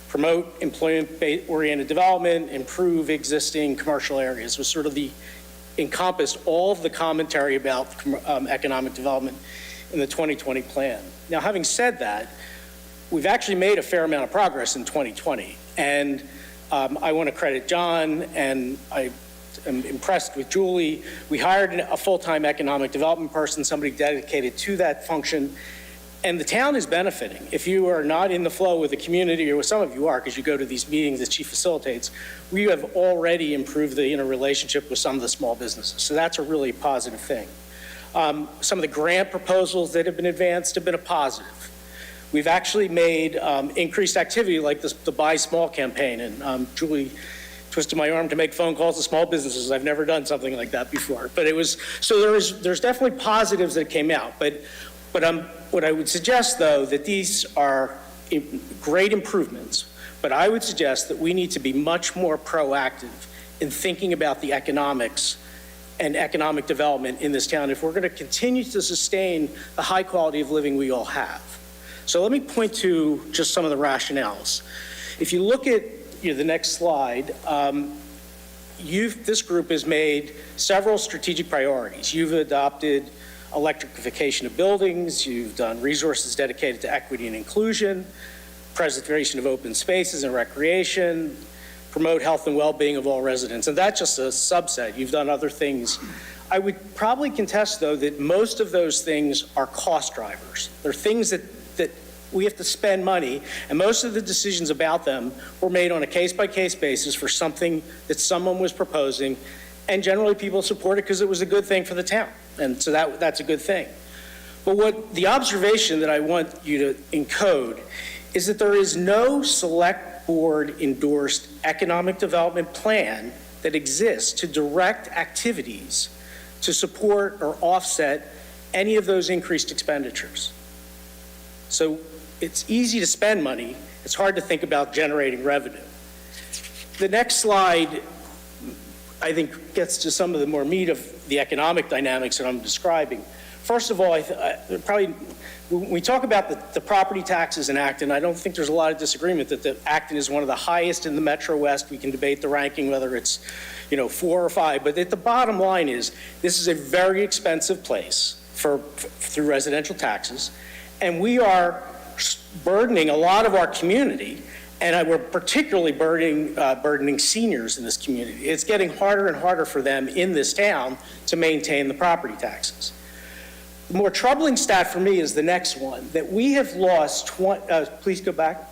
Promote employment-oriented development, improve existing commercial areas was sort of encompassed all of the commentary about economic development in the 2020 plan. Now, having said that, we've actually made a fair amount of progress in 2020, and I want to credit John, and I am impressed with Julie. We hired a full-time economic development person, somebody dedicated to that function, and the town is benefiting. If you are not in the flow with the community, or some of you are, because you go to these meetings that she facilitates, we have already improved the interrelationship with some of the small businesses. So that's a really positive thing. Some of the grant proposals that have been advanced have been a positive. We've actually made increased activity like the Buy Small campaign, and Julie twisted my arm to make phone calls to small businesses. I've never done something like that before. But there's definitely positives that came out. But what I would suggest, though, that these are great improvements, but I would suggest that we need to be much more proactive in thinking about the economics and economic development in this town if we're going to continue to sustain the high quality of living we all have. So let me point to just some of the rationales. If you look at the next slide, this group has made several strategic priorities. You've adopted electrification of buildings, you've done resources dedicated to equity and inclusion, preservation of open spaces and recreation, promote health and well-being of all residents, and that's just a subset. You've done other things. I would probably contest, though, that most of those things are cost drivers. They're things that we have to spend money, and most of the decisions about them were made on a case-by-case basis for something that someone was proposing, and generally people support it because it was a good thing for the town. And so that's a good thing. But the observation that I want you to encode is that there is no Select Board endorsed economic development plan that exists to direct activities to support or offset any of those increased expenditures. So it's easy to spend money. It's hard to think about generating revenue. The next slide, I think, gets to some of the more meat of the economic dynamics that I'm describing. First of all, when we talk about the property taxes in Acton, I don't think there's a lot of disagreement that Acton is one of the highest in the Metro West. We can debate the ranking, whether it's 4 or 5, but the bottom line is this is a very expensive place. through residential taxes, and we are burdening a lot of our community, and we're particularly burdening seniors in this community. It's getting harder and harder for them in this town to maintain the property taxes. The more troubling stat for me is the next one, that we have lost, please go back.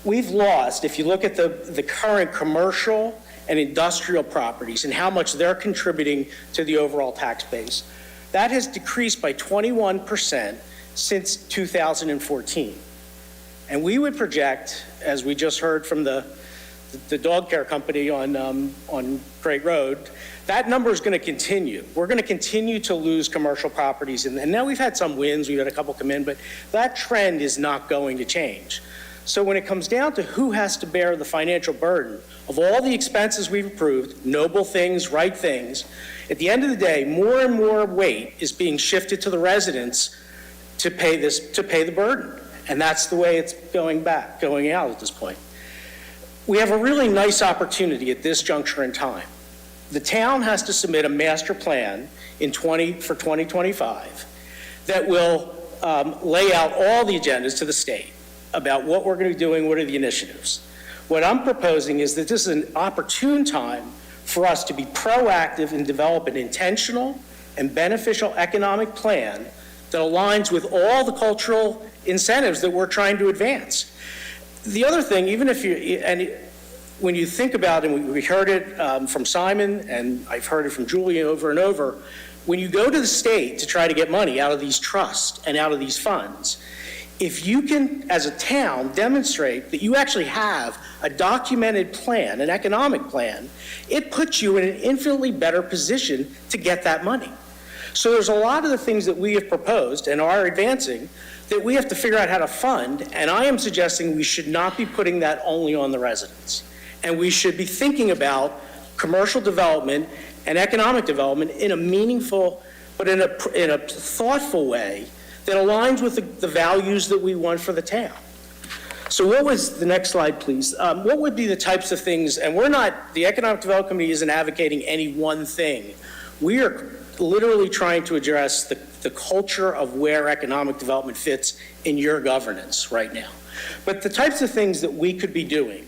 We've lost, if you look at the current commercial and industrial properties and how much they're contributing to the overall tax base, that has decreased by 21% since 2014. And we would project, as we just heard from the dog care company on Great Road, that number is going to continue. We're going to continue to lose commercial properties. And now we've had some wins, we've had a couple come in, but that trend is not going to change. So when it comes down to who has to bear the financial burden of all the expenses we've approved, noble things, right things, at the end of the day, more and more weight is being shifted to the residents to pay the burden. And that's the way it's going out at this point. We have a really nice opportunity at this juncture in time. The town has to submit a master plan for 2025 that will lay out all the agendas to the state about what we're going to be doing, what are the initiatives. What I'm proposing is that this is an opportune time for us to be proactive and develop an intentional and beneficial economic plan that aligns with all the cultural incentives that we're trying to advance. The other thing, even if when you think about it, and we heard it from Simon, and I've heard it from Julie over and over, when you go to the state to try to get money out of these trusts and out of these funds, if you can, as a town, demonstrate that you actually have a documented plan, an economic plan, it puts you in an infinitely better position to get that money. So there's a lot of the things that we have proposed and are advancing that we have to figure out how to fund, and I am suggesting we should not be putting that only on the residents. And we should be thinking about commercial development and economic development in a meaningful, but in a thoughtful way that aligns with the values that we want for the town. So what was, the next slide please, what would be the types of things, and the Economic Development Committee isn't advocating any one thing. We are literally trying to address the culture of where economic development fits in your governance right now. But the types of things that we could be doing,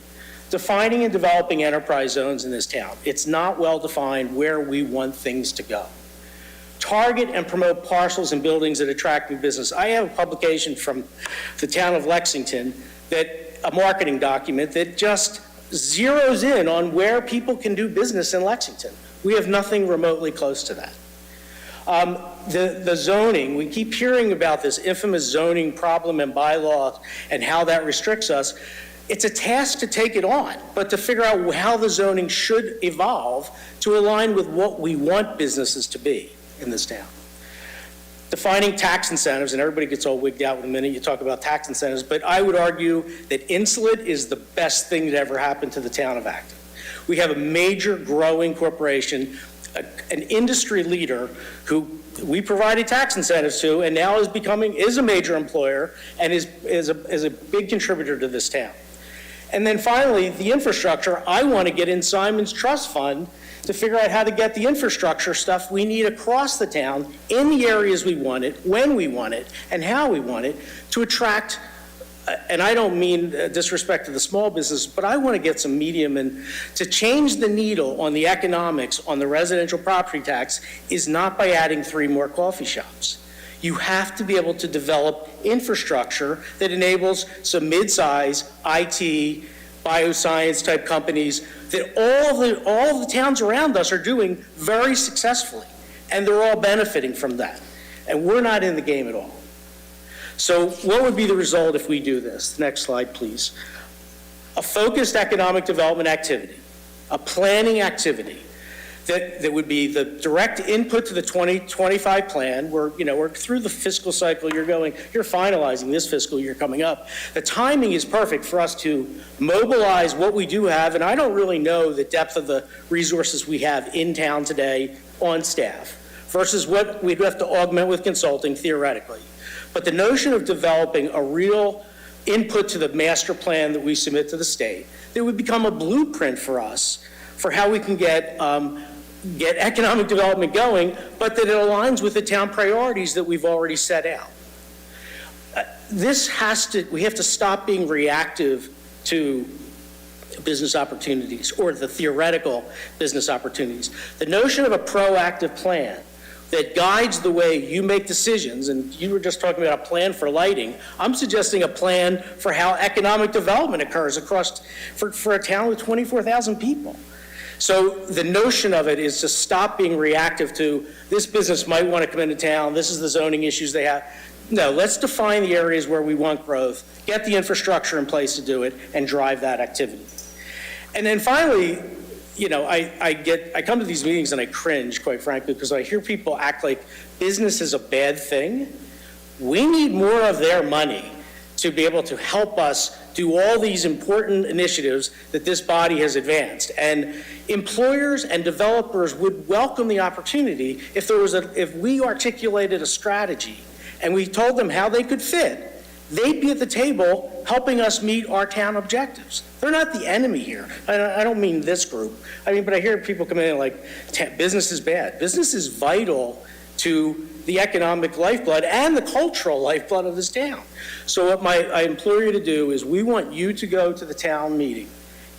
defining and developing enterprise zones in this town. It's not well defined where we want things to go. Target and promote parcels and buildings that attract new business. I have a publication from the town of Lexington, a marketing document that just zeroes in on where people can do business in Lexington. We have nothing remotely close to that. The zoning, we keep hearing about this infamous zoning problem and bylaw and how that restricts us. It's a task to take it on, but to figure out how the zoning should evolve to align with what we want businesses to be in this town. Defining tax incentives, and everybody gets all wigged out in a minute you talk about tax incentives, but I would argue that Insulet is the best thing that ever happened to the town of Acton. We have a major growing corporation, an industry leader who we provided tax incentives to, and now is a major employer and is a big contributor to this town. And then finally, the infrastructure, I want to get in Simon's trust fund to figure out how to get the infrastructure stuff we need across the town in the areas we want it, when we want it, and how we want it to attract, and I don't mean disrespect to the small business, but I want to get some medium, and to change the needle on the economics on the residential property tax is not by adding 3 more coffee shops. You have to be able to develop infrastructure that enables some mid-size IT, bioscience type companies that all the towns around us are doing very successfully, and they're all benefiting from that. And we're not in the game at all. So what would be the result if we do this? Next slide, please. A focused economic development activity, a planning activity that would be the direct input to the 2025 plan. We're through the fiscal cycle. You're finalizing this fiscal year coming up. The timing is perfect for us to mobilize what we do have, and I don't really know the depth of the resources we have in town today on staff versus what we'd have to augment with consulting theoretically. But the notion of developing a real input to the master plan that we submit to the state, that would become a blueprint for us for how we can get get economic development going, but that it aligns with the town priorities that we've already set out. We have to stop being reactive to business opportunities or the theoretical business opportunities. The notion of a proactive plan that guides the way you make decisions, and you were just talking about a plan for lighting, I'm suggesting a plan for how economic development occurs for a town with 24,000 people. So the notion of it is to stop being reactive to this business might want to come into town, this is the zoning issues they have. No, let's define the areas where we want growth, get the infrastructure in place to do it, and drive that activity. And then finally, you know, I come to these meetings and I cringe, quite frankly, because I hear people act like business is a bad thing. We need more of their money to be able to help us do all these important initiatives that this body has advanced. And employers and developers would welcome the opportunity if we articulated a strategy and we told them how they could fit. They'd be at the table helping us meet our town objectives. They're not the enemy here. I don't mean this group. But I hear people come in like, business is bad. Business is vital to the economic lifeblood and the cultural lifeblood of this town. So what I implore you to do is we want you to go to the town meeting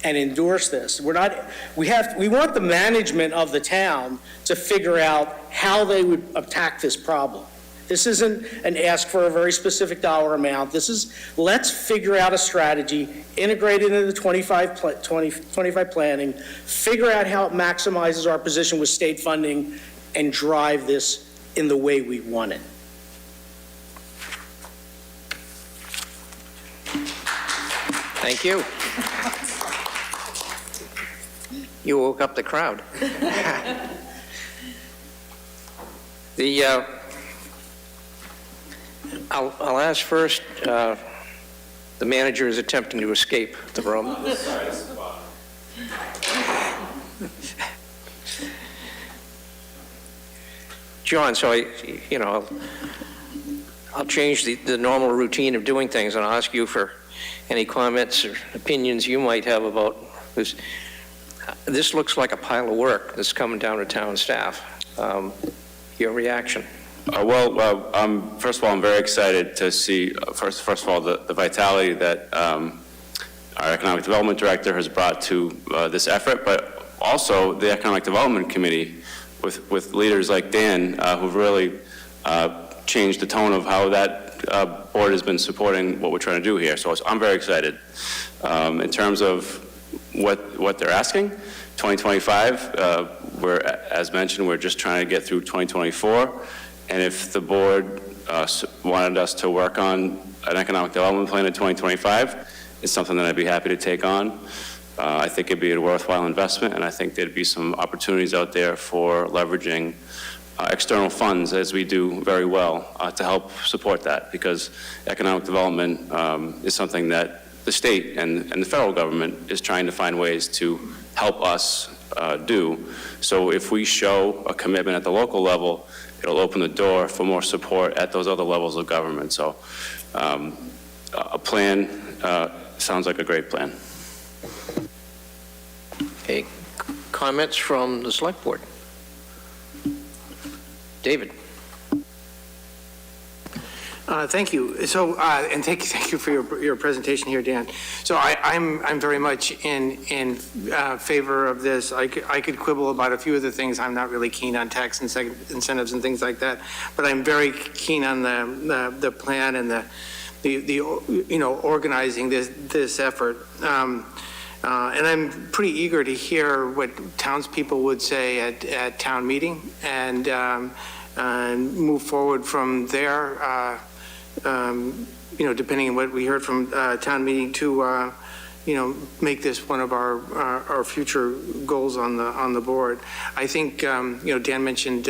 and endorse this. We want the management of the town to figure out how they would attack this problem. This isn't an ask for a very specific dollar amount. This is, let's figure out a strategy, integrate it into the 25 planning, figure out how it maximizes our position with state funding, and drive this in the way we want it. Thank you. You woke up the crowd. I'll ask first, the manager is attempting to escape the room. John, so I'll change the normal routine of doing things, and I'll ask you for any comments or opinions you might have about this. This looks like a pile of work that's coming down to town staff. Your reaction? First of all, I'm very excited to see, first of all, the vitality that our Economic Development Director has brought to this effort, but also the Economic Development Committee with leaders like Dan who've really changed the tone of how that board has been supporting what we're trying to do here. So I'm very excited. In terms of what they're asking, 2025, as mentioned, we're just trying to get through 2024. And if the board wanted us to work on an economic development plan in 2025, it's something that I'd be happy to take on. I think it'd be a worthwhile investment, and I think there'd be some opportunities out there for leveraging external funds, as we do very well, to help support that, because economic development is something that the state and the federal government is trying to find ways to help us do. So if we show a commitment at the local level, it'll open the door for more support at those other levels of government. So a plan sounds like a great plan. Okay, comments from the select board? David. Thank you. So, and thank you for your presentation here, Dan. So I'm very much in favor of this. I could quibble about a few of the things. I'm not really keen on tax incentives and things like that, but I'm very keen on the plan and the organizing this effort. And I'm pretty eager to hear what townspeople would say at town meeting and move forward from there. Depending on what we heard from town meeting to, make this one of our future goals on the board. I think, Dan mentioned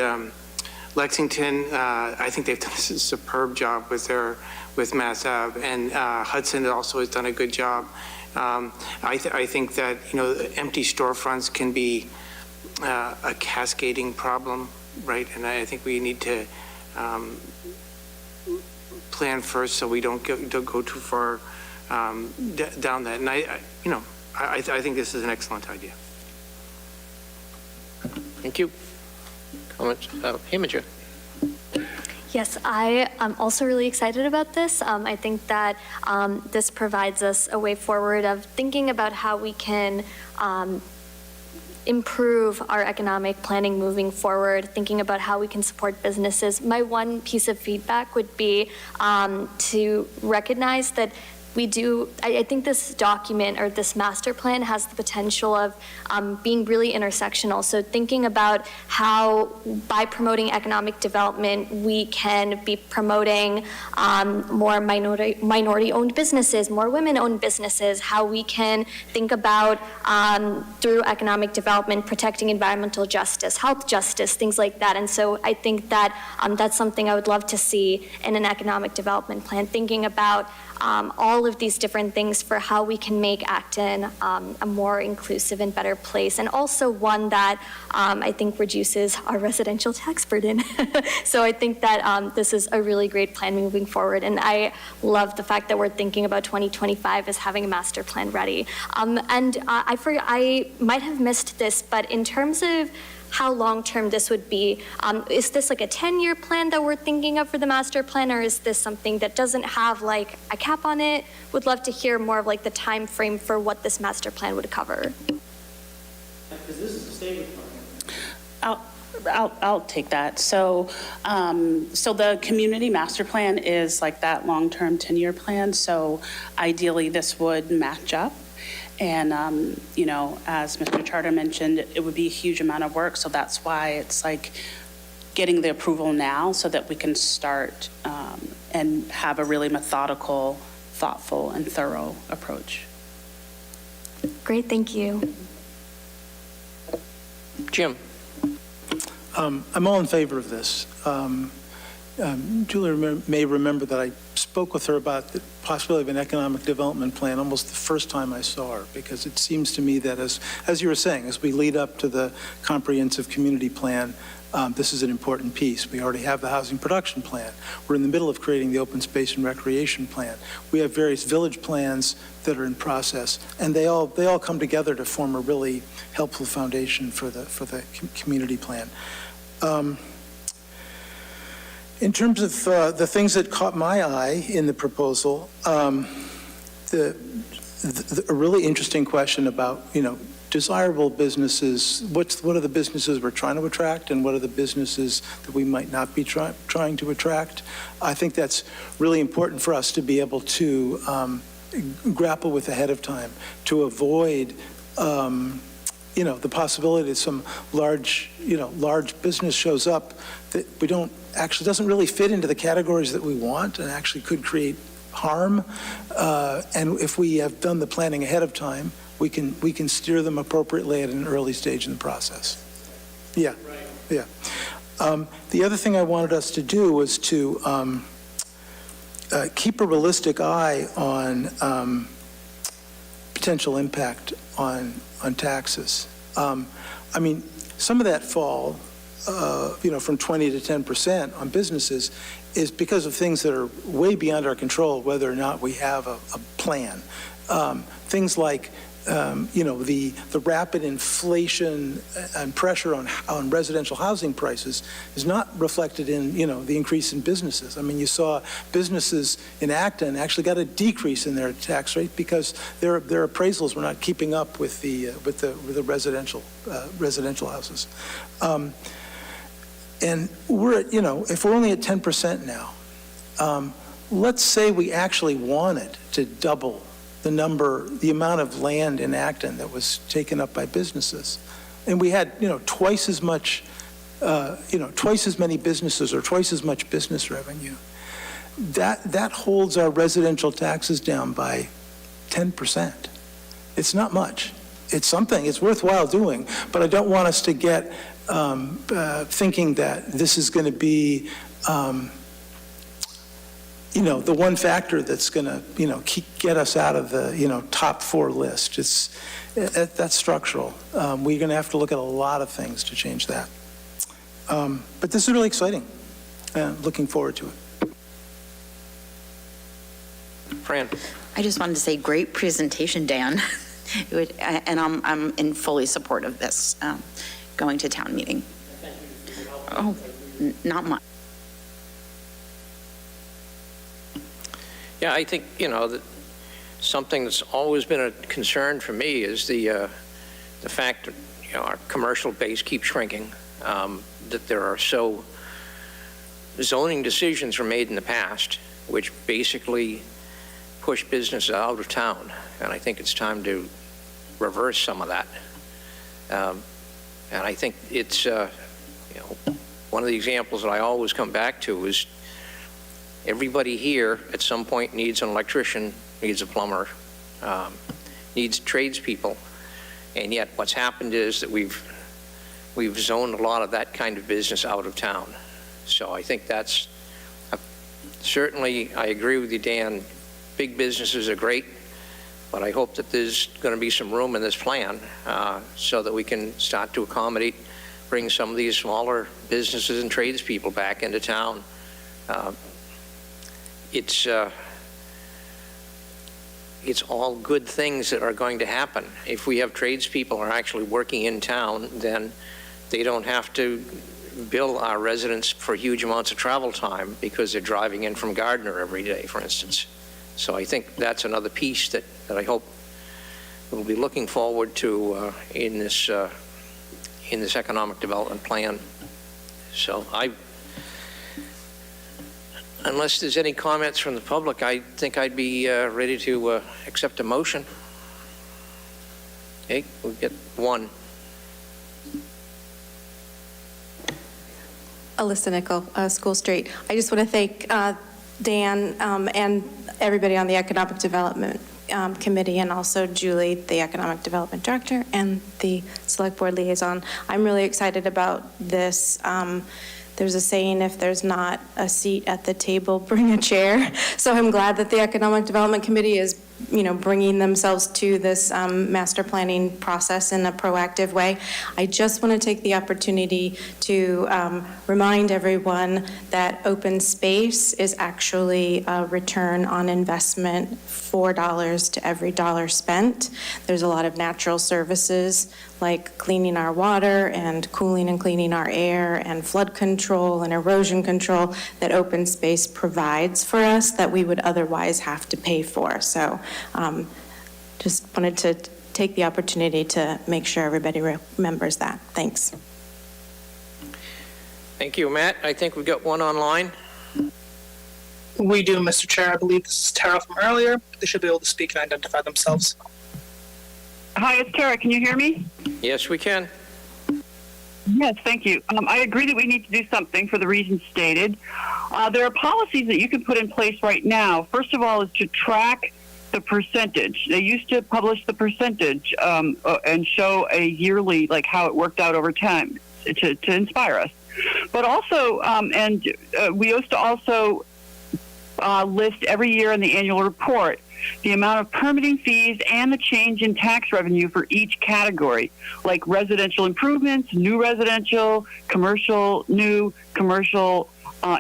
Lexington. I think they've done a superb job with Mass Ave, and Hudson also has done a good job. I think that, empty storefronts can be a cascading problem, right? And I think we need to plan first so we don't go too far down that. And I think this is an excellent idea. Thank you. Comments? Imager. Yes, I am also really excited about this. I think that this provides us a way forward of thinking about how we can improve our economic planning moving forward, thinking about how we can support businesses. My one piece of feedback would be to recognize that I think this document or this master plan has the potential of being really intersectional. So thinking about how by promoting economic development, we can be promoting more minority-owned businesses, more women-owned businesses, how we can think about through economic development, protecting environmental justice, health justice, things like that. And so I think that that's something I would love to see in an economic development plan, thinking about all of these different things for how we can make Acton a more inclusive and better place, and also one that I think reduces our residential tax burden. So I think that this is a really great plan moving forward, and I love the fact that we're thinking about 2025 as having a master plan ready. I might have missed this, but in terms of how long-term this would be, is this like a 10-year plan that we're thinking of for the master plan, or is this something that doesn't have like a cap on it? Would love to hear more of like the time frame for what this master plan would cover. Because this is a statement plan. I'll take that. So the community master plan is like that long-term 10-year plan. So ideally this would match up. And, as Mr. Charter mentioned, it would be a huge amount of work. So that's why it's like getting the approval now so that we can start and have a really methodical, thoughtful, and thorough approach. Great, thank you. Jim. I'm all in favor of this. Julia may remember that I spoke with her about the possibility of an economic development plan almost the first time I saw her, because it seems to me that as you were saying, as we lead up to the comprehensive community plan, this is an important piece. We already have the housing production plan. We're in the middle of creating the open space and recreation plan. We have various village plans that are in process, and they all come together to form a really helpful foundation for the community plan. In terms of the things that caught my eye in the proposal, a really interesting question about, desirable businesses. What are the businesses we're trying to attract, and what are the businesses that we might not be trying to attract? I think that's really important for us to be able to grapple with ahead of time, to avoid the possibility that some large business shows up that doesn't really fit into the categories that we want, and actually could create harm. And if we have done the planning ahead of time, we can steer them appropriately at an early stage in the process. Yeah, yeah. The other thing I wanted us to do was to keep a realistic eye on potential impact on taxes. Some of that fall, from 20 to 10% on businesses is because of things that are way beyond our control, whether or not we have a plan. Things like, the rapid inflation and pressure on residential housing prices is not reflected in, the increase in businesses. You saw businesses in Acton actually got a decrease in their tax rate because their appraisals were not keeping up with the residential houses. And we're at, if we're only at 10% now, let's say we actually wanted to double the amount of land in Acton that was taken up by businesses. And we had, twice as many businesses or twice as much business revenue. That holds our residential taxes down by 10%. It's not much. It's something, it's worthwhile doing, but I don't want us to get thinking that this is going to be the one factor that's going to, get us out of the, top 4 list. That's structural. We're going to have to look at a lot of things to change that. But this is really exciting. Looking forward to it. Fran. I just wanted to say, great presentation, Dan. And I'm in fully support of this. going to town meeting. Oh, not much. Yeah, I think, that something that's always been a concern for me is the fact that, our commercial base keeps shrinking, that there are zoning decisions were made in the past, which basically push businesses out of town. And I think it's time to reverse some of that. And I think it's, one of the examples that I always come back to is everybody here at some point needs an electrician, needs a plumber, needs tradespeople. And yet what's happened is that we've zoned a lot of that kind of business out of town. So I think that's, certainly I agree with you, Dan, big businesses are great, but I hope that there's going to be some room in this plan so that we can start to accommodate, bring some of these smaller businesses and tradespeople back into town. It's all good things that are going to happen. If we have tradespeople are actually working in town, then they don't have to bill our residents for huge amounts of travel time because they're driving in from Gardner every day, for instance. So I think that's another piece that I hope we'll be looking forward to in this economic development plan. So unless there's any comments from the public, I think I'd be ready to accept a motion. Okay, we'll get one. Alyssa Nickel, School Street. I just want to thank Dan and everybody on the Economic Development Committee, and also Julie, the Economic Development Director, and the Select Board Liaison. I'm really excited about this. There's a saying, if there's not a seat at the table, bring a chair. So I'm glad that the Economic Development Committee is, bringing themselves to this master planning process in a proactive way. I just want to take the opportunity to remind everyone that open space is actually a return on investment, $4 to every dollar spent. There's a lot of natural services like cleaning our water and cooling and cleaning our air and flood control and erosion control that open space provides for us that we would otherwise have to pay for. So just wanted to take the opportunity to make sure everybody remembers that. Thanks. Thank you, Matt. I think we've got one online. We do, Mr. Chair. I believe this is Tara from earlier. They should be able to speak and identify themselves. Hi, it's Tara. Can you hear me? Yes, we can. Yes, thank you. I agree that we need to do something for the reasons stated. There are policies that you can put in place right now. First of all is to track the percentage. They used to publish the percentage and show a yearly, like how it worked out over time to inspire us. But also, we used to also list every year in the annual report the amount of permitting fees and the change in tax revenue for each category, like residential improvements, new residential, commercial, new commercial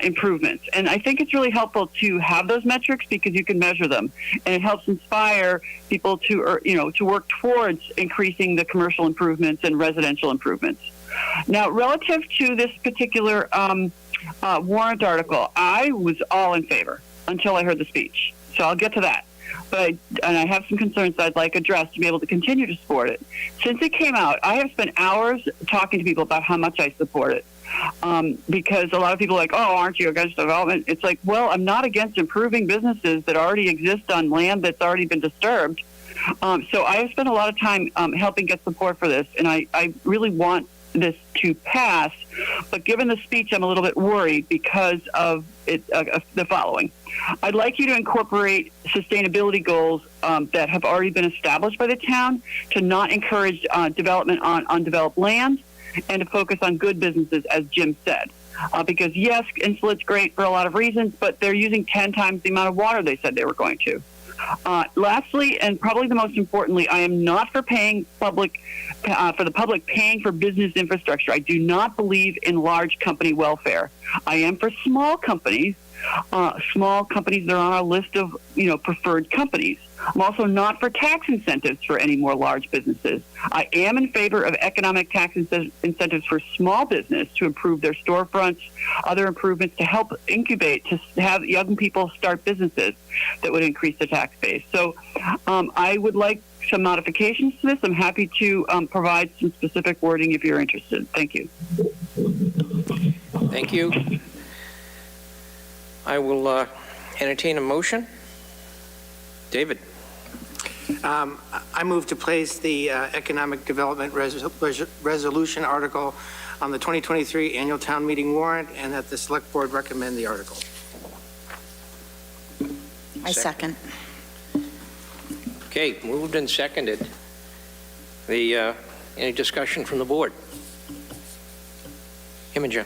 improvements. And I think it's really helpful to have those metrics because you can measure them, and it helps inspire people to, to work towards increasing the commercial improvements and residential improvements. Now, relative to this particular warrant article, I was all in favor until I heard the speech. So I'll get to that. But I have some concerns that I'd like addressed to be able to continue to support it. Since it came out, I have spent hours talking to people about how much I support it. Because a lot of people are like, oh, aren't you against development? It's like, well, I'm not against improving businesses that already exist on land that's already been disturbed. So I have spent a lot of time helping get support for this, and I really want this to pass. But given the speech, I'm a little bit worried because of the following. I'd like you to incorporate sustainability goals that have already been established by the town to not encourage development on undeveloped land and to focus on good businesses, as Jim said. Because, yes, insulate's great for a lot of reasons, but they're using 10 times the amount of water they said they were going to. Lastly, and probably the most importantly, I am not for paying for the public paying for business infrastructure. I do not believe in large company welfare. I am for small companies small companies that are on our list of, preferred companies. I'm also not for tax incentives for any more large businesses. I am in favor of economic tax incentives for small business to improve their storefronts, other improvements to help incubate, to have young people start businesses that would increase the tax base. So I would like some modifications to this. I'm happy to provide some specific wording if you're interested. Thank you. Thank you. I will entertain a motion. David. I move to place the Economic Development Resolution article on the 2023 Annual Town Meeting warrant, and that the Select Board recommend the article. I second. Okay, moved and seconded. Any discussion from the board? Imogen.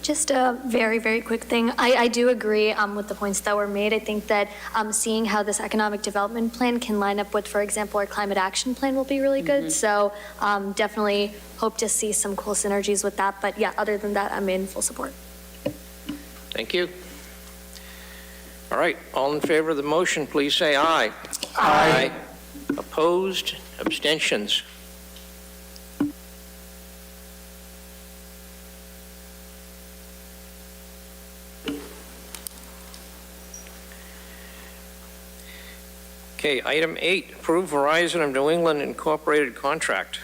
Just a very, very quick thing. I do agree with the points that were made. I think that seeing how this economic development plan can line up with, for example, our climate action plan will be really good. So definitely hope to see some cool synergies with that. But yeah, other than that, I'm in full support. Thank you. All right, all in favor of the motion, please say aye. Aye. Opposed? Abstentions? Okay, item 8, approve Verizon of New England Incorporated contract.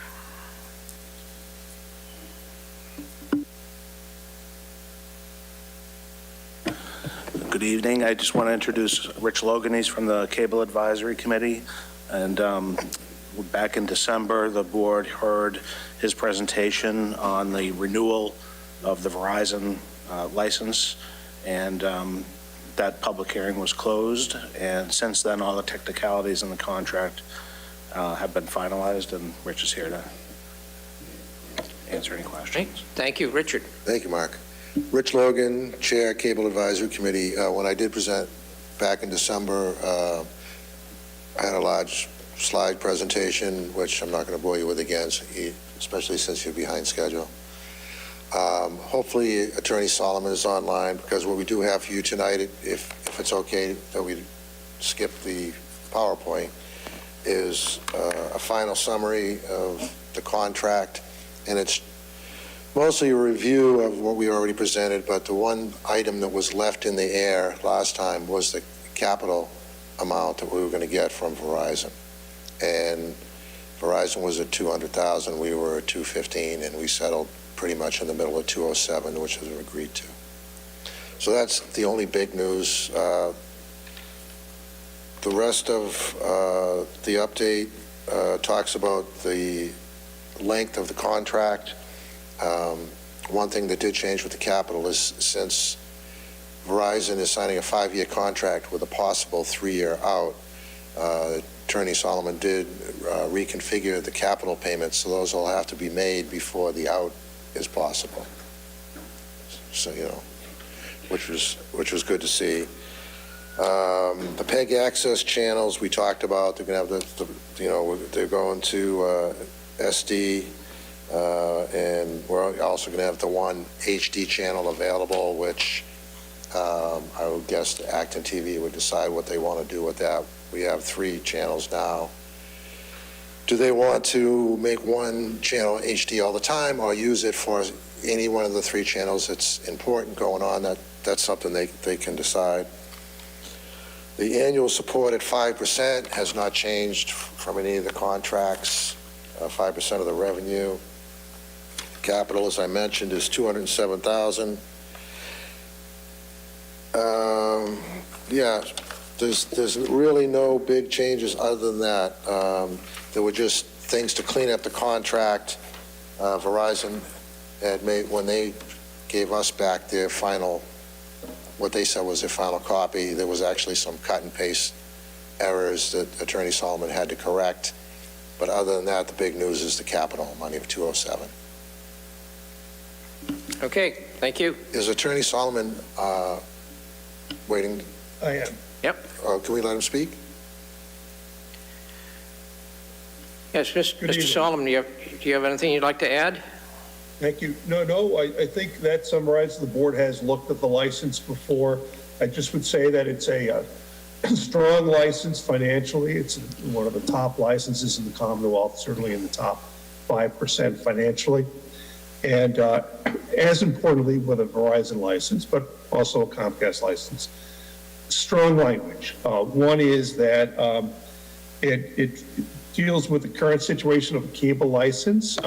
Good evening. I just want to introduce Rich Logan. He's from the Cable Advisory Committee. And back in December, the board heard his presentation on the renewal of the Verizon license. And that public hearing was closed, and since then all the technicalities in the contract have been finalized, and Rich is here to answer any questions. Right. Thank you, Richard. Thank you, Mark. Rich Logan, Chair, Cable Advisory Committee. When I did present back in December, I had a large slide presentation, which I'm not going to bore you with again, especially since you're behind schedule. Hopefully Attorney Solomon is online, because what we do have for you tonight, if it's okay that we skip the PowerPoint, is a final summary of the contract, and it's mostly a review of what we already presented, but the one item that was left in the air last time was the capital amount that we were going to get from Verizon. And Verizon was at $200,000, we were at $215,000, and we settled pretty much in the middle of $207,000, which was agreed to. So that's the only big news. The rest of the update talks about the length of the contract. One thing that did change with the capital is, since Verizon is signing a 5-year contract with a possible 3-year out, Attorney Solomon did reconfigure the capital payments, so those will have to be made before the out is possible. So, which was good to see. The PEG access channels we talked about, they're going to have they're going to SD, and we're also going to have the one HD channel available, which I would guess ActonTV would decide what they want to do with that. We have 3 channels now. Do they want to make one channel HD all the time, or use it for any one of the 3 channels that's important going on? That's something they can decide. The annual support at 5% has not changed from any of the contracts, 5% of the revenue. Capital, as I mentioned, is $207,000. Yeah, there's really no big changes other than that. There were just things to clean up the contract. Verizon had made, when they gave us back their final, what they said was their final copy, there was actually some cut and paste errors that Attorney Solomon had to correct. But other than that, the big news is the capital money of $207,000. Okay, thank you. Is Attorney Solomon waiting? I am. Yep. Can we let him speak? Yes, Mr. Solomon, do you have anything you'd like to add? Thank you. No, I think that summarizes. The board has looked at the license before. I just would say that it's a strong license financially. It's one of the top licenses in the Commonwealth, certainly in the top 5% financially. And as importantly, with a Verizon license, but also a Comcast license, strong language. One is that it deals with the current situation of a cable license,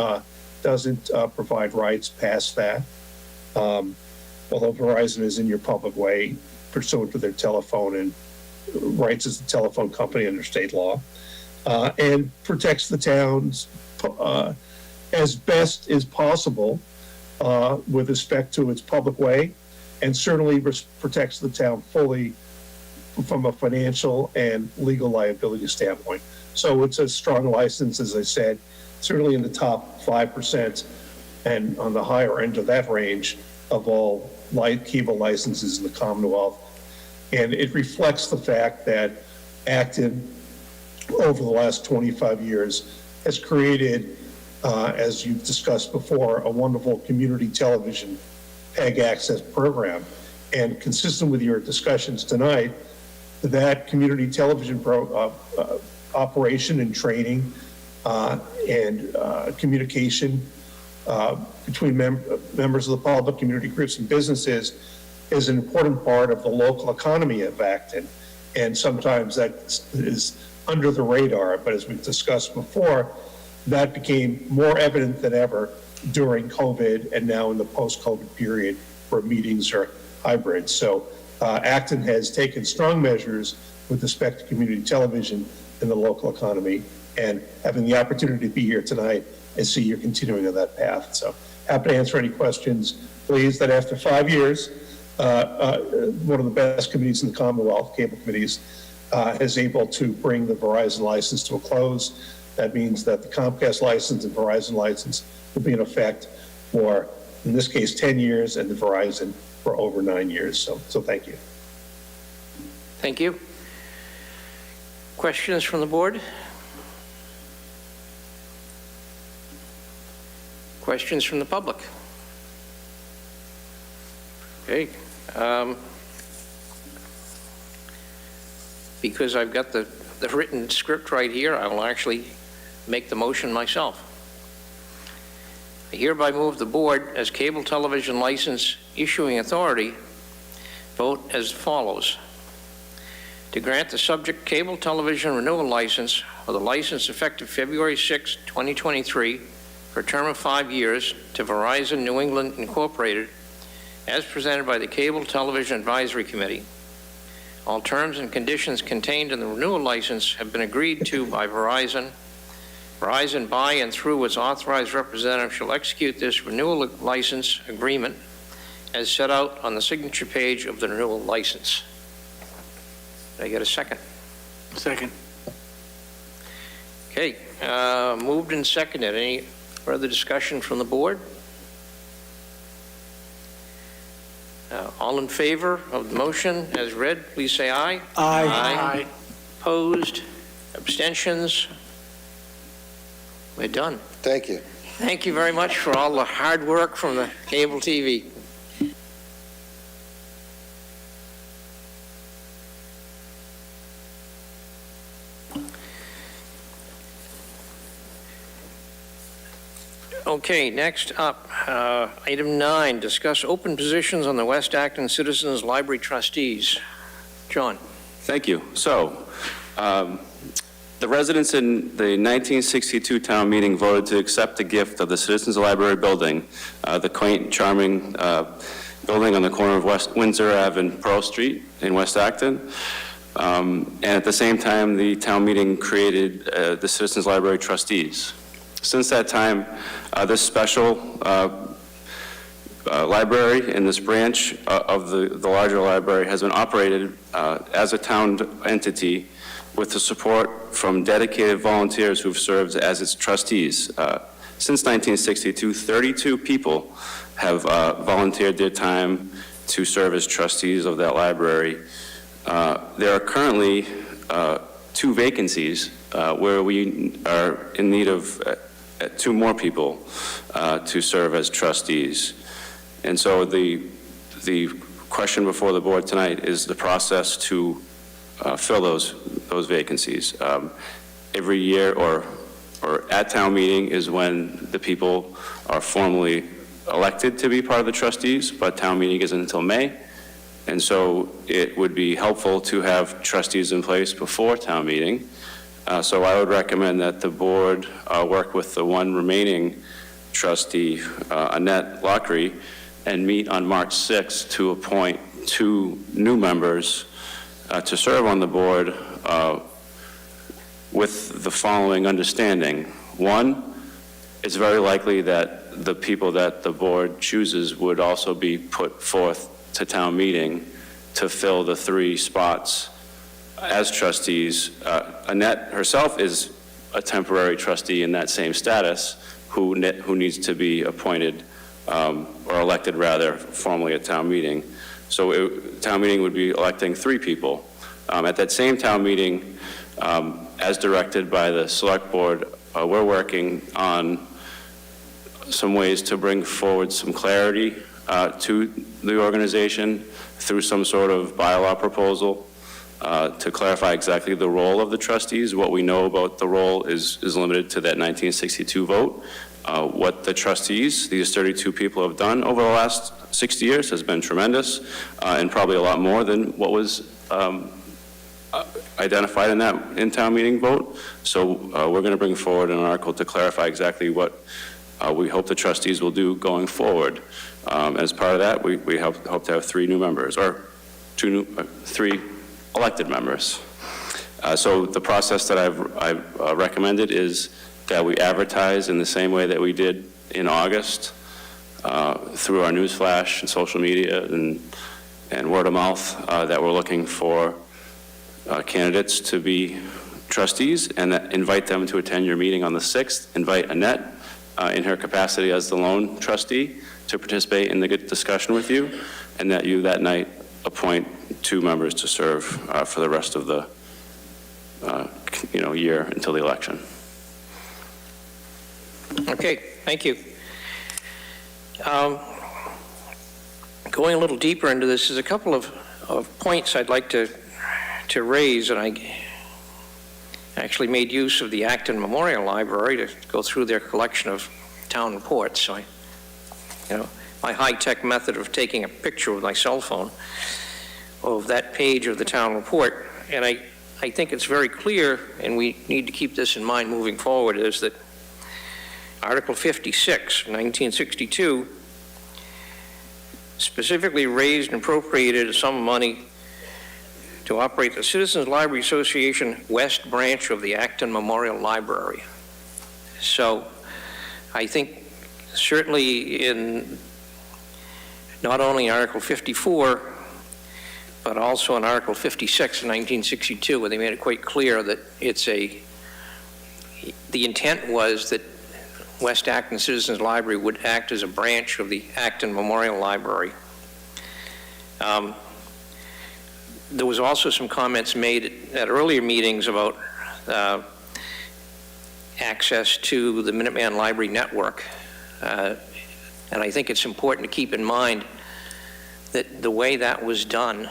doesn't provide rights past that. Although Verizon is in your public way pursuant to their telephone and rights as a telephone company under state law, and protects the towns as best as possible with respect to its public way, and certainly protects the town fully from a financial and legal liability standpoint. So it's a strong license, as I said, certainly in the top 5% and on the higher end of that range of all cable licenses in the Commonwealth. And it reflects the fact that Acton, over the last 25 years, has created, as you've discussed before, a wonderful community television PEG access program. And consistent with your discussions tonight, that community television operation and training and communication between members of the public, community groups, and businesses is an important part of the local economy of Acton. And sometimes that is under the radar, but as we've discussed before, that became more evident than ever during COVID and now in the post-COVID period where meetings are hybrid. So Acton has taken strong measures with respect to community television in the local economy, and having the opportunity to be here tonight and see you're continuing on that path. So happy to answer any questions. Pleased that after 5 years, one of the best committees in the Commonwealth, cable committees, is able to bring the Verizon license to a close. That means that the Comcast license and Verizon license will be in effect for, in this case, 10 years, and the Verizon for over 9 years. So thank you. Thank you. Questions from the board? Questions from the public? Okay. Because I've got the written script right here, I will actually make the motion myself. I hereby move the board as cable television license issuing authority vote as follows. To grant the subject cable television renewal license for the license effective February 6, 2023 for a term of 5 years to Verizon New England Incorporated as presented by the Cable Television Advisory Committee. All terms and conditions contained in the renewal license have been agreed to by Verizon. Verizon, by and through its authorized representative, shall execute this renewal license agreement as set out on the signature page of the renewal license. Did I get a second? Second. Okay, moved and seconded. Any further discussion from the board? All in favor of the motion as read, please say aye. Aye. Aye. Opposed? Abstentions? We're done. Thank you. Thank you very much for all the hard work from the cable TV. Okay, next up, item 9, discuss open positions on the West Acton Citizens Library Trustees. John. Thank you. So, the residents in the 1962 town meeting voted to accept the gift of the Citizens Library building, the quaint, charming building on the corner of West Windsor Ave and Pearl Street in West Acton. And at the same time, the town meeting created the Citizens Library Trustees. Since that time, this special library in this branch of the larger library has been operated as a town entity with the support from dedicated volunteers who've served as its trustees. Since 1962, 32 people have volunteered their time to serve as trustees of that library. There are currently 2 vacancies where we are in need of two more people to serve as trustees. And so the question before the board tonight is the process to fill those vacancies. Every year or at town meeting is when the people are formally elected to be part of the trustees, but town meeting isn't until May. And so it would be helpful to have trustees in place before town meeting. So I would recommend that the board work with the one remaining trustee, Annette Lockery, and meet on March 6th to appoint 2 new members to serve on the board with the following understanding. One, it's very likely that the people that the board chooses would also be put forth to town meeting to fill the 3 spots as trustees. Annette herself is a temporary trustee in that same status who needs to be appointed or elected rather formally at town meeting. So town meeting would be electing 3 people. At that same town meeting, as directed by the select board, we're working on some ways to bring forward some clarity to the organization through some sort of bylaw proposal to clarify exactly the role of the trustees. What we know about the role is limited to that 1962 vote. What the trustees, these 32 people, have done over the last 60 years has been tremendous, and probably a lot more than what was identified in that in-town meeting vote. So we're going to bring forward an article to clarify exactly what we hope the trustees will do going forward. As part of that, we hope to have 3 new members, or 3 elected members. So the process that I've recommended is that we advertise in the same way that we did in August through our newsflash and social media and word of mouth that we're looking for candidates to be trustees, and that invite them to attend your meeting on the 6th. Invite Annette in her capacity as the lone trustee to participate in the good discussion with you, and that you that night appoint 2 members to serve for the rest of the year until the election. Okay, thank you. Going a little deeper into this, there's a couple of points I'd like to raise, and I actually made use of the Acton Memorial Library to go through their collection of town reports. So my high-tech method of taking a picture with my cell phone of that page of the town report, and I think it's very clear, and we need to keep this in mind moving forward, is that Article 56, 1962, specifically raised and appropriated a sum of money to operate the Citizens Library Association West Branch of the Acton Memorial Library. So I think certainly in not only Article 54, but also in Article 56 in 1962, where they made it quite clear that the intent was that West Acton Citizens Library would act as a branch of the Acton Memorial Library. There was also some comments made at earlier meetings about access to the Minuteman Library Network. And I think it's important to keep in mind that the way that was done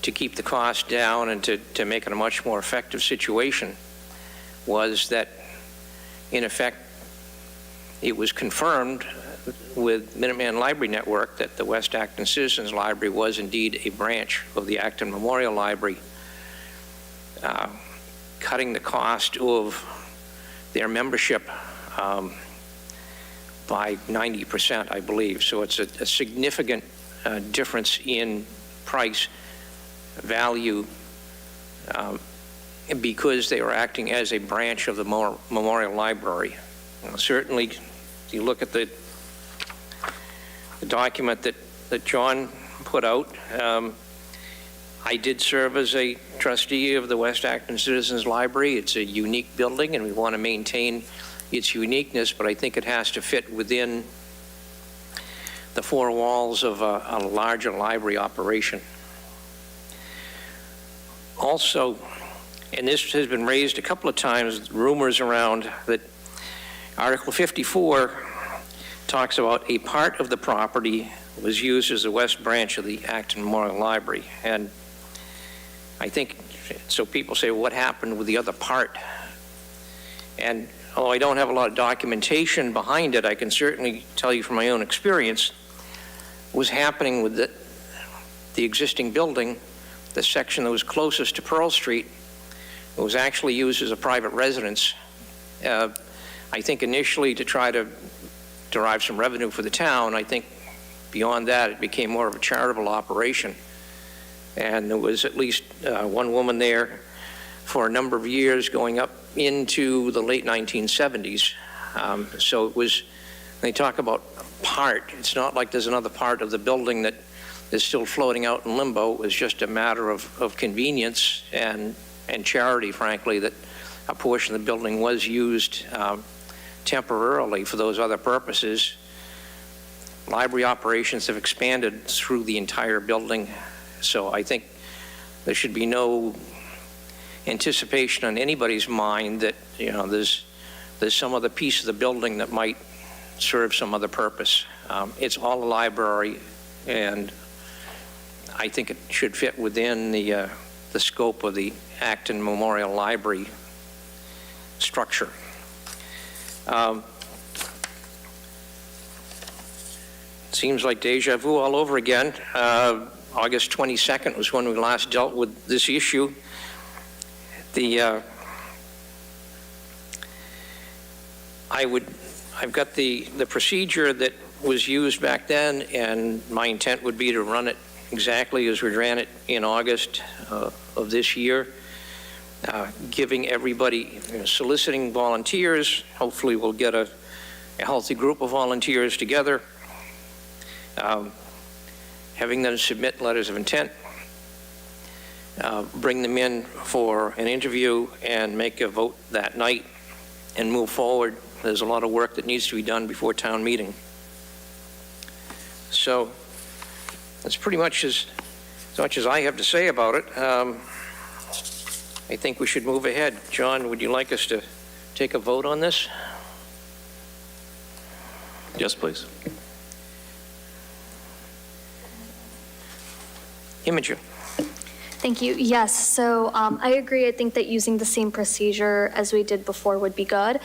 to keep the cost down and to make it a much more effective situation was that, in effect, it was confirmed with Minuteman Library Network that the West Acton Citizens Library was indeed a branch of the Acton Memorial Library, cutting the cost of their membership by 90%, I believe. So it's a significant difference in price value because they were acting as a branch of the Memorial Library. Certainly, if you look at the document that John put out, I did serve as a trustee of the West Acton Citizens Library. It's a unique building, and we want to maintain its uniqueness, but I think it has to fit within the 4 walls of a larger library operation. Also, and this has been raised a couple of times, rumors around that Article 54 talks about a part of the property was used as the west branch of the Acton Memorial Library. And I think, so people say, well, what happened with the other part? And although I don't have a lot of documentation behind it, I can certainly tell you from my own experience, was happening with the existing building, the section that was closest to Pearl Street, it was actually used as a private residence. I think initially to try to derive some revenue for the town. I think beyond that, it became more of a charitable operation. And there was at least one woman there for a number of years going up into the late 1970s. So it was, when they talk about part, it's not like there's another part of the building that is still floating out in limbo. It was just a matter of convenience and charity, frankly, that a portion of the building was used temporarily for those other purposes. Library operations have expanded through the entire building, so I think there should be no anticipation on anybody's mind that, you know, there's some other piece of the building that might serve some other purpose. It's all a library, and I think it should fit within the scope of the Acton Memorial Library structure. Seems like deja vu all over again. August 22nd was when we last dealt with this issue. I've got the procedure that was used back then, and my intent would be to run it exactly as we ran it in August of this year, giving everybody, soliciting volunteers. Hopefully we'll get a healthy group of volunteers together, having them submit letters of intent, bring them in for an interview and make a vote that night and move forward. There's a lot of work that needs to be done before town meeting. So that's pretty much as much as I have to say about it. I think we should move ahead. John, would you like us to take a vote on this? Yes, please. Imogen. Thank you. Yes, so I agree. I think that using the same procedure as we did before would be good.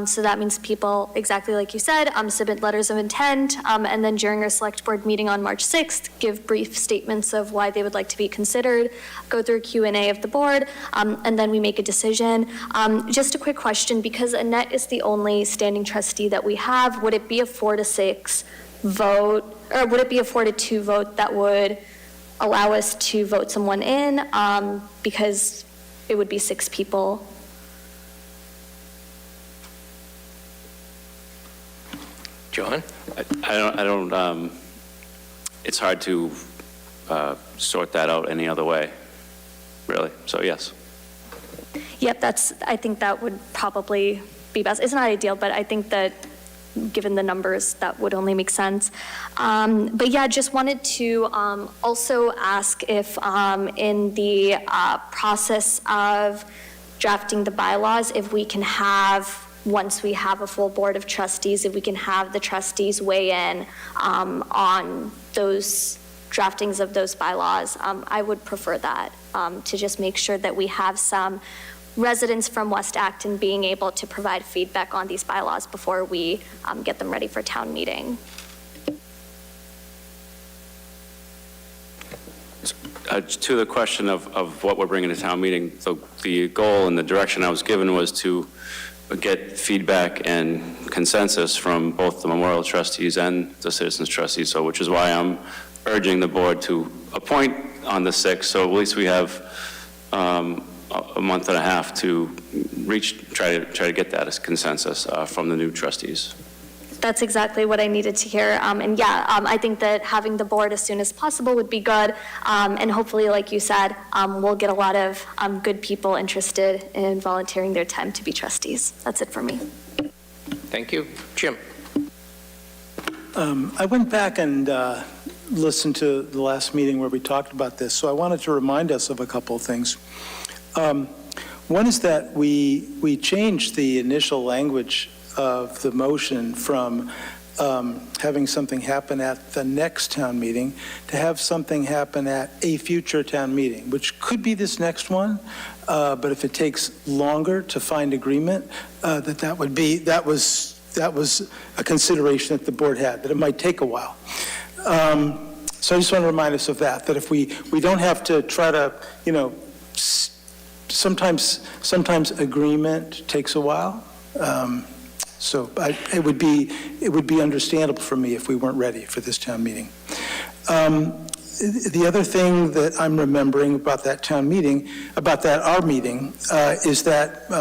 So that means people, exactly like you said, submit letters of intent, and then during our select board meeting on March 6th, give brief statements of why they would like to be considered, go through Q&A of the board, and then we make a decision. Just a quick question, because Annette is the only standing trustee that we have, would it be a 4-6 vote, or would it be a 4-2 vote that would allow us to vote someone in, because it would be 6 people? John? I don't, it's hard to sort that out any other way, really. So yes. Yep, I think that would probably be best. It's not ideal, but I think that given the numbers, that would only make sense. But yeah, just wanted to also ask if in the process of drafting the bylaws, if we can have, once we have a full board of trustees, if we can have the trustees weigh in on those draftings of those bylaws. I would prefer that, to just make sure that we have some residents from West Acton being able to provide feedback on these bylaws before we get them ready for town meeting. To the question of what we're bringing to town meeting, the goal and the direction I was given was to get feedback and consensus from both the memorial trustees and the citizens trustees, so which is why I'm urging the board to appoint on the 6th, so at least we have a month and a half to try to get that as consensus from the new trustees. That's exactly what I needed to hear. And yeah, I think that having the board as soon as possible would be good. And hopefully, like you said, we'll get a lot of good people interested in volunteering their time to be trustees. That's it for me. Thank you. Jim? I went back and listened to the last meeting where we talked about this, so I wanted to remind us of a couple of things. One is that we changed the initial language of the motion from having something happen at the next town meeting to have something happen at a future town meeting, which could be this next one, but if it takes longer to find agreement, that was a consideration that the board had, that it might take a while. So I just want to remind us of that if we don't have to try to, sometimes agreement takes a while. So it would be understandable for me if we weren't ready for this town meeting. The other thing that I'm remembering about that town meeting, our meeting, is that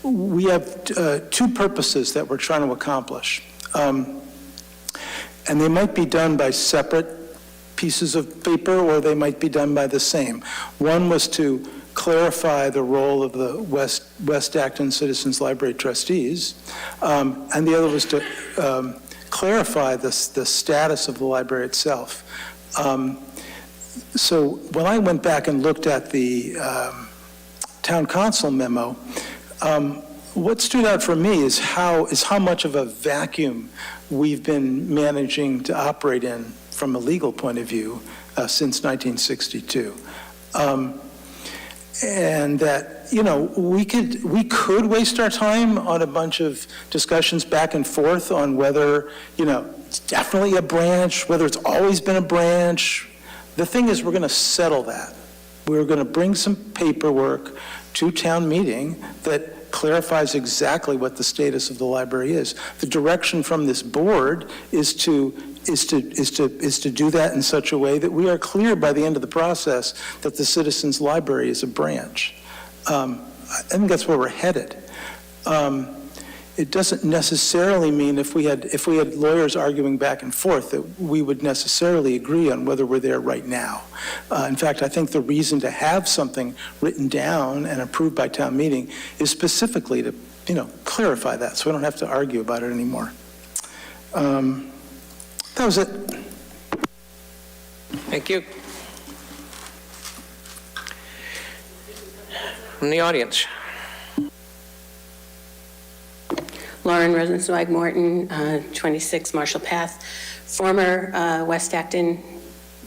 we have two purposes that we're trying to accomplish. And they might be done by separate pieces of paper, or they might be done by the same. One was to clarify the role of the West Acton Citizens Library Trustees, and the other was to clarify the status of the library itself. So when I went back and looked at the town council memo, what stood out for me is how much of a vacuum we've been managing to operate in from a legal point of view since 1962. And that, we could waste our time on a bunch of discussions back and forth on whether, it's definitely a branch, whether it's always been a branch. The thing is, we're going to settle that. We're going to bring some paperwork to town meeting that clarifies exactly what the status of the library is. The direction from this board is to do that in such a way that we are clear by the end of the process that the Citizens Library is a branch. I think that's where we're headed. It doesn't necessarily mean if we had lawyers arguing back and forth that we would necessarily agree on whether we're there right now. In fact, I think the reason to have something written down and approved by town meeting is specifically to, clarify that, so we don't have to argue about it anymore. That was it. Thank you. From the audience. Lauren Rosenzweig Morton, 26 Marshall Path, former West Acton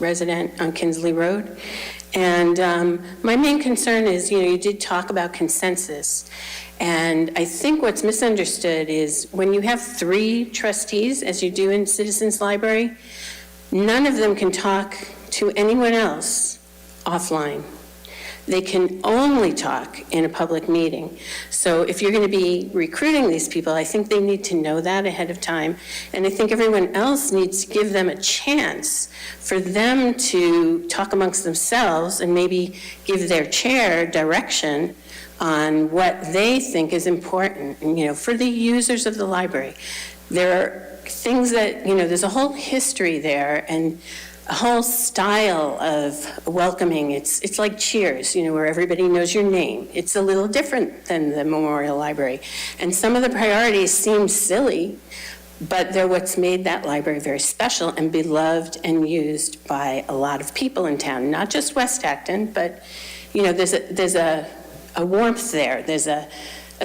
resident on Kinsley Road. And my main concern is, you did talk about consensus. And I think what's misunderstood is when you have 3 trustees, as you do in Citizens Library, none of them can talk to anyone else offline. They can only talk in a public meeting. So if you're going to be recruiting these people, I think they need to know that ahead of time. And I think everyone else needs to give them a chance for them to talk amongst themselves and maybe give their chair direction on what they think is important, for the users of the library. There are things that, there's a whole history there and a whole style of welcoming. It's like Cheers, where everybody knows your name. It's a little different than the Memorial Library. And some of the priorities seem silly, but they're what's made that library very special and beloved and used by a lot of people in town, not just West Acton, but, there's a warmth there, there's a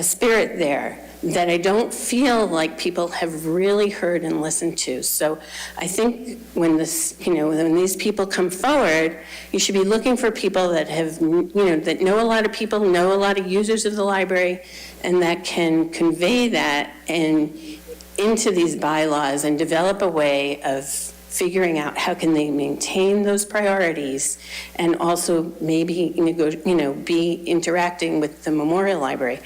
spirit there that I don't feel like people have really heard and listened to. So I think when when these people come forward, you should be looking for people that have, that know a lot of people, know a lot of users of the library, and that can convey that into these bylaws and develop a way of figuring out how can they maintain those priorities and also maybe be interacting with the Memorial Library.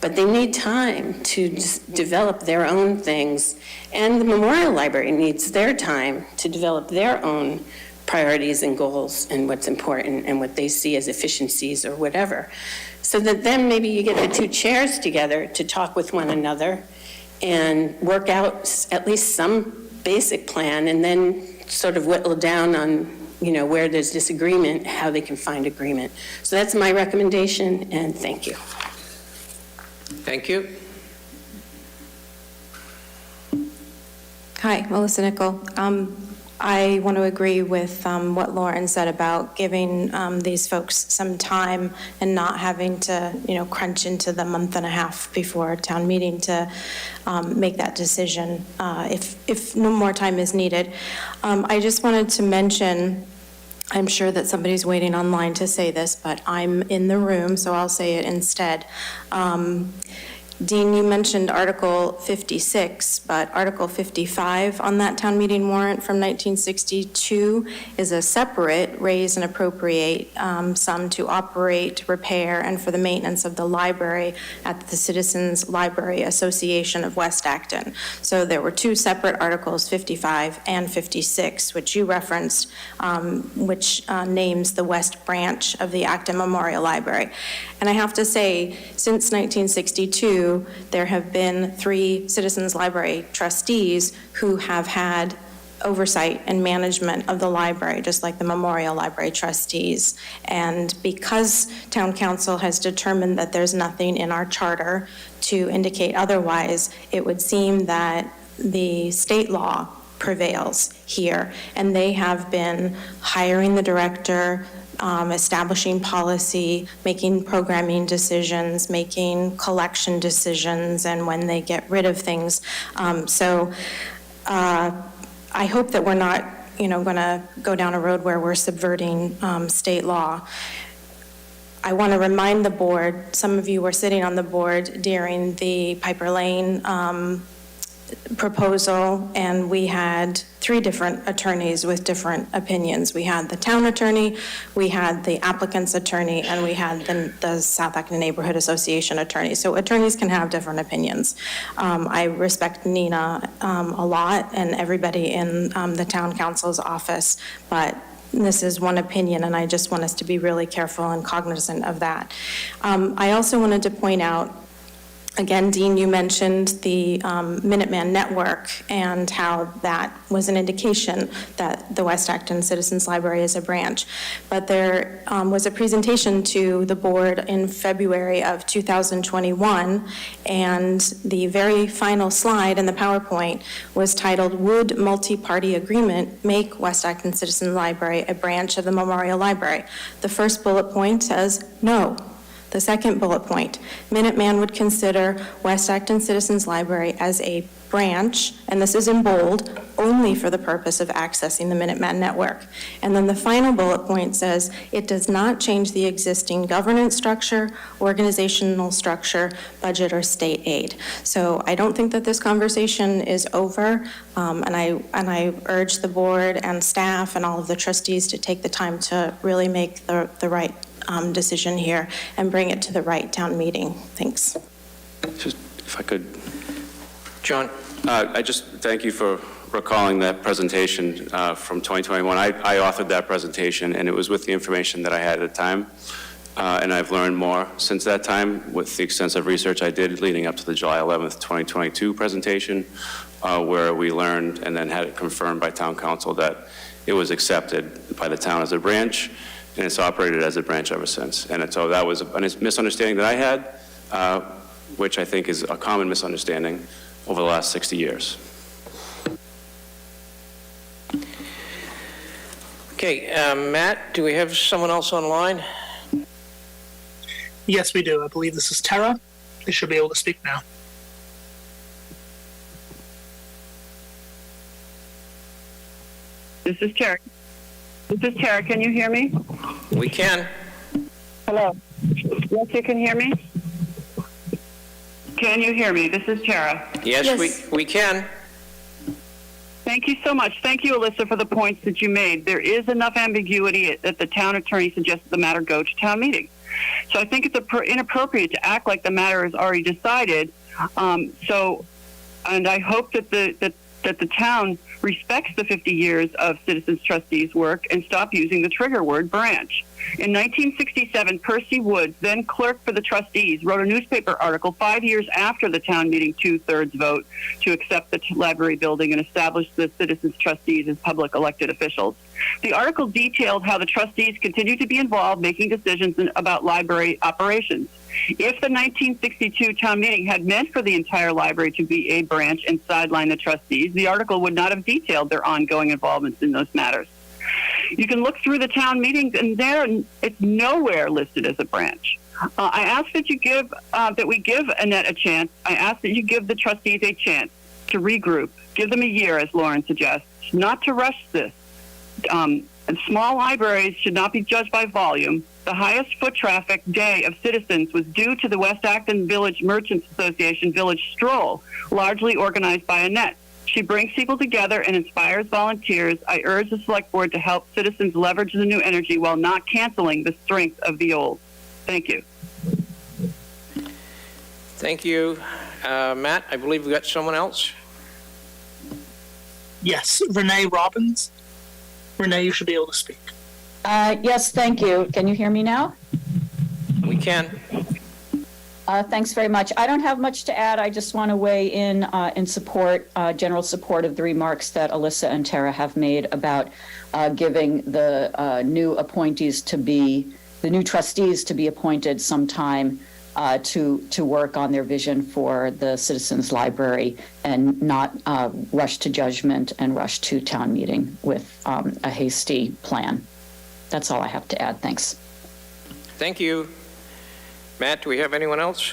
But they need time to just develop their own things, and the Memorial Library needs their time to develop their own priorities and goals and what's important and what they see as efficiencies or whatever. So that then maybe you get the 2 chairs together to talk with one another and work out at least some basic plan, and then sort of whittle down on where there's disagreement, how they can find agreement. So that's my recommendation, and thank you. Thank you. Hi, Melissa Nickel. I want to agree with what Lauren said about giving these folks some time and not having to, crunch into the month and a half before town meeting to make that decision if no more time is needed. I just wanted to mention, I'm sure that somebody's waiting online to say this, but I'm in the room, so I'll say it instead. Dean, you mentioned Article 56, but Article 55 on that town meeting warrant from 1962 is a separate raise and appropriate sum to operate, repair, and for the maintenance of the library at the Citizens Library Association of West Acton. So there were two separate articles, 55 and 56, which you referenced, which names the West Branch of the Acton Memorial Library. And I have to say, since 1962, there have been 3 Citizens Library trustees who have had oversight and management of the library, just like the Memorial Library trustees. And because Town Council has determined that there's nothing in our charter to indicate otherwise, it would seem that the state law prevails here. And they have been hiring the director, establishing policy, making programming decisions, making collection decisions, and when they get rid of things. So I hope that we're not, going to go down a road where we're subverting state law. I want to remind the board, some of you were sitting on the board during the Piper Lane proposal, and we had 3 different attorneys with different opinions. We had the town attorney, we had the applicant's attorney, and we had the South Acton Neighborhood Association attorney. So attorneys can have different opinions. I respect Nina a lot and everybody in the town council's office, but this is one opinion, and I just want us to be really careful and cognizant of that. I also wanted to point out, again, Dean, you mentioned the Minuteman Network and how that was an indication that the West Acton Citizens Library is a branch. But there was a presentation to the board in February of 2021, and the very final slide in the PowerPoint was titled, "Would Multi-Party Agreement Make West Acton Citizens Library a branch of the Memorial Library?" The first bullet point says no. The second bullet point, Minuteman would consider West Acton Citizens Library as a branch, and this is in bold, only for the purpose of accessing the Minuteman network. And then the final bullet point says, it does not change the existing governance structure, organizational structure, budget, or state aid. So I don't think that this conversation is over, and I urge the board and staff and all of the trustees to take the time to really make the right decision here and bring it to the right town meeting. Thanks. Just, if I could. John? I just thank you for recalling that presentation from 2021. I authored that presentation, and it was with the information that I had at the time. And I've learned more since that time with the extensive research I did leading up to the July 11th, 2022 presentation, where we learned and then had it confirmed by town council that it was accepted by the town as a branch, and it's operated as a branch ever since. And so that was a misunderstanding that I had, which I think is a common misunderstanding over the last 60 years. Okay, Matt, do we have someone else online? Yes, we do. I believe this is Tara. They should be able to speak now. This is Tara. Can you hear me? We can. Hello. Yes, you can hear me? Can you hear me? This is Tara. Yes. We can. Thank you so much. Thank you, Alyssa, for the points that you made. There is enough ambiguity that the town attorney suggested the matter go to town meeting. So I think it's inappropriate to act like the matter is already decided. And I hope that the town respects the 50 years of Citizens Trustees work and stop using the trigger word branch. In 1967, Percy Woods, then clerk for the trustees, wrote a newspaper article 5 years after the town meeting 2/3 vote to accept the library building and establish the citizens trustees as public elected officials. The article detailed how the trustees continue to be involved making decisions about library operations. If the 1962 town meeting had meant for the entire library to be a branch and sideline the trustees, the article would not have detailed their ongoing involvements in those matters. You can look through the town meetings, and there it's nowhere listed as a branch. I ask that you give we give Annette a chance. I ask that you give the trustees a chance to regroup. Give them a year, as Lauren suggests, not to rush this. And small libraries should not be judged by volume. The highest foot traffic day of citizens was due to the West Acton Village Merchants Association Village Stroll, largely organized by Annette. She brings people together and inspires volunteers. I urge the select board to help citizens leverage the new energy while not canceling the strength of the old. Thank you. Thank you. Matt, I believe we got someone else. Yes, Renee Robbins. Renee, you should be able to speak. Yes, thank you. Can you hear me now? We can. Thanks very much. I don't have much to add. I just want to weigh in support, general support of the remarks that Alyssa and Tara have made about giving the new appointees to be, the new trustees to be appointed sometime to work on their vision for the Citizens Library and not rush to judgment and rush to town meeting with a hasty plan. That's all I have to add. Thanks. Thank you. Matt, do we have anyone else?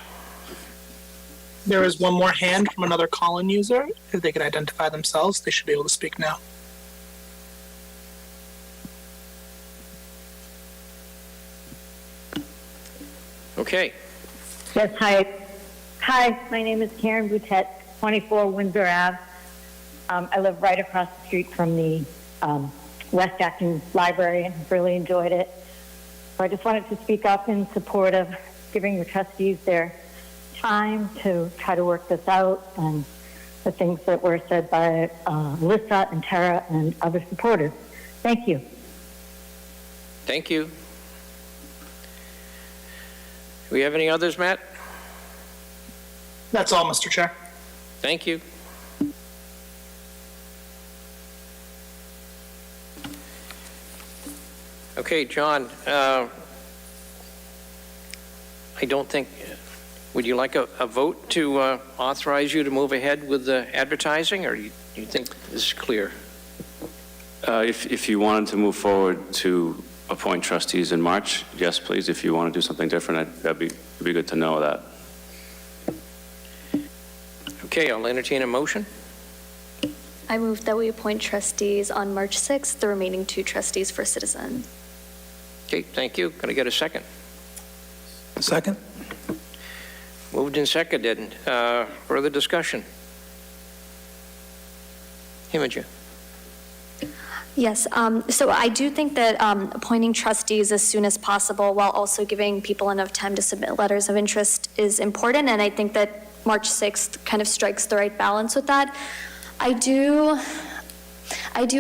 There is one more hand from another call-in user. If they could identify themselves, they should be able to speak now. Okay. Yes, hi. Hi, my name is Karen Boutette, 24 Windsor Ave. I live right across the street from the West Acton Library and have really enjoyed it. So I just wanted to speak up in support of giving the trustees their time to try to work this out, and the things that were said by Alyssa and Tara and other supporters. Thank you. Thank you. Do we have any others, Matt? That's all, Mr. Chair. Thank you. Okay, John, I don't think, would you like a vote to authorize you to move ahead with the advertising, or do you think this is clear? If you wanted to move forward to appoint trustees in March, yes, please. If you want to do something different, it'd be good to know that. Okay, I'll entertain a motion. I move that we appoint trustees on March 6th, the remaining 2 trustees for Citizens. Okay, thank you. Can I get a second? Second? Moved and seconded. Further discussion? Imogen. Yes, so I do think that appointing trustees as soon as possible while also giving people enough time to submit letters of interest is important, and I think that March 6th kind of strikes the right balance with that. I do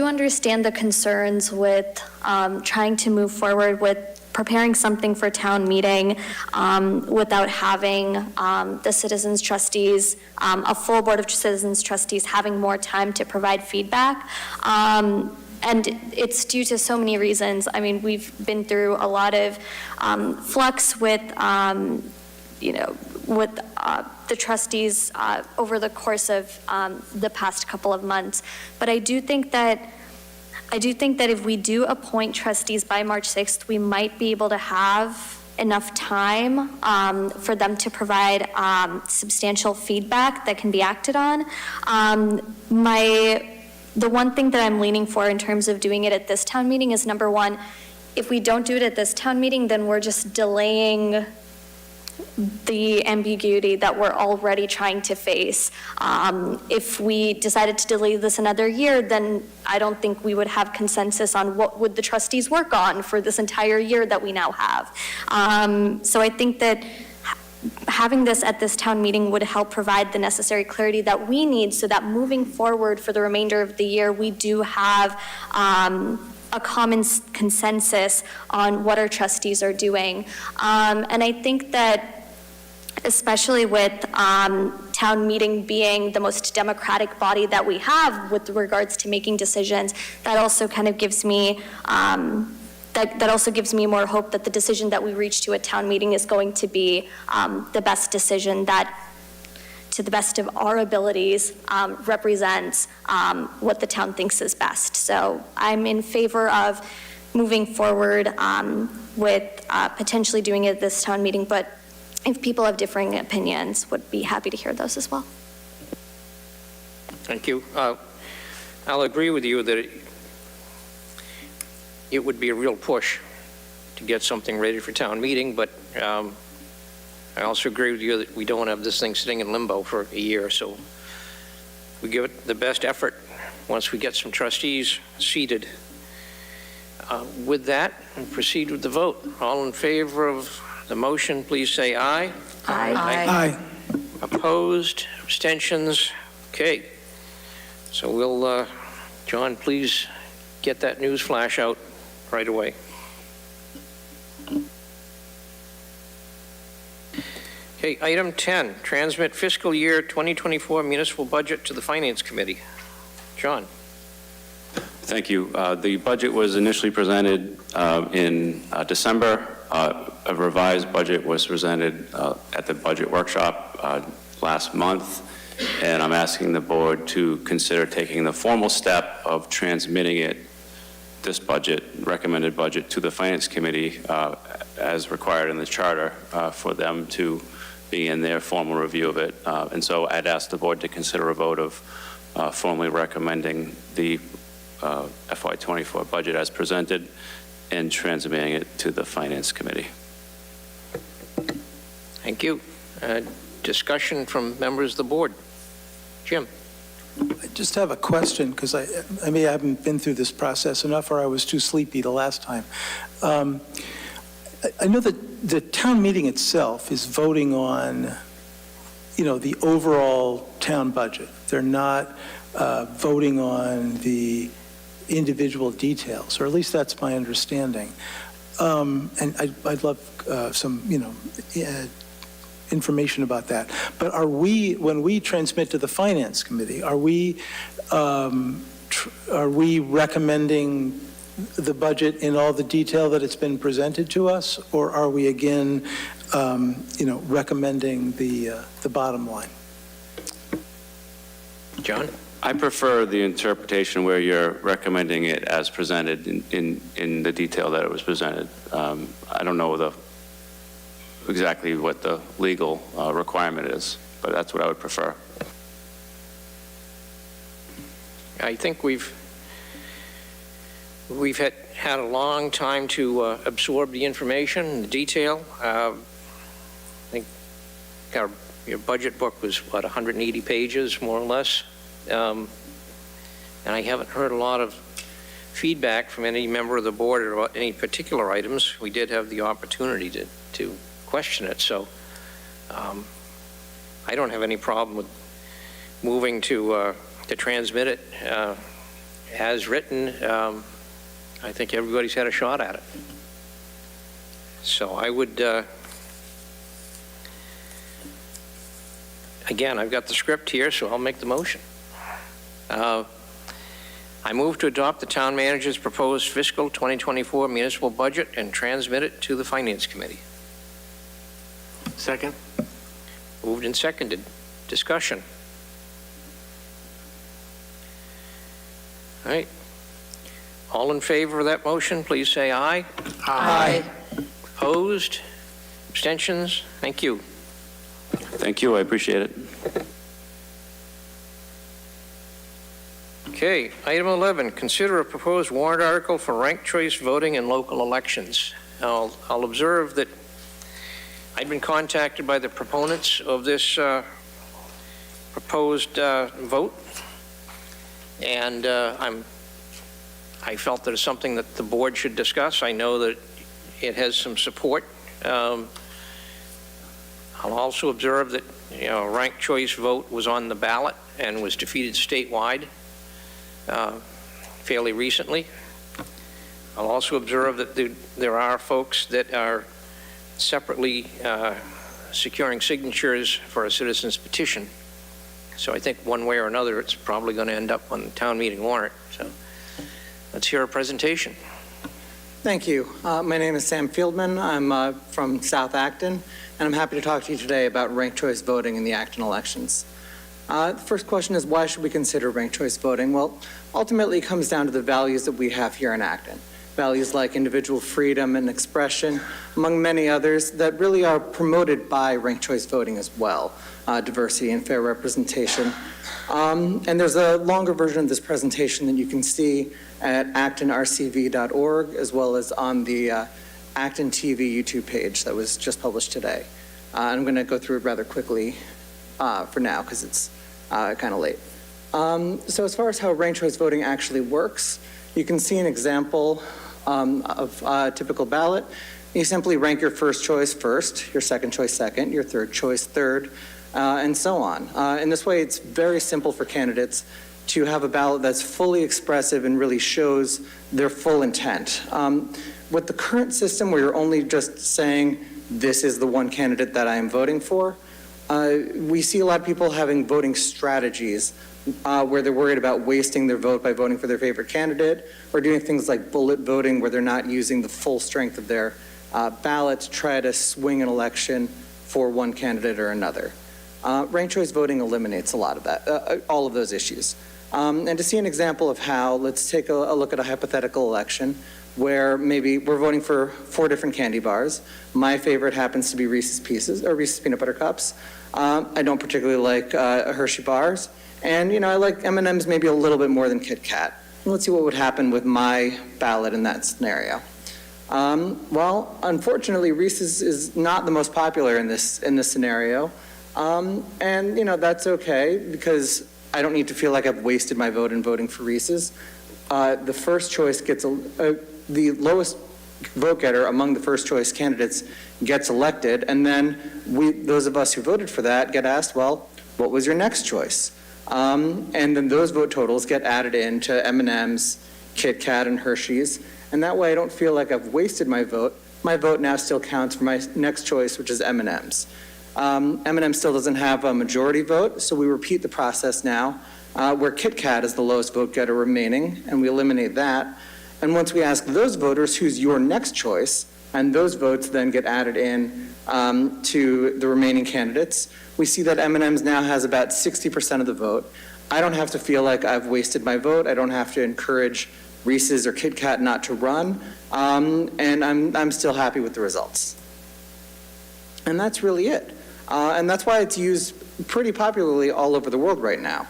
understand the concerns with trying to move forward with preparing something for town meeting without having the citizens trustees, a full board of citizens trustees having more time to provide feedback. And it's due to so many reasons. I mean, we've been through a lot of flux with, with the trustees over the course of the past couple of months. But I do think that if we do appoint trustees by March 6th, we might be able to have enough time for them to provide substantial feedback that can be acted on. The one thing that I'm leaning for in terms of doing it at this town meeting is, number one, if we don't do it at this town meeting, then we're just delaying the ambiguity that we're already trying to face. If we decided to delay this another year, then I don't think we would have consensus on what would the trustees work on for this entire year that we now have. So I think that having this at this town meeting would help provide the necessary clarity that we need so that moving forward for the remainder of the year, we do have a common consensus on what our trustees are doing. And I think that especially with town meeting being the most democratic body that we have with regards to making decisions, that also kind of gives me that also gives me more hope that the decision that we reach to a town meeting is going to be the best decision that, to the best of our abilities, represents what the town thinks is best. So I'm in favor of moving forward with potentially doing it at this town meeting, but if people have differing opinions, would be happy to hear those as well. Thank you. I'll agree with you that it would be a real push to get something ready for town meeting, but I also agree with you that we don't have this thing sitting in limbo for a year, so we give it the best effort once we get some trustees seated. With that, we'll proceed with the vote. All in favor of the motion, please say aye. Aye. Opposed, abstentions? Okay. So we'll, John, please get that news flash out right away. Okay, item 10, transmit fiscal year 2024 municipal budget to the Finance Committee. John. Thank you. The budget was initially presented in December. A revised budget was presented at the budget workshop last month, and I'm asking the board to consider taking the formal step of transmitting this budget, recommended budget, to the Finance Committee as required in the charter for them to begin their formal review of it. And so I'd ask the board to consider a vote of formally recommending the FY24 budget as presented and transmitting it to the Finance Committee. Thank you. Discussion from members of the board. Jim. I just have a question, because I haven't been through this process enough, or I was too sleepy the last time. I know that the town meeting itself is voting on, the overall town budget. They're not voting on the individual details, or at least that's my understanding. And I'd love some, information about that. But when we transmit to the Finance Committee, are we recommending the budget in all the detail that it's been presented to us, or are we again, recommending the bottom line? John? I prefer the interpretation where you're recommending it as presented in the detail that it was presented. I don't know exactly what the legal requirement is, but that's what I would prefer. I think we've had a long time to absorb the information, the detail. I think your budget book was, 180 pages, more or less? And I haven't heard a lot of feedback from any member of the board about any particular items. We did have the opportunity to question it, so I don't have any problem with moving to transmit it as written. I think everybody's had a shot at it. So I would, again, I've got the script here, so I'll make the motion. I move to adopt the town manager's proposed fiscal 2024 municipal budget and transmit it to the Finance Committee. Second. Moved and seconded. Discussion. All right. All in favor of that motion, please say aye. Aye. Opposed? Abstentions? Thank you. Thank you, I appreciate it. Okay, item 11, consider a proposed warrant article for ranked choice voting in local elections. I'll observe that I've been contacted by the proponents of this proposed vote, and I felt that it's something that the board should discuss. I know that it has some support. I'll also observe that, a ranked choice vote was on the ballot and was defeated statewide fairly recently. I'll also observe that there are folks that are separately securing signatures for a citizen's petition. So I think one way or another, it's probably going to end up on the town meeting warrant. So let's hear a presentation. Thank you. My name is Sam Fieldman. I'm from South Acton, and I'm happy to talk to you today about ranked choice voting in the Acton elections. The first question is, why should we consider ranked choice voting? Well, ultimately, it comes down to the values that we have here in Acton. Values like individual freedom and expression, among many others, that really are promoted by ranked choice voting as well. Diversity and fair representation. And there's a longer version of this presentation that you can see at actonrcv.org, as well as on the ActonTV YouTube page that was just published today. I'm going to go through it rather quickly for now, because it's kind of late. So as far as how ranked choice voting actually works, you can see an example of a typical ballot. You simply rank your first choice first, your second choice second, your third choice third, and so on. In this way, it's very simple for candidates to have a ballot that's fully expressive and really shows their full intent. With the current system, where you're only just saying, this is the one candidate that I am voting for, we see a lot of people having voting strategies where they're worried about wasting their vote by voting for their favorite candidate, or doing things like bullet voting, where they're not using the full strength of their ballot to try to swing an election for one candidate or another. Ranked choice voting eliminates a lot of that, all of those issues. And to see an example of how, let's take a look at a hypothetical election where maybe we're voting for 4 different candy bars. My favorite happens to be Reese's Pieces, or Reese's Peanut Butter Cups. I don't particularly like Hershey bars. And, you know, I like M&Ms maybe a little bit more than Kit Kat. Let's see what would happen with my ballot in that scenario. Well, unfortunately, Reese's is not the most popular in this scenario. And, you know, that's okay, because I don't need to feel like I've wasted my vote in voting for Reese's. The first choice gets, the lowest vote getter among the first choice candidates gets elected, and then those of us who voted for that get asked, well, what was your next choice? And then those vote totals get added into M&M's, Kit Kat, and Hershey's, and that way I don't feel like I've wasted my vote. My vote now still counts for my next choice, which is M&M's. M&M still doesn't have a majority vote, so we repeat the process now, where Kit Kat is the lowest vote getter remaining, and we eliminate that. And once we ask those voters who's your next choice, and those votes then get added in to the remaining candidates, we see that M&M's now has about 60% of the vote. I don't have to feel like I've wasted my vote. I don't have to encourage Reese's or Kit Kat not to run, and I'm still happy with the results. And that's really it. And that's why it's used pretty popularly all over the world right now.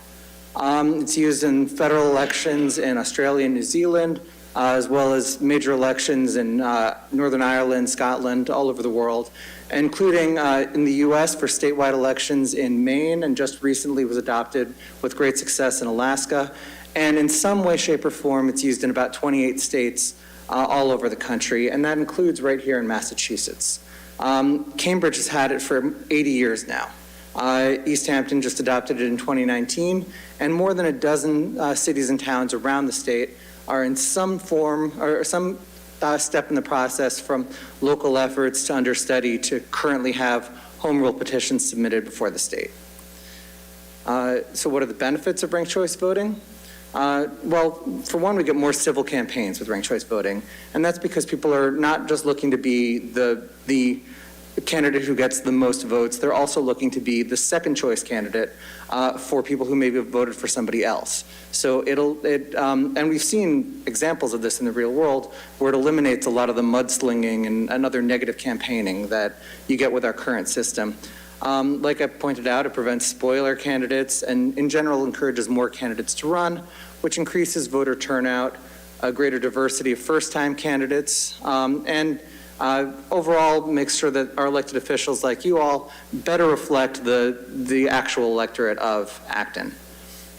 It's used in federal elections in Australia and New Zealand, as well as major elections in Northern Ireland, Scotland, all over the world, including in the US for statewide elections in Maine, and just recently was adopted with great success in Alaska. And in some way, shape, or form, it's used in about 28 states all over the country, and that includes right here in Massachusetts. Cambridge has had it for 80 years now. East Hampton just adopted it in 2019, and more than a dozen cities and towns around the state are in some form or some step in the process, from local efforts to understudy to currently have home rule petitions submitted before the state. So what are the benefits of ranked choice voting? Well, for one, we get more civil campaigns with ranked choice voting, and that's because people are not just looking to be the candidate who gets the most votes, they're also looking to be the second choice candidate for people who maybe have voted for somebody else. So and we've seen examples of this in the real world, where it eliminates a lot of the mudslinging and other negative campaigning that you get with our current system. Like I pointed out, it prevents spoiler candidates and in general encourages more candidates to run, which increases voter turnout, a greater diversity of first-time candidates, and overall makes sure that our elected officials like you all better reflect the actual electorate of Acton,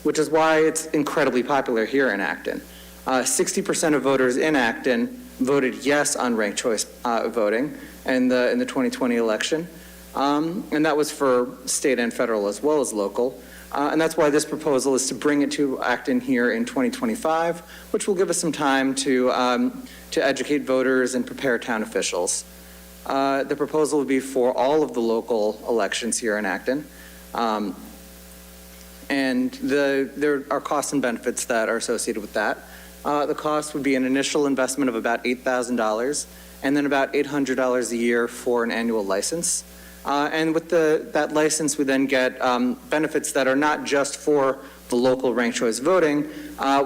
which is why it's incredibly popular here in Acton. 60% of voters in Acton voted yes on ranked choice voting in the 2020 election. And that was for state and federal as well as local. And that's why this proposal is to bring it to Acton here in 2025, which will give us some time to educate voters and prepare town officials. The proposal would be for all of the local elections here in Acton. And there are costs and benefits that are associated with that. The cost would be an initial investment of about $8,000 and then about $800 a year for an annual license. And with that license, we then get benefits that are not just for the local ranked choice voting.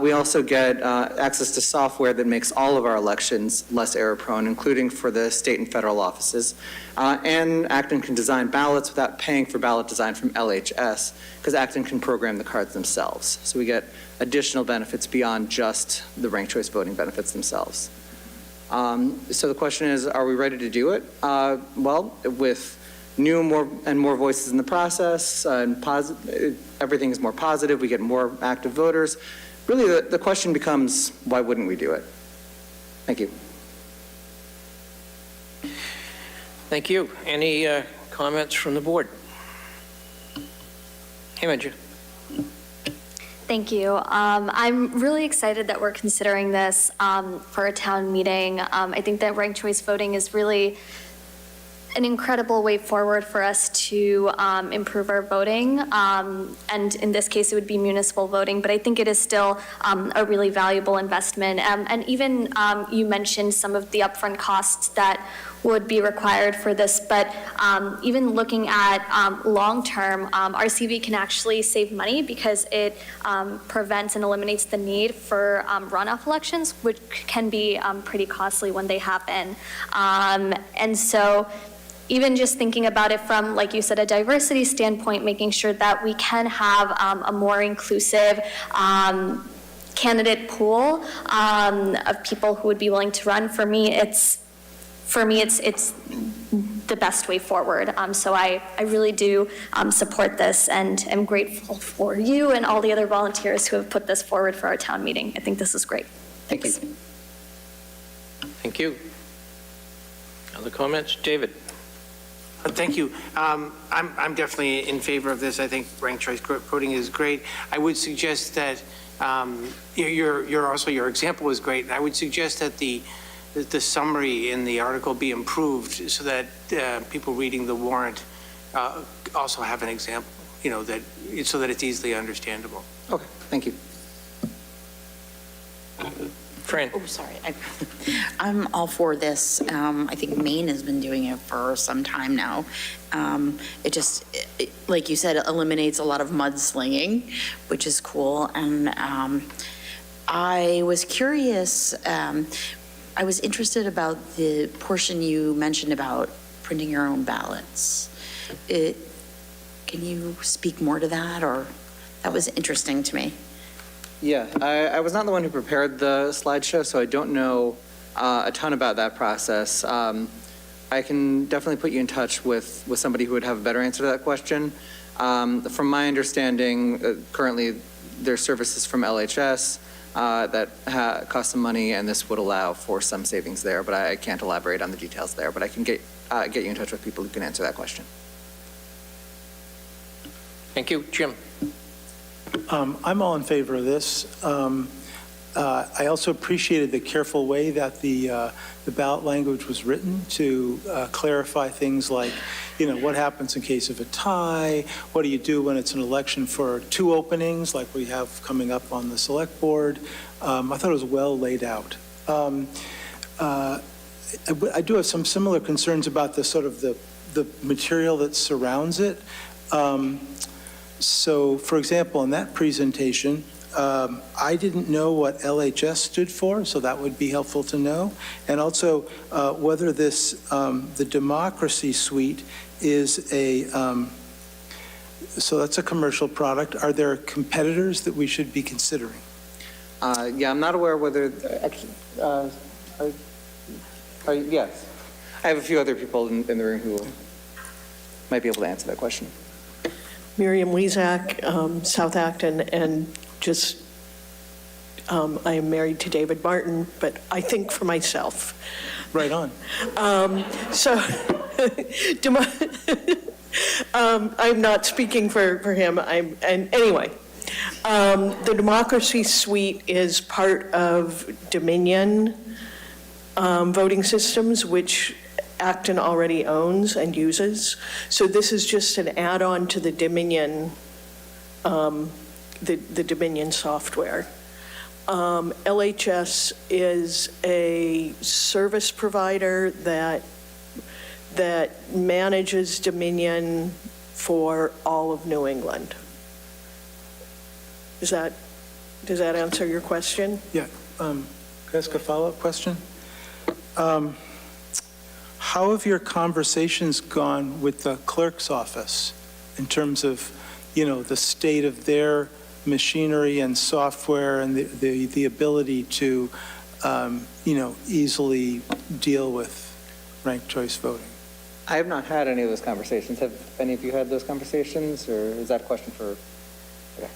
We also get access to software that makes all of our elections less error-prone, including for the state and federal offices. And Acton can design ballots without paying for ballot design from LHS, because Acton can program the cards themselves. So we get additional benefits beyond just the ranked choice voting benefits themselves. So the question is, are we ready to do it? Well, with new more voices in the process, and everything is more positive, we get more active voters. Really, the question becomes, why wouldn't we do it? Thank you. Thank you. Any comments from the board? Imogen. Thank you. I'm really excited that we're considering this for a town meeting. I think that ranked choice voting is really an incredible way forward for us to improve our voting. And in this case, it would be municipal voting, but I think it is still a really valuable investment. And even you mentioned some of the upfront costs that would be required for this, but even looking at long-term, RCV can actually save money because it prevents and eliminates the need for runoff elections, which can be pretty costly when they happen. And so even just thinking about it from, like you said, a diversity standpoint, making sure that we can have a more inclusive candidate pool of people who would be willing to run. For me, it's the best way forward. So I really do support this and am grateful for you and all the other volunteers who have put this forward for our town meeting. I think this is great. Thanks. Thank you. Other comments? David? Thank you. I'm definitely in favor of this. I think ranked choice voting is great. I would suggest that your example was great. And I would suggest that the summary in the article be improved so that people reading the warrant also have an example, so that it's easily understandable. Okay, thank you. Fran. Oh, sorry. I'm all for this. I think Maine has been doing it for some time now. It just, like you said, it eliminates a lot of mudslinging, which is cool. And I was curious, I was interested about the portion you mentioned about printing your own ballots. Can you speak more to that, or that was interesting to me? Yeah, I was not the one who prepared the slideshow, so I don't know a ton about that process. I can definitely put you in touch with somebody who would have a better answer to that question. From my understanding, currently there's services from LHS that cost some money, and this would allow for some savings there, but I can't elaborate on the details there, but I can get you in touch with people who can answer that question. Thank you. Jim? I'm all in favor of this. I also appreciated the careful way that the ballot language was written to clarify things like, what happens in case of a tie? What do you do when it's an election for 2 openings, like we have coming up on the select board? I thought it was well laid out. I do have some similar concerns about the sort of the material that surrounds it. So, for example, in that presentation, I didn't know what LHS stood for, so that would be helpful to know. And also, whether this, the Democracy Suite is so that's a commercial product. Are there competitors that we should be considering? Yeah, I'm not aware whether, yes. I have a few other people in the room who might be able to answer that question. Miriam Weizak, South Acton, and just, I am married to David Martin, but I think for myself. Right on. So, I'm not speaking for him. And anyway, the Democracy Suite is part of Dominion voting systems, which Acton already owns and uses. So this is just an add-on to the Dominion, the Dominion software. LHS is a service provider that manages Dominion for all of New England. Does that answer your question? Yeah. Can I ask a follow-up question? How have your conversations gone with the clerk's office in terms of, the state of their machinery and software and the ability to, easily deal with ranked choice voting? I have not had any of those conversations. Have any of you had those conversations, or is that a question for? Okay.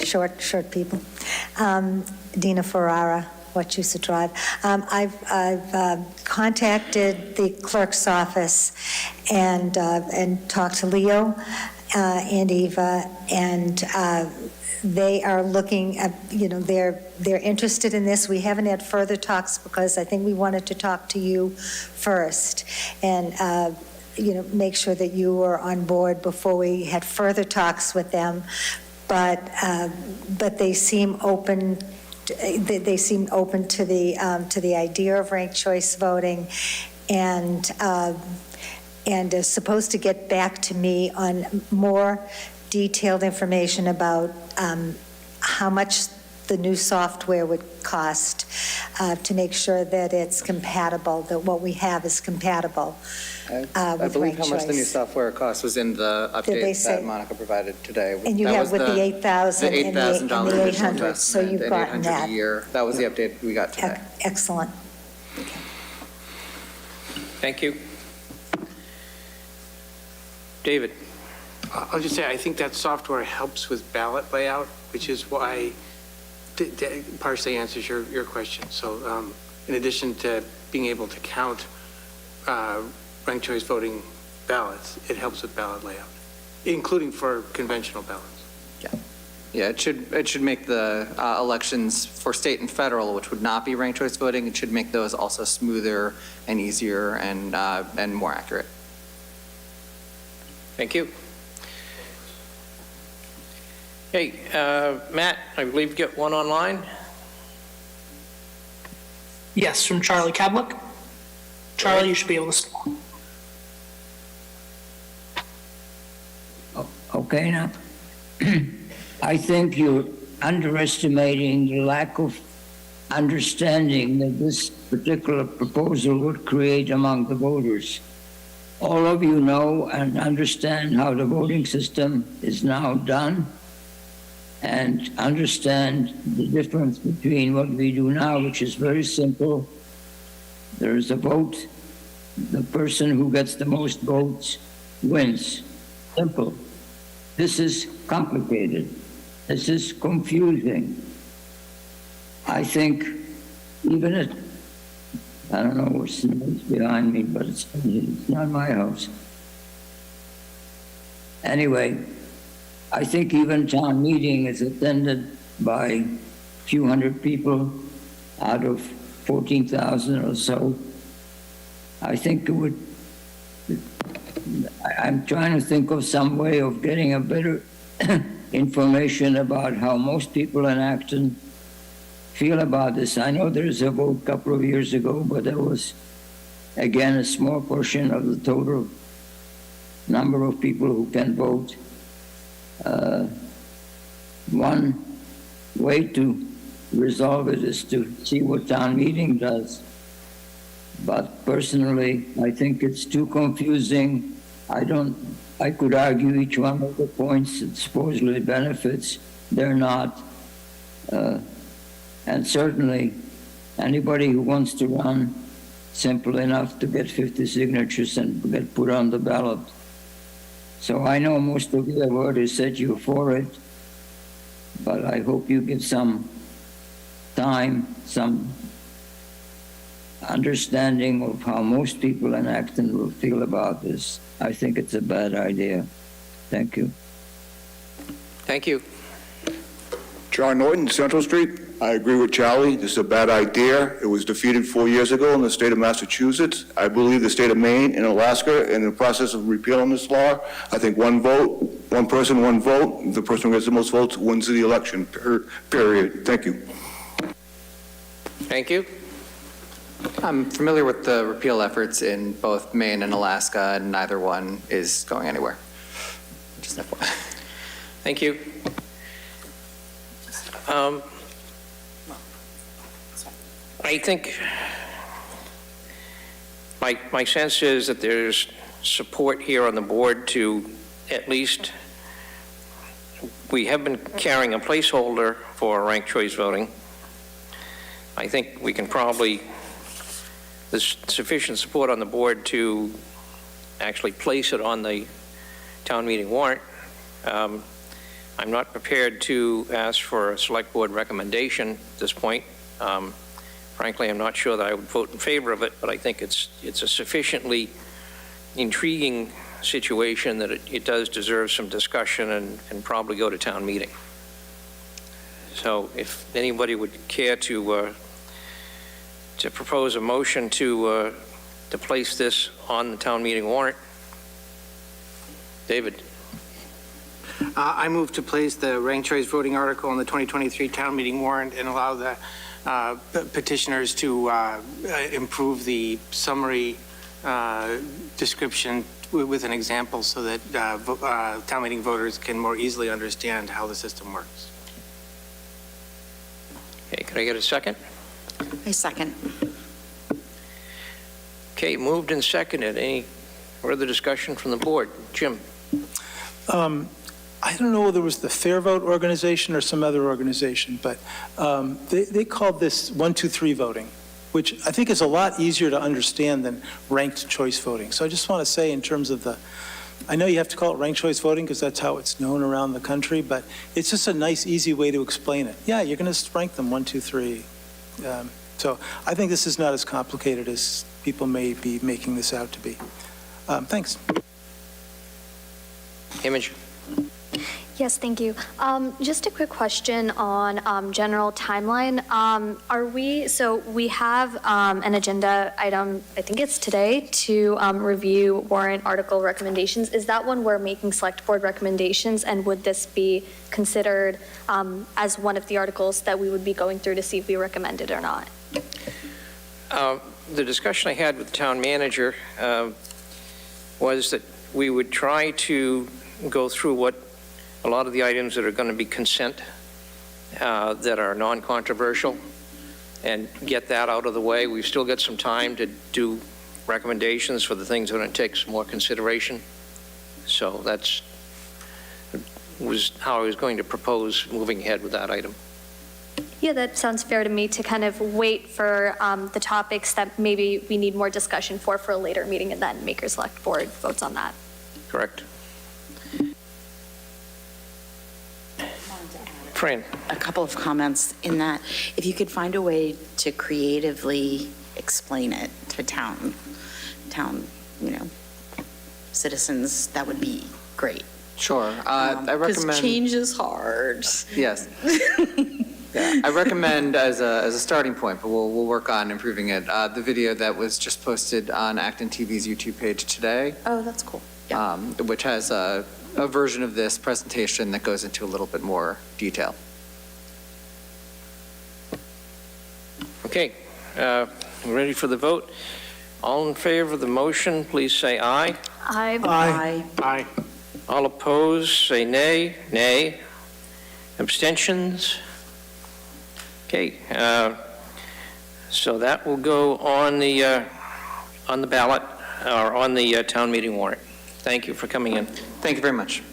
Short people. Dina Ferrara, Wachusett Drive. I've contacted the clerk's office and talked to Leo and Eva, and they are looking at, they're interested in this. We haven't had further talks because I think we wanted to talk to you first and make sure that you were on board before we had further talks with them. But they seem open. They seem open to the idea of ranked choice voting, and is supposed to get back to me on more detailed information about how much the new software would cost to make sure that it's compatible, that what we have is compatible. I with believe ranked how much the new choice. software cost was in the Did they update say- that Monica provided today. And you That have was with the 8,000 and the $8,000 original 800, so investment you've and gotten 800 that. a year. That was the update we got today. Excellent. Thank you. David? I'll just say, I think that software helps with ballot layout, which is why partially answers your question. So in addition to being able to count ranked choice voting ballots, it helps with ballot layout, including for conventional ballots. Yeah, it should make the elections for state and federal, which would not be ranked choice voting, it should make those also smoother and easier and more accurate. Thank you. Hey, Matt, I believe you get one online. Yes, from Charlie Cadlick. Charlie, you should be able to speak. Okay, now, I think you're underestimating the lack of understanding that this particular proposal would create among the voters. All of you know and understand how the voting system is now done, and understand the difference between what we do now, which is very simple. There is a vote. The person who gets the most votes wins. Simple. This is complicated. This is confusing. I think even at, I don't know what's behind me, but it's not my house. Anyway, I think even town meeting is attended by a few hundred people out of 14,000 or so. I think it would, I'm trying to think of some way of getting a better information about how most people in Acton feel about this. I know there's a vote a couple of years ago, but there was, again, a small portion of the total number of people who can vote. One way to resolve it is to see what town meeting does. But personally, I think it's too confusing. I could argue each one of the points it supposedly benefits. They're not. And certainly, anybody who wants to run, simple enough to get 50 signatures and get put on the ballot. So I know most of you have already said you're for it, but I hope you give some time some understanding of how most people in Acton will feel about this. I think it's a bad idea. Thank you. Thank you. John Norton, Central Street. I agree with Charlie. This is a bad idea. It was defeated 4 years ago in the state of Massachusetts. I believe the state of Maine and Alaska in the process of repealing this law. I think one vote, one person, one vote. The person who gets the most votes wins the election, period. Thank you. Thank you. I'm familiar with the repeal efforts in both Maine and Alaska, and neither one is going anywhere. Just FYI. Thank you. I think my sense is that there's support here on the board to at least, we have been carrying a placeholder for ranked choice voting. I think we can probably, there's sufficient support on the board to actually place it on the town meeting warrant. I'm not prepared to ask for a select board recommendation at this point. Frankly, I'm not sure that I would vote in favor of it, but I think it's a sufficiently intriguing situation that it does deserve some discussion and probably go to town meeting. So if anybody would care to propose a motion to place this on the town meeting warrant. David. I move to place the ranked choice voting article on the 2023 town meeting warrant and allow the petitioners to improve the summary description with an example so that town meeting voters can more easily understand how the system works. Okay, can I get a second? I second. Okay, moved and seconded. Any further discussion from the board? Jim? I don't know whether it was the Fair Vote organization or some other organization, but they called this 1, 2, 3 voting, which I think is a lot easier to understand than ranked choice voting. So I just want to say in terms of I know you have to call it ranked choice voting because that's how it's known around the country, but it's just a nice, easy way to explain it. Yeah, you're going to rank them 1, 2, 3. So I think this is not as complicated as people may be making this out to be. Thanks. Image? Yes, thank you. Just a quick question on general timeline. So we have an agenda item, I think it's today, to review warrant article recommendations. Is that when we're making select board recommendations, and would this be considered as one of the articles that we would be going through to see if we recommend it or not? The discussion I had with the town manager was that we would try to go through what a lot of the items that are going to be consent that are non-controversial and get that out of the way. We've still got some time to do recommendations for the things that are going to take some more consideration. So that's was how I was going to propose moving ahead with that item. Yeah, that sounds fair to me, to kind of wait for the topics that maybe we need more discussion for a later meeting, and then make your select board votes on that. Correct. Fran. A couple of comments in that, if you could find a way to creatively explain it to town, citizens, that would be great. Sure. I recommend. Because change is hard. Yes. Yeah, I recommend as a starting point, but we'll work on improving it. The video that was just posted on ActonTV's YouTube page today. Oh, that's cool. Yeah. Which has a version of this presentation that goes into a little bit more detail. Okay, ready for the vote? All in favor of the motion, please say aye. Aye. Aye. Aye. All opposed, say nay. Nay. Abstentions? Okay, so that will go on the ballot, or on the town meeting warrant. Thank you for coming in. Thank you very much.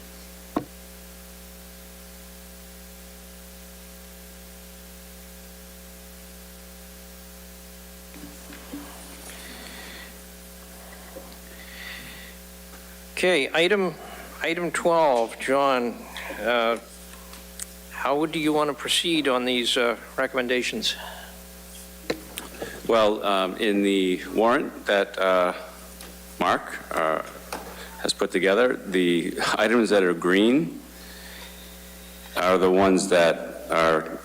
Okay, item 12, John. How do you want to proceed on these recommendations? Well, in the warrant that Mark has put together, the items that are green are the ones that are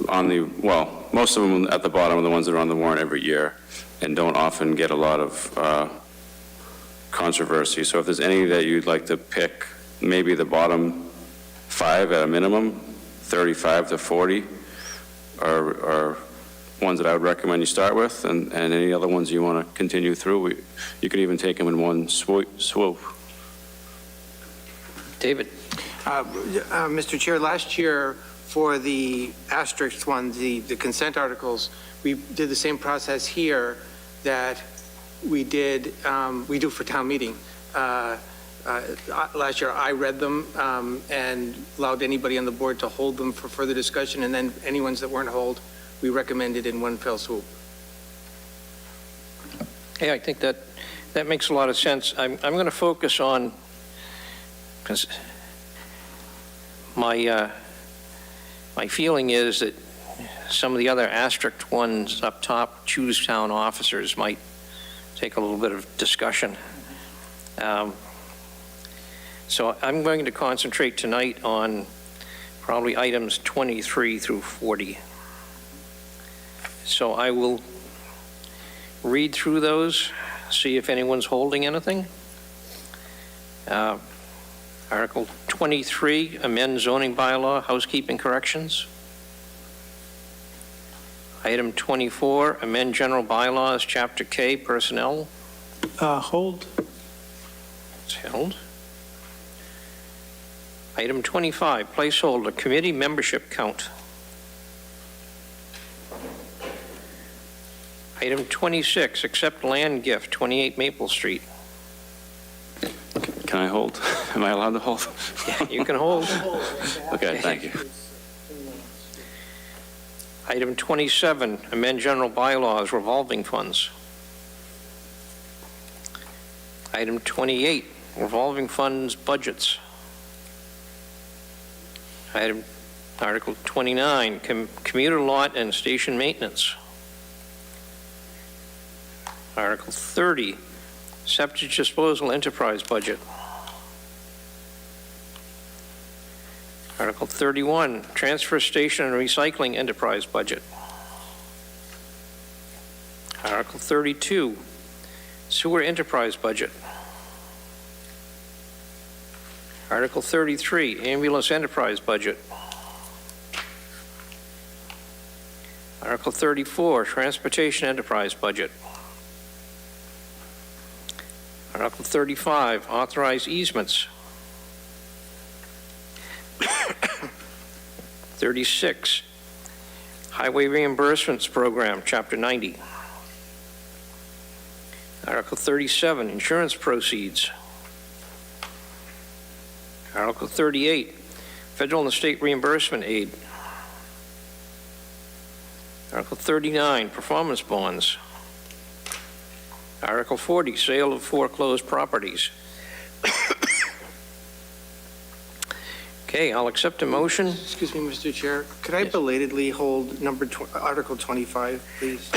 on the, well, most of them at the bottom are the ones that are on the warrant every year and don't often get a lot of controversy. So if there's any that you'd like to pick, maybe the bottom 5 at a minimum, 35 to 40 are ones that I would recommend you start with, and any other ones you want to continue through, you could even take them in one swoop. David? Mr. Chair, last year for the asterisk ones, the consent articles, we did the same process here that we do for town meeting. Last year, I read them and allowed anybody on the board to hold them for further discussion, and then any ones that weren't held, we recommended in one fell swoop. Yeah, I think that makes a lot of sense. I'm going to focus on, because my feeling is that some of the other asterisk ones up top, choose town officers, might take a little bit of discussion. So I'm going to concentrate tonight on probably items 23 through 40. So I will read through those, see if anyone's holding anything. Article 23, amend zoning bylaw, housekeeping corrections. Item 24, amend general bylaws, Chapter K, personnel. Hold. It's held. Item 25, placeholder, committee membership count. Item 26, accept land gift, 28 Maple Street. Can I hold? Am I allowed to hold? Yeah, you can hold. Okay, thank you. Item 27, amend general bylaws, revolving funds. Item 28, revolving funds budgets. Article 29, commuter lot and station maintenance. Article 30, septic disposal enterprise budget. Article 31, transfer station and recycling enterprise budget. Article 32, sewer enterprise budget. Article 33, ambulance enterprise budget. Article 34, transportation enterprise budget. Article 35, authorize easements. 36, highway reimbursements program, Chapter 90. Article 37, insurance proceeds. Article 38, federal and state reimbursement aid. Article 39, performance bonds. Article 40, sale of foreclosed properties. Okay, I'll accept a motion. Excuse me, Mr. Chair, could I belatedly hold Article 25, please?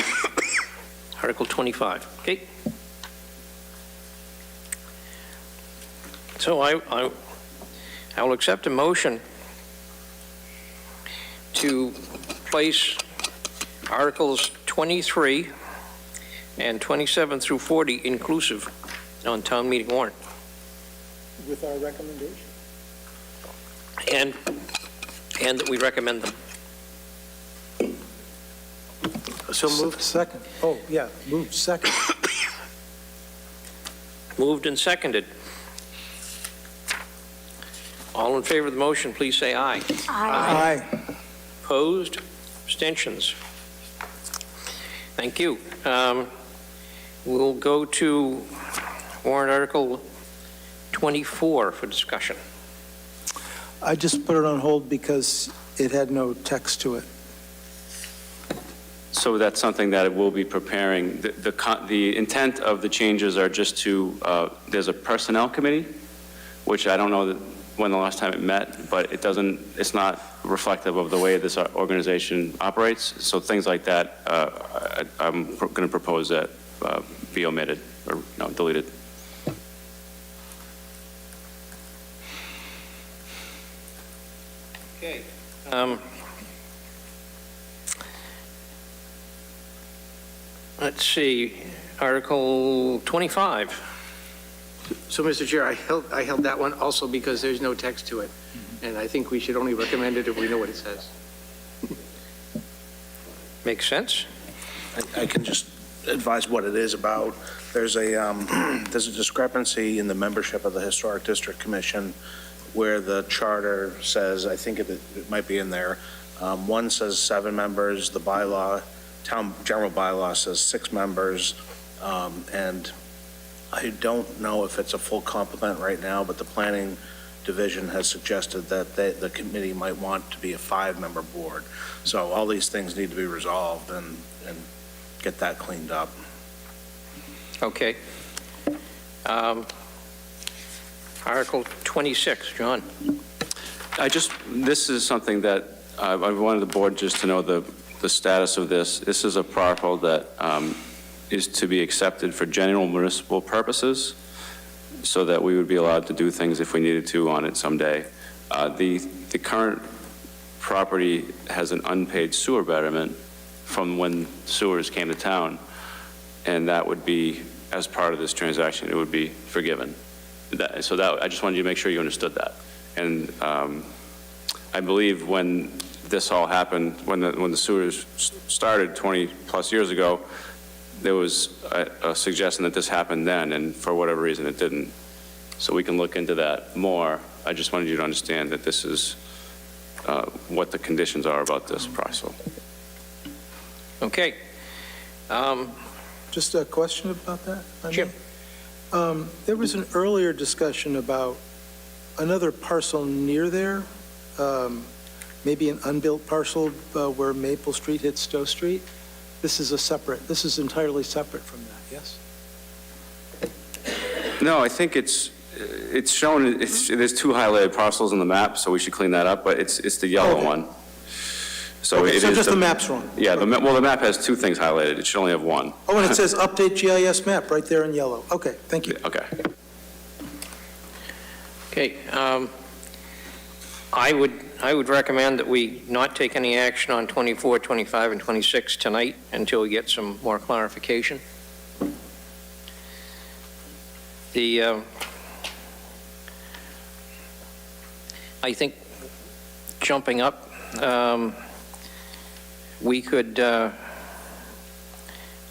Article 25, okay. So I will accept a motion to place Articles 23 and 27 through 40 inclusive on town meeting warrant. With our recommendation. And that we recommend them. So moved. Second. Oh, yeah, moved second. Moved and seconded. All in favor of the motion, please say aye. Aye. Opposed? Abstentions? Thank you. We'll go to warrant Article 24 for discussion. I just put it on hold because it had no text to it. So that's something that we'll be preparing. The intent of the changes are just to, there's a personnel committee, which I don't know when the last time it met, but it's not reflective of the way this organization operates. So things like that, I'm going to propose that be omitted or deleted. Okay. Let's see, Article 25. So, Mr. Chair, I held that one also because there's no text to it. And I think we should only recommend it if we know what it says. Makes sense? I can just advise what it is about. There's a discrepancy in the membership of the Historic District Commission where the charter says, I think it might be in there, one says 7 members, the bylaw, town general bylaw says 6 members, and I don't know if it's a full complement right now, but the planning division has suggested that the committee might want to be a 5-member board. So all these things need to be resolved and get that cleaned up. Okay. Article 26, John. This is something that I wanted the board just to know the status of this. This is a protocol that is to be accepted for general municipal purposes so that we would be allowed to do things if we needed to on it someday. The current property has an unpaid sewer betterment from when sewers came to town, and that would be, as part of this transaction, it would be forgiven. So I just wanted you to make sure you understood that. And I believe when this all happened, when the sewers started 20 plus years ago, there was a suggestion that this happened then, and for whatever reason it didn't. So we can look into that more. I just wanted you to understand that this is what the conditions are about this process. Okay. Just a question about that? Jim. There was an earlier discussion about another parcel near there, maybe an unbuilt parcel where Maple Street hits Stowe Street. This is entirely separate from that, yes? No, I think it's shown, there's 2 highlighted parcels on the map, so we should clean that up, but it's the yellow one. So Okay, it so is just the map's wrong. Yeah, the map has 2 things highlighted. It should only have 1. Oh, and it says update GIS map right there in yellow. Okay, thank you. Okay. Okay. I would recommend that we not take any action on 24, 25, and 26 tonight until we get some more clarification. I think jumping up, we could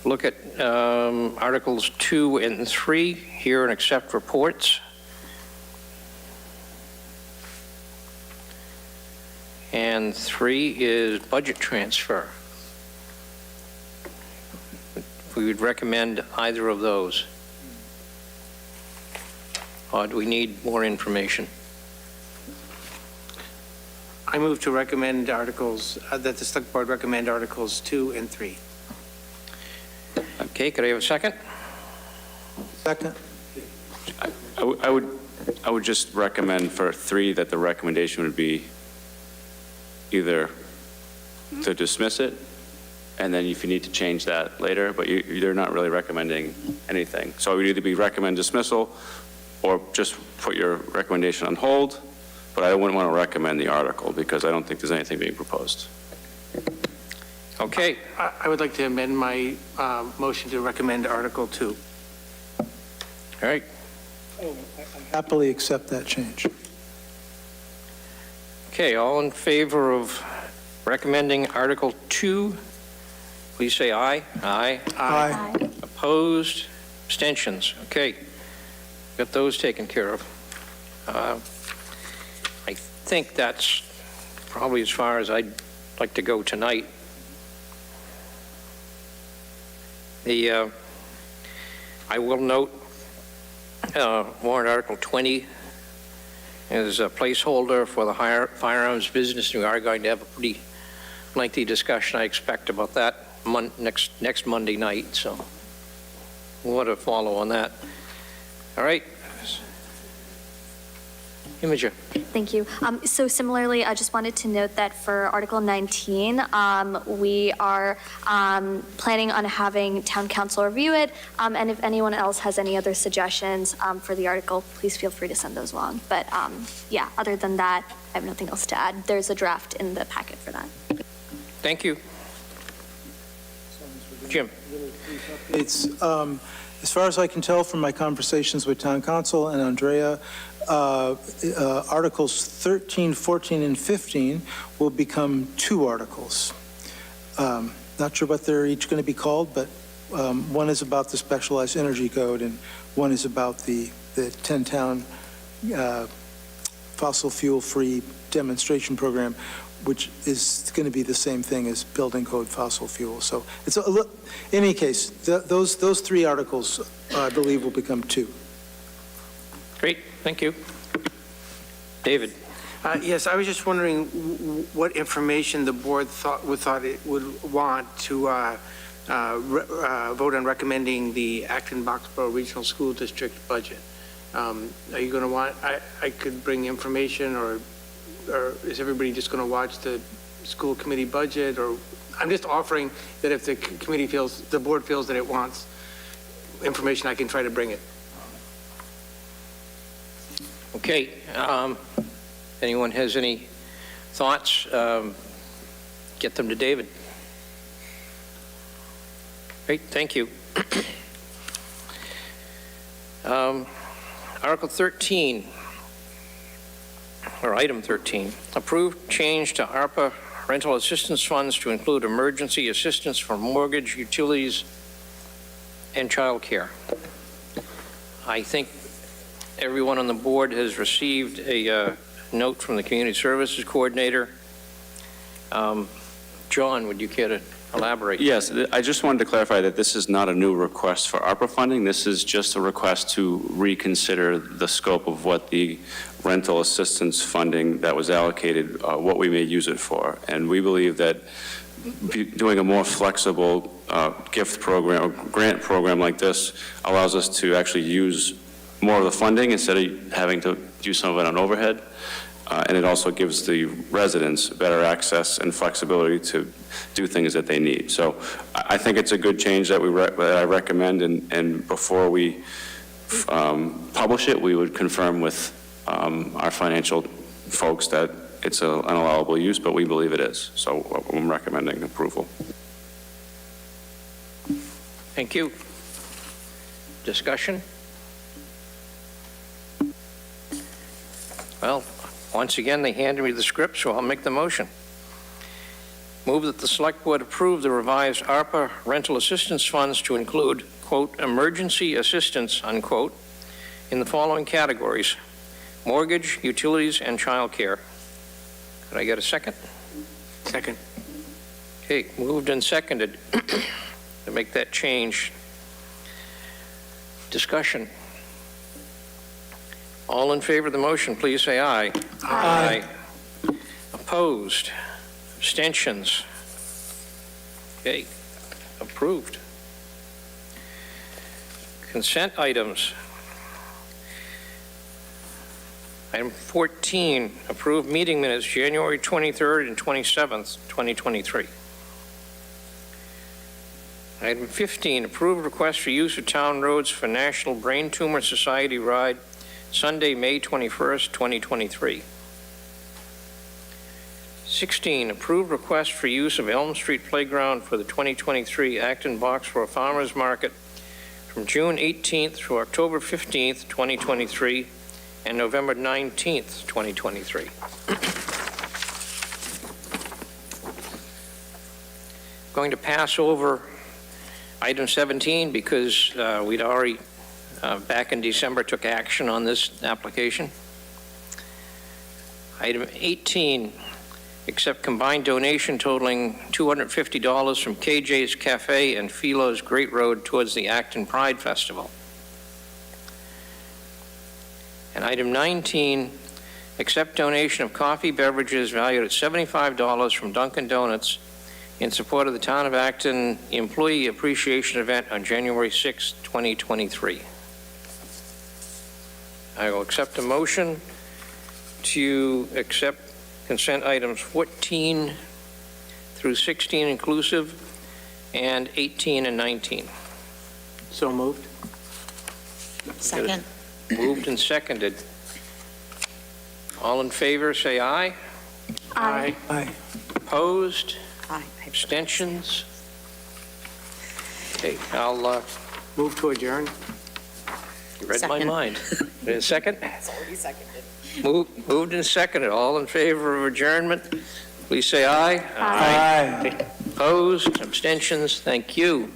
look at Articles 2 and 3, hear and accept reports. And 3 is budget transfer. We would recommend either of those. Or do we need more information? I move to recommend articles, that the select board recommend Articles 2 and 3. Okay, could I have a second? Second. I would just recommend for 3 that the recommendation would be either to dismiss it, and then if you need to change that later, but you're not really recommending anything. So it would either be recommend dismissal or just put your recommendation on hold, but I wouldn't want to recommend the article because I don't think there's anything being proposed. Okay. I would like to amend my motion to recommend Article 2. All right. I happily accept that change. Okay, all in favor of recommending Article 2, please say aye. Aye. Aye. Opposed? Abstentions? Okay. Got those taken care of. I think that's probably as far as I'd like to go tonight. I will note warrant Article 20 is a placeholder for the firearms business. We are going to have a pretty lengthy discussion, I expect, about that next Monday night, so we'll want to follow on that. All right. Imogen? Thank you. So similarly, I just wanted to note that for Article 19, we are planning on having Town Council review it, and if anyone else has any other suggestions for the article, please feel free to send those along. But yeah, other than that, I have nothing else to add. There's a draft in the packet for that. Thank you. Jim? It's, as far as I can tell from my conversations with Town Council and Andrea, Articles 13, 14, and 15 will become 2 articles. Not sure what they're each going to be called, but one is about the Specialized Energy Code, and one is about the 10-town fossil fuel-free demonstration program, which is going to be the same thing as building code fossil fuel. So it's in any case, those 3 articles, I believe, will become 2. Great, thank you. David? Yes, I was just wondering what information the board thought it would want to vote on recommending the Acton-Boxborough Regional School District budget. Are you going to want, I could bring information, or is everybody just going to watch the school committee budget? Or I'm just offering that if the committee feels, the board feels that it wants information, I can try to bring it. Okay, anyone has any thoughts? Get them to David. Great, thank you. Article 13, or item 13, approved change to ARPA rental assistance funds to include emergency assistance for mortgage, utilities, and childcare. I think everyone on the board has received a note from the Community Services Coordinator. John, would you care to elaborate? Yes, I just wanted to clarify that this is not a new request for ARPA funding. This is just a request to reconsider the scope of what the rental assistance funding that was allocated, what we may use it for. And we believe that doing a more flexible gift program or grant program like this allows us to actually use more of the funding instead of having to use some of it on overhead. And it also gives the residents better access and flexibility to do things that they need. So I think it's a good change that that I recommend, and before we publish it, we would confirm with our financial folks that it's an allowable use, but we believe it is. So I'm recommending approval. Thank you. Discussion? Well, once again, they handed me the script, so I'll make the motion. Move that the Select Board approve the revised ARPA rental assistance funds to include, quote, emergency assistance, unquote, in the following categories: mortgage, utilities, and childcare. Could I get a second? Second. Okay, moved and seconded to make that change. Discussion. All in favor of the motion, please say aye. Aye. Opposed? Abstentions? Okay, approved. Consent items. Item 14, approved meeting minutes, January 23rd and 27th, 2023. Item 15, approved request for use of town roads for National Brain Tumor Society Ride, Sunday, May 21st, 2023. 16, approved request for use of Elm Street Playground for the 2023 Acton Boxborough Farmers Market from June 18th through October 15th, 2023, and November 19th, 2023. Going to pass over item 17 because we'd already back in December took action on this application. Item 18, accept combined donation totaling $250 from KJ's Cafe and Philo's Great Road towards the Acton Pride Festival. And item 19, accept donation of coffee beverages valued at $75 from Dunkin' Donuts in support of the Town of Acton Employee Appreciation Event on January 6, 2023. I will accept a motion to accept consent items 14 through 16 inclusive, and 18 and 19. So moved. Second. Moved and seconded. All in favor, say aye. Aye. Aye. Opposed? Aye. Abstentions? Okay, I'll, Move to adjourn. you read my Second. mind. A second? It's already seconded. Moved and seconded. All in favor of adjournment, please say aye. Aye. Opposed? Abstentions? Thank you.